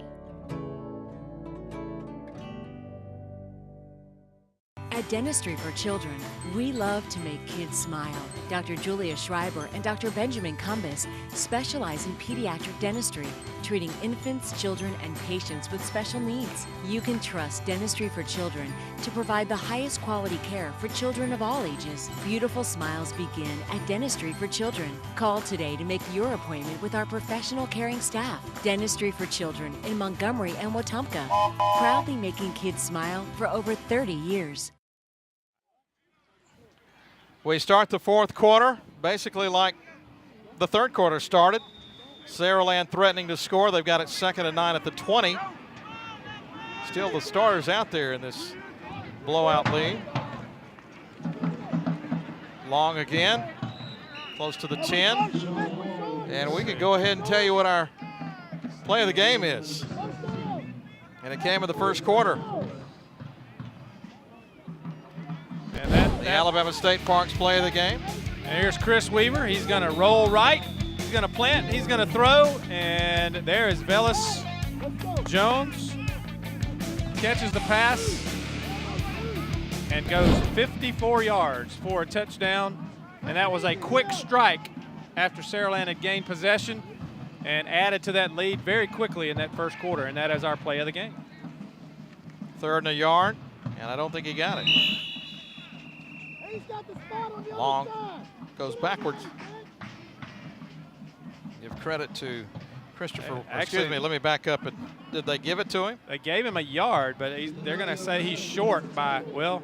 At Dentistry for Children, we love to make kids smile. Dr. Julia Schreiber and Dr. Benjamin Cumbus specialize in pediatric dentistry, treating infants, children, and patients with special needs. You can trust Dentistry for Children to provide the highest quality care for children of all ages. Beautiful smiles begin at Dentistry for Children. Call today to make your appointment with our professional caring staff. Dentistry for Children in Montgomery and Wetumpka, proudly making kids smile for over 30 years. We start the fourth quarter basically like the third quarter started. Saraland threatening to score. They've got it 2nd and 9 at the 20. Still the starters out there in this blowout lead. Long again, close to the 10. And we can go ahead and tell you what our play of the game is. And it came in the first quarter. And the Alabama State Parks play of the game. And here's Chris Weaver. He's going to roll right. He's going to plant. He's going to throw. And there is Velus Jones. Catches the pass and goes 54 yards for a touchdown. And that was a quick strike after Saraland had gained possession and added to that lead very quickly in that first quarter. And that is our play of the game. 3rd and a yard. And I don't think he got it. Long goes backwards. Give credit to Christopher. Excuse me, let me back up. Did they give it to him? They gave him a yard, but they're going to say he's short by, well,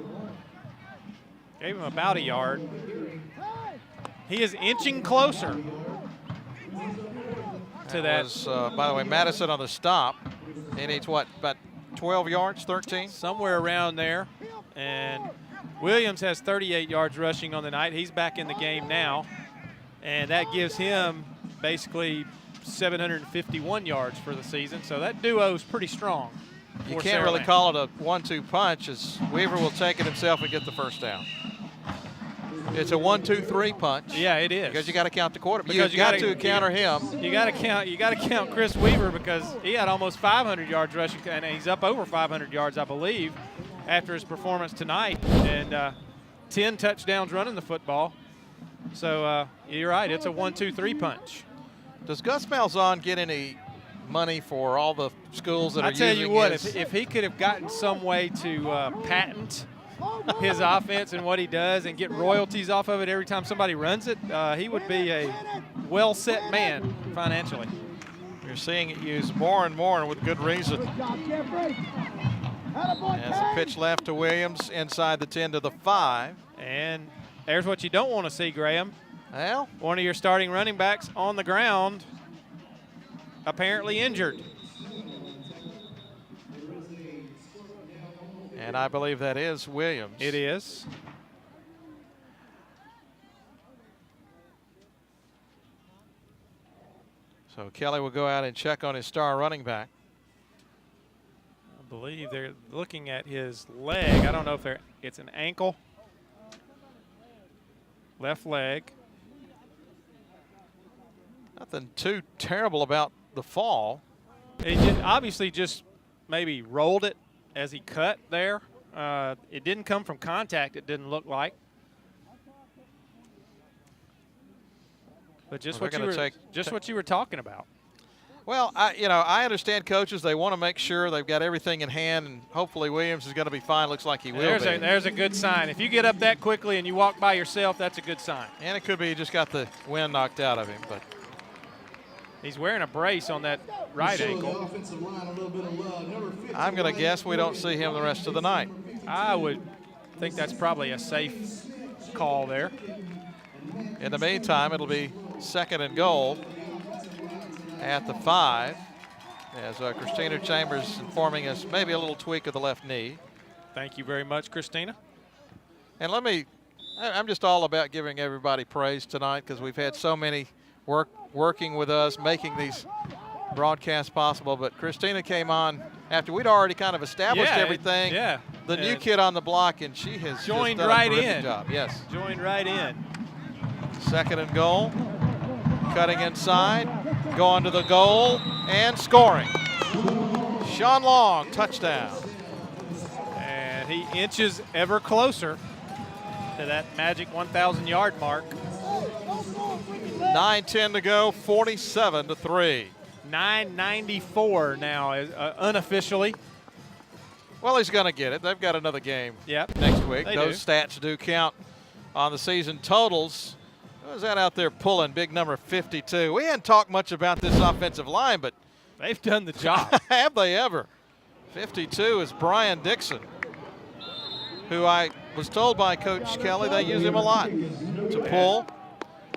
gave him about a yard. He is inching closer to that. Was, by the way, Madison on the stop. He needs what, about 12 yards, 13? Somewhere around there. And Williams has 38 yards rushing on the night. He's back in the game now. And that gives him basically 751 yards for the season. So that duo is pretty strong. You can't really call it a 1-2 punch, as Weaver will take it himself and get the first down. It's a 1-2-3 punch. Yeah, it is. Because you got to count the quarterback. You got to counter him. You got to count Chris Weaver, because he had almost 500 yards rushing, and he's up over 500 yards, I believe, after his performance tonight, and 10 touchdowns running the football. So you're right, it's a 1-2-3 punch. Does Gus Malzahn get any money for all the schools that are using I tell you what, his... if he could have gotten some way to patent his offense and what he does and get royalties off of it every time somebody runs it, he would be a well-set man financially. You're seeing it used more and more, and with good reason. As a pitch left to Williams inside the 10 to the 5. And there's what you don't want to see, Graham. Well, one of your starting running backs on the ground, apparently injured. And I believe that is Williams. It is. So Kelly will go out and check on his star running back. I believe they're looking at his leg. I don't know if it's an ankle. Left leg. Nothing too terrible about the fall. He obviously just maybe rolled it as he cut there. It didn't come from contact, it didn't look like. But just, what you were talking about. Well, I understand coaches, they want to make sure they've got everything in hand, and hopefully Williams is going to be fine. Looks like he will be. There's a good sign. If you get up that quickly and you walk by yourself, that's a good sign. And it could be he just got the wind knocked out of him. But he's wearing a brace on that right ankle. I'm going to guess we don't see him the rest of the night. I would think that's probably a safe call there. In the meantime, it'll be 2nd and goal at the 5, as Christina Chambers informing us maybe a little tweak of the left knee. Thank you very much, Christina. And I'm just all about giving everybody praise tonight, because we've had so many working with us, making these broadcasts possible. But Christina came on after we'd already kind of established everything. The new kid on the block, and she has joined just done right a terrific in. job. Yes. Joined right in. 2nd and goal. Cutting inside, going to the goal, and scoring. Sean Long, touchdown. And And he inches ever closer to that magic 1,000-yard mark. 9:10 to go, 47-3. 994 now, unofficially. Well, he's going to get it. They've got another game next week. Those stats do count on the season totals. Who's that out there pulling? Big number 52. We hadn't talked much about this offensive line, but they've done the job. Have they ever? 52 is Brian Dixon, who I was told by Coach Kelly they use him a lot to pull.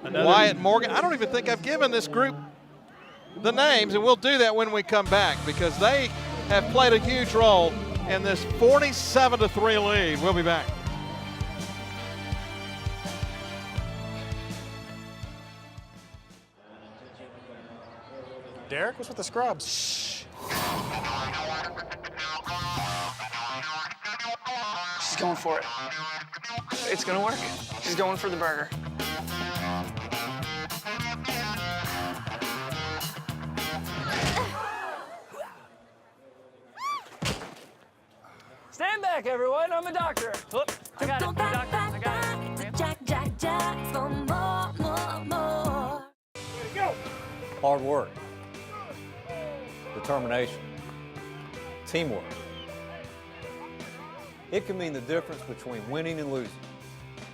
Wyatt Morgan. I don't even think I've given this group the names, and we'll do that when we come back because they have played a huge role in this 47-3 lead. We'll be back. Derek, what's with the scrubs? Shh. She's going for it. It's gonna work. She's going for the burger. Stand back, everyone. I'm a doctor. Whoop. I got it. I'm a doctor. I got it. Jack for more. Go. Hard work, determination, teamwork. It can mean the difference between winning and losing.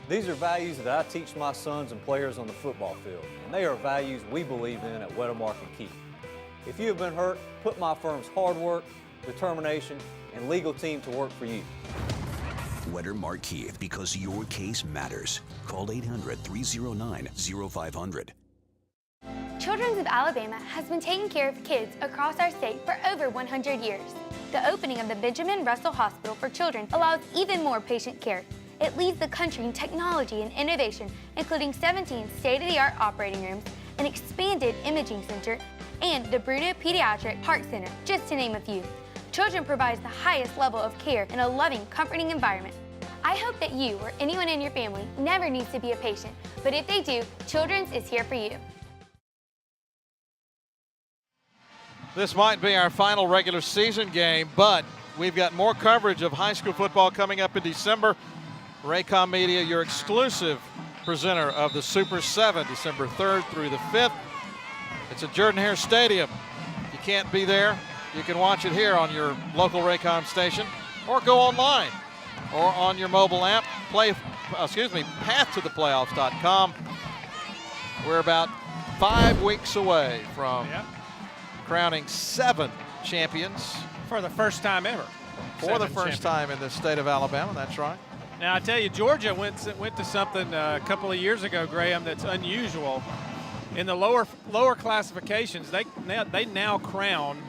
These are values that I teach my sons and players on the football field, and they are values we believe in at Wedemark & Keith. If you have been hurt, put my firm's hard work, determination, and legal team to work for you. Wedemark Keith, because your case matters. Call 800-309-0500. Children's of Alabama has been taking care of kids across our state for over 100 years. The opening of the Benjamin Russell Hospital for Children allows even more patient care. It leads the country in technology and innovation, including 17 state-of-the-art operating rooms, an expanded imaging center, and the Bruno Pediatric Heart Center, just to name a few. Children provides the highest level of care in a loving, comforting environment. I hope that you or anyone in your family never needs to be a patient, but if they do, Children's is here for you. This might be our final regular season game, but we've got more coverage of high school football coming up in December. Raycom Media, your exclusive presenter of the Super 7, December 3rd through the 5th. It's at Jordan-Hare Stadium. If you can't be there, you can watch it here on your local Raycom station or go online or on your mobile app. PathToThePlayoffs.com. We're about 5 weeks away from crowning 7 champions. For the first time ever. For the first time in the state of Alabama, that's right. Now, I tell you, Georgia went to something a couple of years ago, Graham, that's unusual. In the lower classifications, they now crown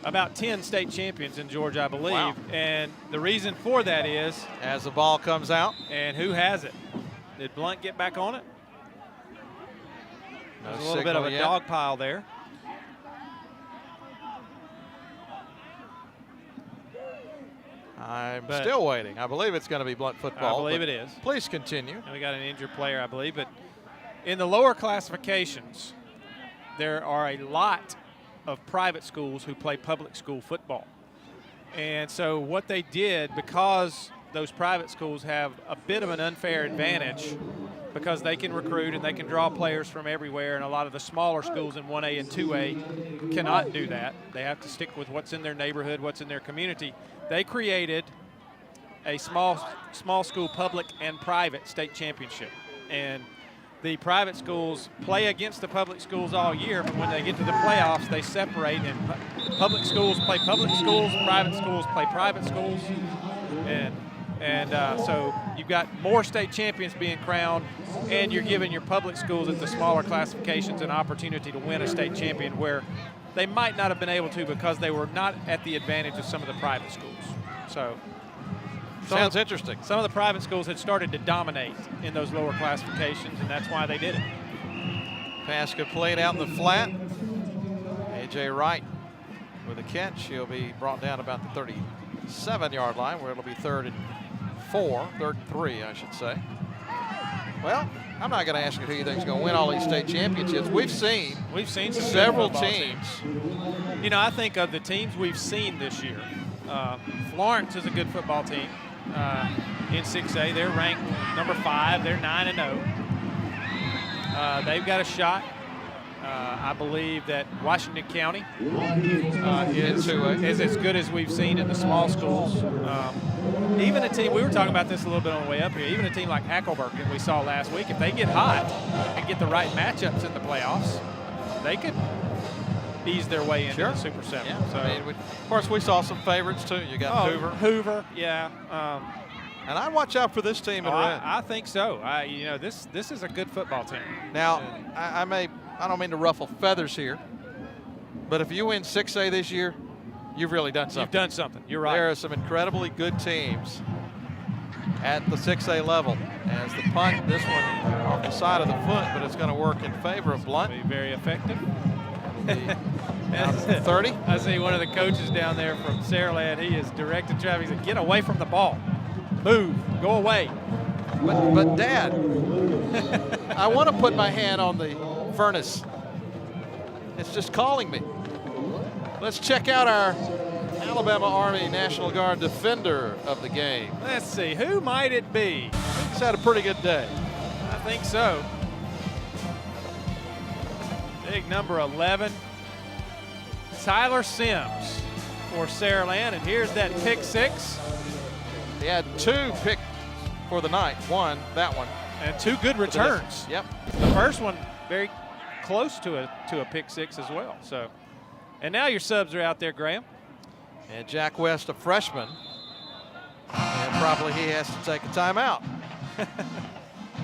about 10 state champions in Georgia, I believe. Wow. And the reason for that is... as the ball comes out. And who has it? Did Blount get back on it? There's a little bit of a dog pile there. I'm still waiting. I believe it's going to be Blount football. I believe it is. Please continue. And we got an injured player, I believe. But in the lower classifications, there are a lot of private schools who play public school football. And so what they did, because those private schools have a bit of an unfair advantage because they can recruit and they can draw players from everywhere, and a lot of the smaller schools in 1A and 2A cannot do that. They have to stick with what's in their neighborhood, what's in their community. They created a small school public and private state championship. And the private schools play against the public schools all year, but when they get to the playoffs, they separate, and public schools play public schools, private schools play private schools. And so you've got more state champions being crowned, and you're giving your public schools at the smaller classifications an opportunity to win a state champion where they might not have been able to because they were not at the advantage of some of the private schools. So sounds interesting. Some of the private schools had started to dominate in those lower classifications, and that's why they did it. Pass complete out in the flat. A.J. Wright with a catch. He'll be brought down about the 37-yard line, where it'll be 3rd and 3, I should say. Well, I'm not going to ask you who you think is going to win all these state championships. We've seen some several teams. teams. You know, I think of the teams we've seen this year, Florence is a good football team in 6A. They're ranked number 5. They're 9-0. They've got a shot. I believe that Washington County is as good as we've seen in the small schools. Even a team, we were talking about this a little bit on the way up here, even a team like Hackleburg that we saw last week, if they get hot and get the right matchups in the playoffs, they could ease their way into the Super 7. Yeah. So, I mean, of course, we saw some favorites, too. You got Hoover, yeah. And I'd watch out for this team in red. I think so. This is a good football team. Now, I don't mean to ruffle feathers here, but if you win 6A this year, you've really done something. You've done something. You're right. There are some incredibly good teams at the 6A level. As the punt, this one off the side of the foot, but it's going to work in favor of Blount. Be very effective. 30. I see one of the coaches down there from Saraland. He is directing traffic. He said, "Get away from the ball. Move. Go away." But Dad, I want to put my hand on the furnace. It's just calling me. Let's check out our Alabama Army National Guard defender of the game. Let's see. Who might it be? He's had a pretty good day. I think so. Big number 11, Tyler Sims for Saraland. And here's that pick 6. He had 2 picks for the night. That one. And 2 good returns. Yep. The first one very close to a pick 6 as well. So, and now your subs are out there, Graham. And Jack West, a freshman. And probably he has to take a timeout.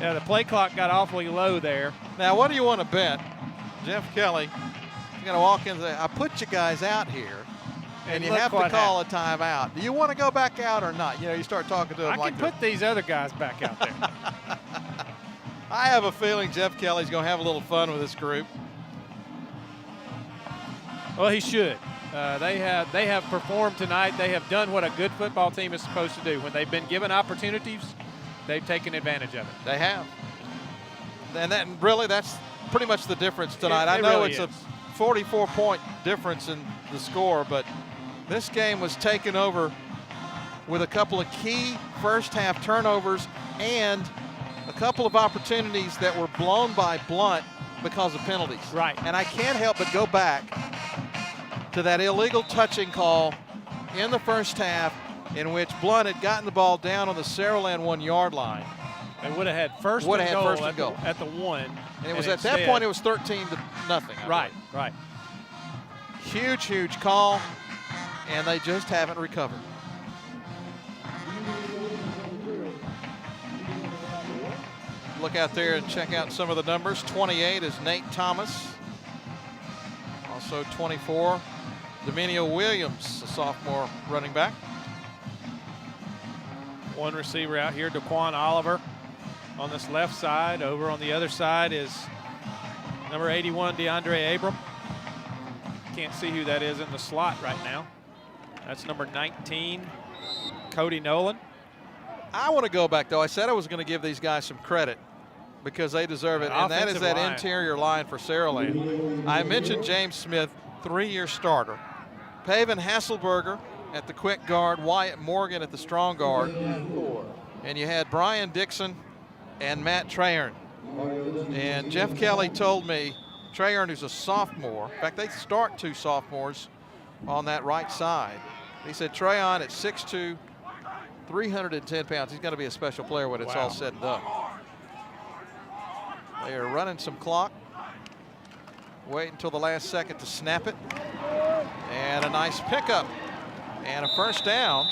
Yeah, the play clock got awfully low there. Now, what do you want to bet? Jeff Kelly, you're going to walk in and say, I put you guys out here, and you have to call a timeout. Do you want to go back out or not? You know, you start talking to them I can put these other guys back out there. I have a feeling Jeff Kelly's going to have a little fun with this group. Well, he should. They have performed tonight. They have done what a good football team is supposed to do. When they've been given opportunities, they've taken advantage of it. They have. And that's pretty much the difference tonight. I know it's a 44-point difference in the score, but this game was taken over with a couple of key first-half turnovers and a couple of opportunities that were blown by Blount because of penalties. Right. And I can't help but go back to that illegal touching call in the first half in which Blount had gotten the ball down on the Saraland 1-yard line. They would have had first and goal at the 1. And it was at that point, it was 13-0. Right. Huge, huge call, and they just haven't recovered. Look out there and check out some of the numbers. 28 is Nate Thomas. Also 24, Dominio Williams, a sophomore running back. One receiver out here, Daquan Oliver on this left side. Over on the other side is number 81, DeAndre Abram. Can't see who that is in the slot right now. That's number 19, Cody Nolan. I want to go back, though. I said I was going to give these guys some credit because they deserve it, and that is that interior line for Saraland. I mentioned James Smith, 3-year starter. Paven Hasselberger at the quick guard, Wyatt Morgan at the strong guard. And you had Brian Dixon and Matt Trahern. And Jeff Kelly told me Trahern, who's a sophomore, in fact, they start 2 sophomores on that right side. He said Trahern at 6'2", 310 pounds. He's going to be a special player when it's all said and done. They are running some clock. Wait until the last second to snap it. And a nice pickup. And a first down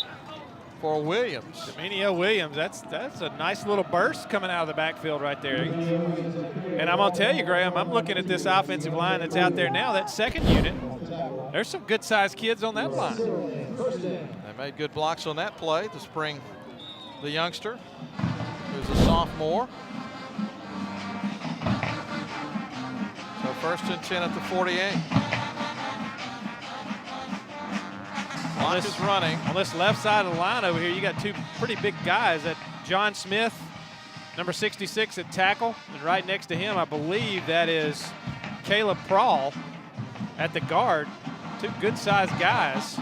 for Williams. Dominio Williams, that's a nice little burst coming out of the backfield right there. And I'm going to tell you, Graham, I'm looking at this offensive line that's out there now, that second unit. There's some good-sized kids on that line. They made good blocks on that play to spring the youngster, who's a sophomore. So 1st and 10 at the 48. Clock is running. On this left side of the line over here, you got 2 pretty big guys. That John Smith, number 66 at tackle, and right next to him, I believe that is Caleb Prawl at the guard. 2 good-sized guys.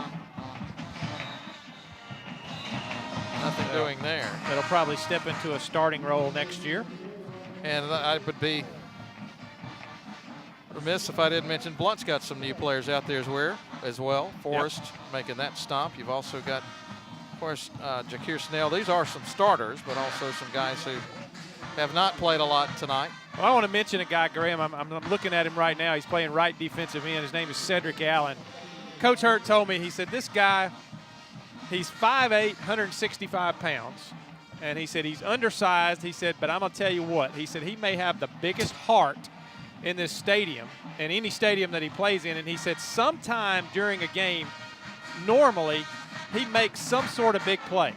nothing doing there. That'll probably step into a starting role next year. And I would be remiss if I didn't mention Blount's got some new players out there as well. Forrest making that stop. You've also got, of course, Jakir Snell. These are some starters, but also some guys who have not played a lot tonight. Well, I want to mention a guy, Graham. I'm looking at him right now. He's playing right defensive end. His name is Cedric Allen. Coach Hurt told me, he said, this guy, he's 5'8", 165 pounds. And he said he's undersized. He said, but I'm going to tell you what. He said he may have the biggest heart in this stadium, in any stadium that he plays in. And he said sometime during a game, normally, he makes some sort of big play.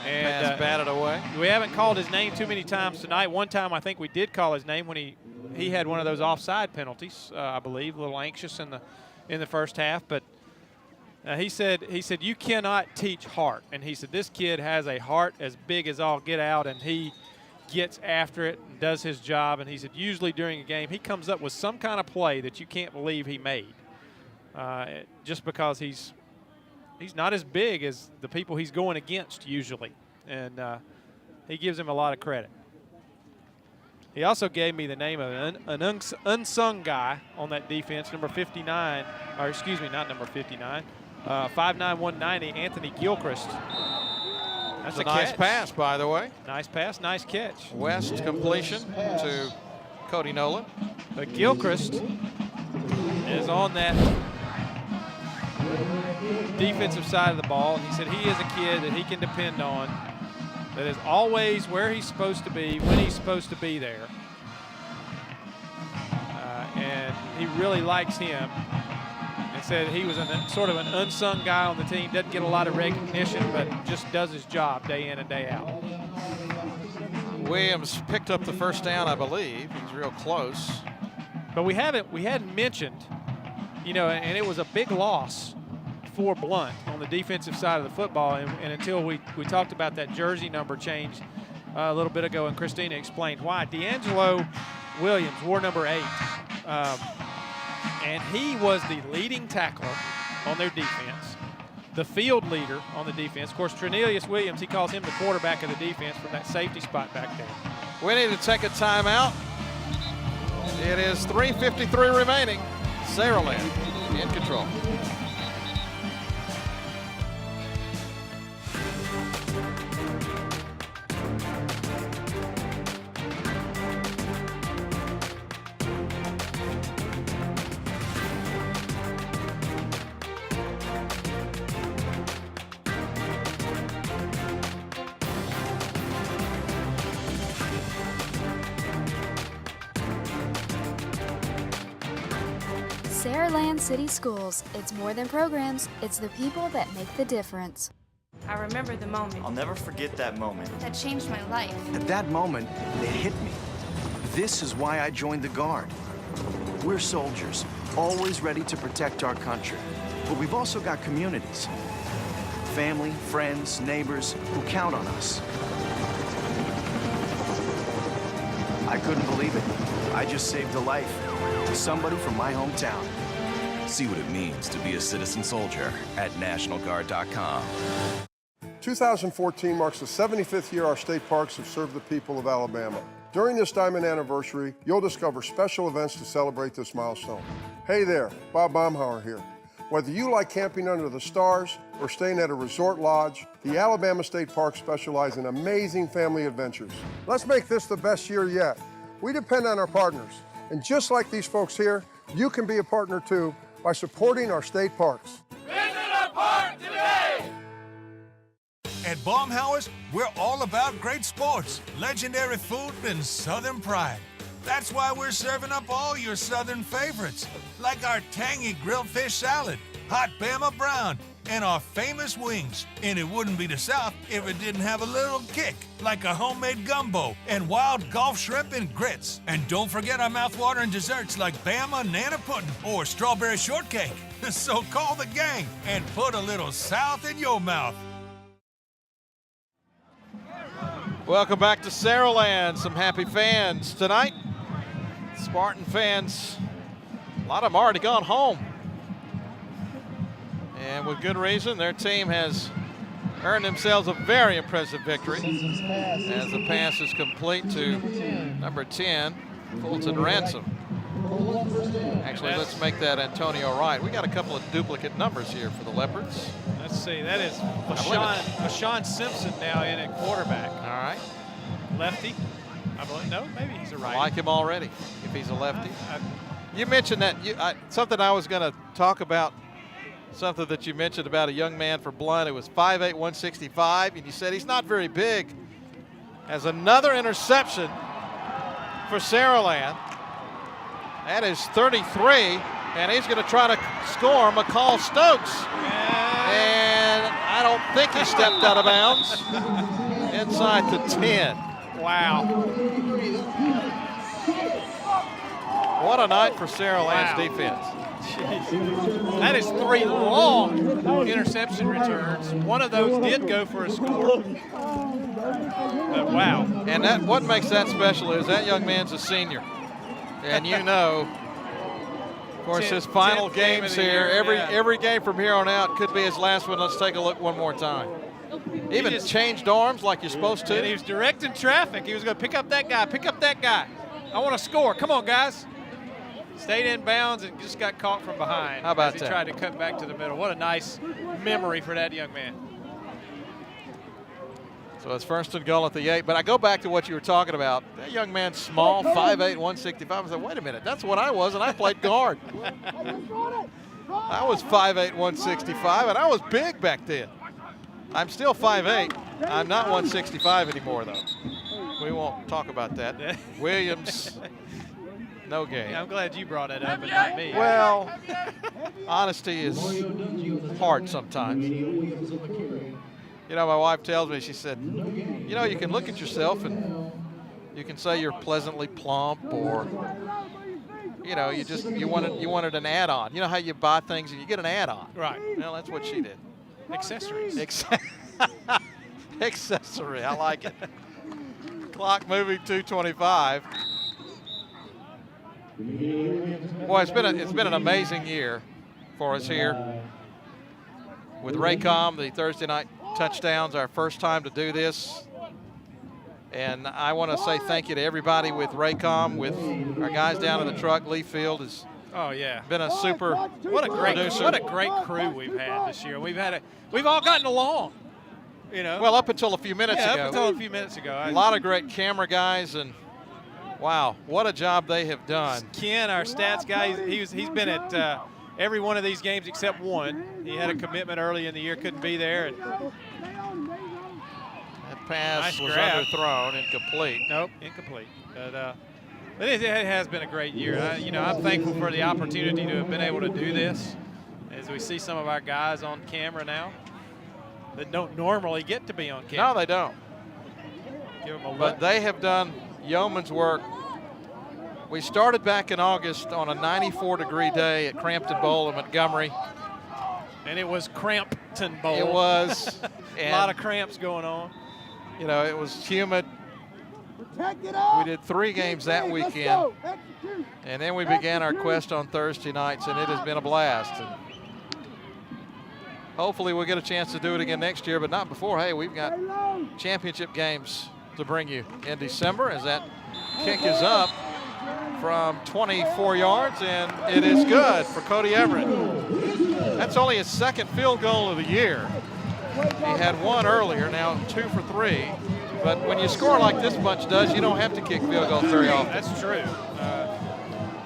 And pass batted away. We haven't called his name too many times tonight. One time I think we did call his name when he had one of those offside penalties, I believe, a little anxious in the first half. But he said you cannot teach heart. And he said this kid has a heart as big as all get out, and he gets after it and does his job. And he said usually during a game he comes up with some kind of play that you can't believe he made, just because he's not as big as the people he's going against usually. And he gives him a lot of credit. He also gave me the name of an unsung guy on that defense, number 59, or excuse me, not number 59, 5'9", 190, Anthony Gilchrist. That's a nice pass, by the way. Nice pass, nice catch. West completion to Cody Nolan. But Gilchrist is on that defensive side of the ball, and he said he is a kid that he can depend on, that is always where he's supposed to be, when he's supposed to be there. And he really likes him. And said he was sort of an unsung guy on the team, doesn't get a lot of recognition, but just does his job day in and day out. Williams picked up the first down, I believe. He's real close. But we hadn't mentioned, and it was a big loss for Blount on the defensive side of the football, and until we talked about that jersey number change a little bit ago, and Christina explained why. D'Angelo Williams wore number 8, and he was the leading tackler on their defense, the field leader on the defense. Of course, Trinelius Williams, he calls him the quarterback of the defense from that safety spot back there. We need to take a timeout. It is 3:53 remaining. Saraland in control. Saraland City Schools. It's more than programs, it's the people that make the difference. I remember the moment. I'll never forget that moment. That changed my life. At that moment, it hit me. This is why I joined the Guard. We're soldiers, always ready to protect our country. But we've also got communities. Family, friends, neighbors who count on us. I couldn't believe it. I just saved a life. Somebody from my hometown. See what it means to be a citizen soldier at NationalGuard.com. 2014 marks the 75th year our state parks have served the people of Alabama. During this diamond anniversary, you'll discover special events to celebrate this milestone. Hey there, Bob Baumhauer here. Whether you like camping under the stars or staying at a resort lodge, the Alabama State Parks specialize in amazing family adventures. Let's make this the best year yet. We depend on our partners. And just like these folks here, you can be a partner too by supporting our state parks. Visit our park today! At Baumhauer's, we're all about great sports, legendary food, and Southern pride. That's why we're serving up all your Southern favorites, like our tangy grilled fish salad, hot Bama brown, and our famous wings. And it wouldn't be the South if it didn't have a little kick, like a homemade gumbo and wild Gulf shrimp and grits. And don't forget our mouthwatering desserts like Bama Nana Pudding or strawberry shortcake. So call the gang and put a little South in your mouth. Welcome back to Saraland. Some happy fans tonight. Spartan fans, a lot of them already gone home. And with good reason, their team has earned themselves a very impressive victory as the pass is complete to number 10, Fulton Ransom. Actually, let's make that Antonio Wright. We got a couple of duplicate numbers here for the Leopards. Let's see, that is LaShawn Simpson now in at quarterback. All right. Lefty. I believe, no, maybe he's a righty. I like him already if he's a lefty. You mentioned that, something I was going to talk about, something that you mentioned about a young man for Blount. It was 5'8", 165, and you said he's not very big. As another interception for Saraland. That is 33, and he's going to try to score McCall Stokes. And I don't think he stepped out of bounds inside the 10. Wow. What a night for Saraland's defense. Jeez. That is 3 long interception returns. One of those did go for a score. But wow. And that what makes that special is that young man's a senior. And you know, of course, his final games here, every game from here on out could be his last one. Let's take a look one more time. Even just changed arms like you're supposed to. And he was directing traffic. He was going to pick up that guy, pick up that guy. I want to score. Come on, guys. Stayed in bounds and just got caught from behind. How about as that? He tried to cut back to the middle. What a nice memory for that young man. So it's first and goal at the 8. But I go back to what you were talking about. That young man's small, 5'8", 165. I said, wait a minute, that's what I was, and I played guard. I was 5'8", 165, and I was big back then. I'm still 5'8". I'm not 165 anymore, though. We won't talk about that. Williams, no game. Yeah, I'm glad you brought it up and not me. Well, honesty is hard sometimes. You know, my wife tells me, she said, you know, you can look at yourself and you can say you're pleasantly plump, or, you know, you wanted an add-on. You know how you buy things and you get an add-on. Right. Well, that's what she did. Accessories. Accessory, I like it. Clock moving 2:25. Boy, it's been an amazing year for us here with Raycom, the Thursday night touchdowns, our first time to do this. And I want to say thank you to everybody with Raycom, with our guys down in the truck. Lee Field has been a super producer. What a great crew we've had this year. We've all gotten along. You know. Well, up until a few minutes ago. Up until a few minutes ago. A lot of great camera guys, and wow, what a job they have done. Ken, our stats guy, he's been at every one of these games except one. He had a commitment early in the year, couldn't be there. And that pass was underthrown, incomplete. Nope, incomplete. But it has been a great year. I'm thankful for the opportunity to have been able to do this. As we see some of our guys on camera now that don't normally get to be on camera. No, they don't. Give them a look. But they have done yeoman's work. We started back in August on a 94-degree day at Crampton Bowl in Montgomery. And it was Crampton Bowl. It was. A lot of cramps going on. You know, it was humid. We did 3 games that weekend. And then we began our quest on Thursday nights, and it has been a blast. And hopefully we'll get a chance to do it again next year, but not before. Hey, we've got championship games to bring you in December, as that kick is up from 24 yards, and it is good for Cody Everett. That's only his 2nd field goal of the year. He had 1 earlier, now 2 for 3. But when you score like this bunch does, you don't have to kick field goals very often. That's true.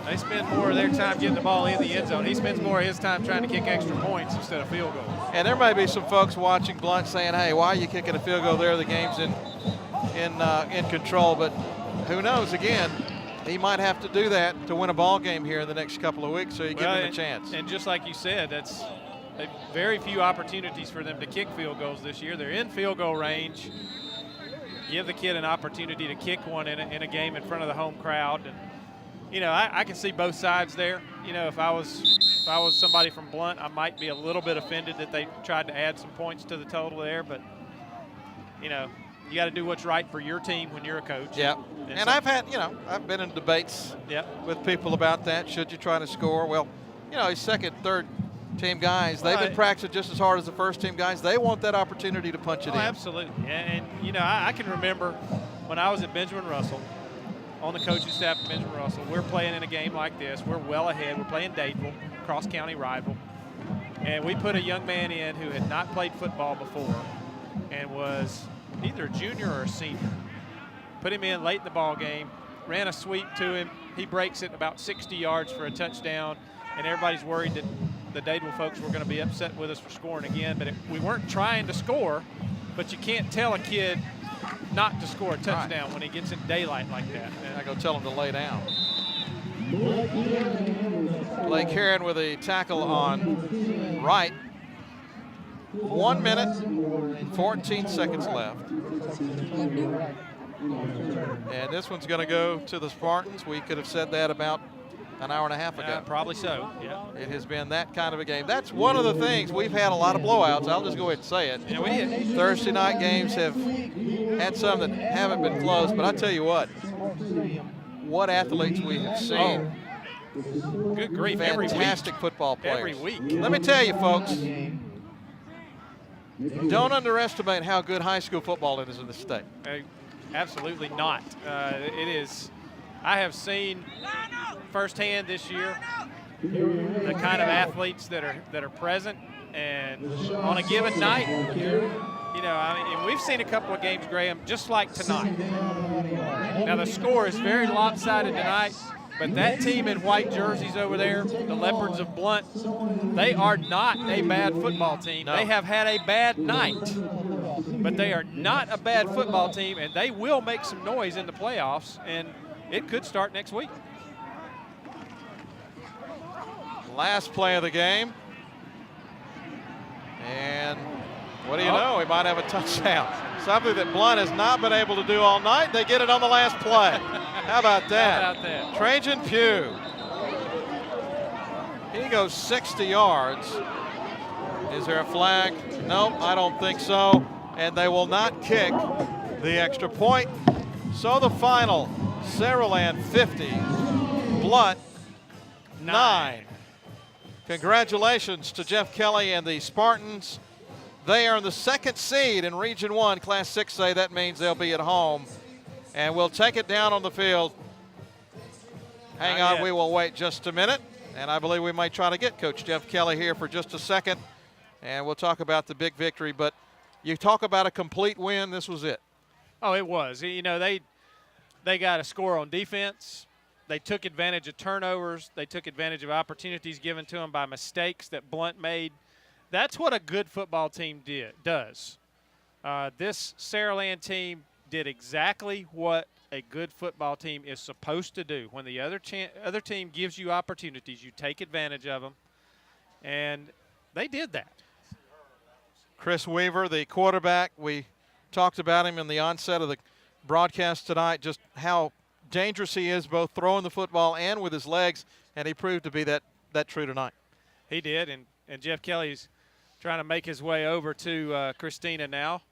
They spend more of their time getting the ball in the end zone. He spends more of his time trying to kick extra points instead of field goals. And there may be some folks watching Blount saying, hey, why are you kicking a field goal there? The game's in control. But who knows, again, he might have to do that to win a ball game here in the next couple of weeks, so you give him a chance. And just like you said, that's very few opportunities for them to kick field goals this year. They're in field goal range. Give the kid an opportunity to kick one in a game in front of the home crowd. And, you know, I can see both sides there. You know, if I was somebody from Blount, I might be a little bit offended that they tried to add some points to the total there. But, you know, you got to do what's right for your team when you're a coach. Yeah. And I've been in debates with people about that. Should you try to score? Well, you know, he's second, third team guys. They've been practicing just as hard as the first team guys. They want that opportunity to punch it in. Absolutely. And you know, I can remember when I was at Benjamin Russell, on the coaching staff at Benjamin Russell, we're playing in a game like this. We're well ahead. We're playing Dadeville, cross-county rival. And we put a young man in who had not played football before and was either a junior or a senior. Put him in late in the ball game, ran a sweep to him. He breaks it about 60 yards for a touchdown, and everybody's worried that the Dadeville folks were going to be upset with us for scoring again. But we weren't trying to score, but you can't tell a kid not to score a touchdown when he gets in daylight like that. And I go tell him to lay down. Blake Heron with a tackle on right. 1 minute, 14 seconds left. And this one's going to go to the Spartans. We could have said that about an hour and a half ago. Probably so, yeah. It has been that kind of a game. That's one of the things. We've had a lot of blowouts. I'll just go ahead and say it. Yeah, we did. Thursday night games have had some that haven't been close, but I tell you what athletes we have seen. Oh. Good grief, fantastic football players. Every week. Let me tell you, folks, don't underestimate how good high school football is in the state. Absolutely not. It is. I have seen firsthand this year the kind of athletes that are present, and on a given night, you know, and we've seen a couple of games, Graham, just like tonight. Now the score is very lopsided tonight, but that team in white jerseys over there, the Leopards of Blount, they are not a bad football team. No. They have had a bad night, but they are not a bad football team, and they will make some noise in the playoffs, and it could start next week. Last play of the game. And what do you know? We might have a touchdown. Something that Blount has not been able to do all night. They get it on the last play. How about that? How about that? Trajan Pugh. He goes 60 yards. Is there a flag? No, I don't think so. And they will not kick the extra point. So the final, Saraland 50, Blount 9. Congratulations to Jeff Kelly and the Spartans. They are in the second seed in Region 1, Class 6A. That means they'll be at home. And we'll take it down on the field. Hang on, we will wait just a minute. And I believe we might try to get Coach Jeff Kelly here for just a second. And we'll talk about the big victory. But you talk about a complete win, this was it. Oh, it was. You know, they got a score on defense. They took advantage of turnovers. They took advantage of opportunities given to them by mistakes that Blount made. That's what a good football team does. This Saraland team did exactly what a good football team is supposed to do. When the other team gives you opportunities, you take advantage of them, and they did that. Chris Weaver, the quarterback, we talked about him in the onset of the broadcast tonight, just how dangerous he is both throwing the football and with his legs, and he proved to be that true tonight. He did, and Jeff Kelly's trying to make his way over to Christina now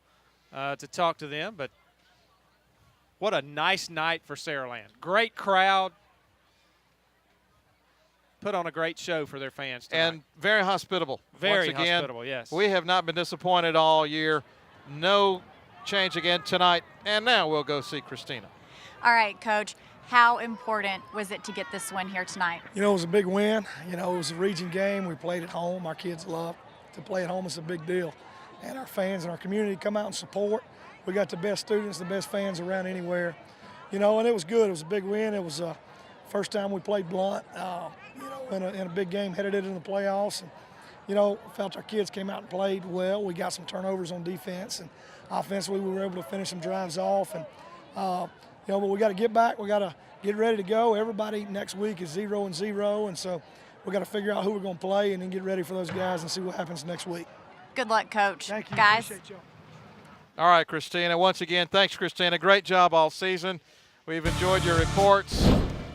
to talk to them. But what a nice night for Saraland. Great crowd. Put on a great show for their fans tonight. And very hospitable. Very Once again, hospitable, yes. We have not been disappointed all year. No change again tonight. And now we'll go see Christina. All right, Coach, how important was it to get this win here tonight? You know, it was a big win. You know, it was a region game. We played at home. Our kids love to play at home. It's a big deal. And our fans and our community come out and support. We got the best students, the best fans around anywhere. You know, and it was good. It was a big win. It was the first time we played Blount, you know, in a big game, headed into the playoffs. And, you know, felt our kids came out and played well. We got some turnovers on defense. And offensively, we were able to finish some drives off. And, you know, but we got to get back. We got to get ready to go. Everybody next week is 0-0, and so we got to figure out who we're going to play and then get ready for those guys and see what happens next week. Good luck, Coach. Thank you. Guys. Appreciate you. All right, Christina. Once again, thanks, Christina. Great job all season. We've enjoyed your reports.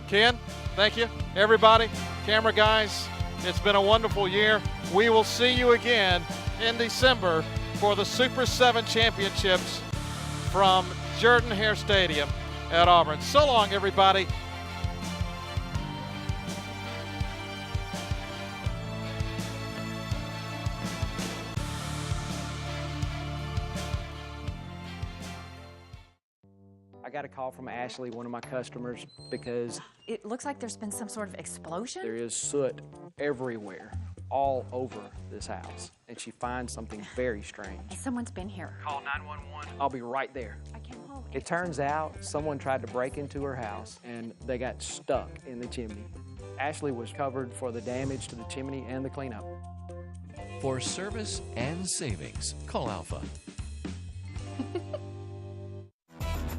Ken, thank you. Everybody, camera guys, it's been a wonderful year. We will see you again in December for the Super 7 Championships from Jordan-Hare Stadium at Auburn. So long, everybody. got a call from Ashley, one of my customers, because it looks like there's been some sort of explosion. There is soot everywhere, all over this house, and she finds something very strange. Someone's been here. Call 911. I'll be right there. I came home. It turns out someone tried to break into her house, and they got stuck in the chimney. Ashley was covered for the damage to the chimney and the cleanup. For service and savings, call Alpha.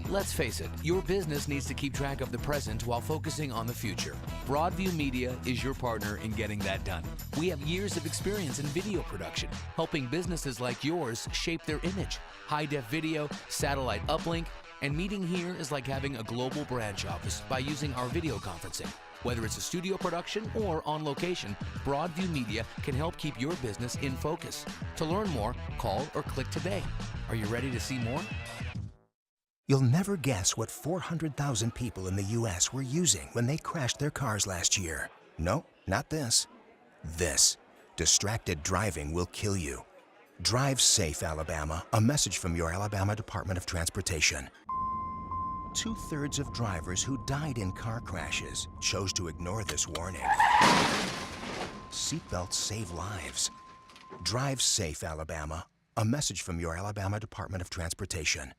Let's face it, your business needs to keep track of the present while focusing on the future. Broadview Media is your partner in getting that done. We have years of experience in video production, helping businesses like yours shape their image. High-def video, satellite uplink, and meeting here is like having a global branch office by using our video conferencing. Whether it's a studio production or on location, Broadview Media can help keep your business in focus. To learn more, call or click today. Are you ready to see more? You'll never guess what 400,000 people in the U.S. were using when they crashed their cars last year. No, not this. This. Distracted driving will kill you. Drive safe, Alabama. A message from your Alabama Department of Transportation. 2/3 of drivers who died in car crashes chose to ignore this warning. Seatbelts save lives. Drive safe, Alabama. A message from your Alabama Department of Transportation.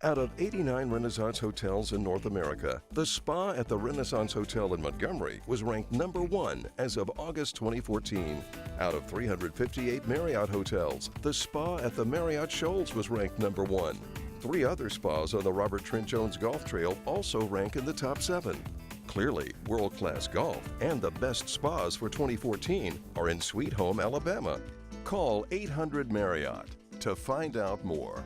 Out of 89 Renaissance hotels in North America, the spa at the Renaissance Hotel in Montgomery was ranked #1 as of August 2014. Out of 358 Marriott hotels, the spa at the Marriott Shoals was ranked #1. 3 other spas on the Robert Trent Jones Golf Trail also rank in the top 7. Clearly, world-class golf and the best spas for 2014 are in Sweet Home, Alabama. Call 800 Marriott to find out more.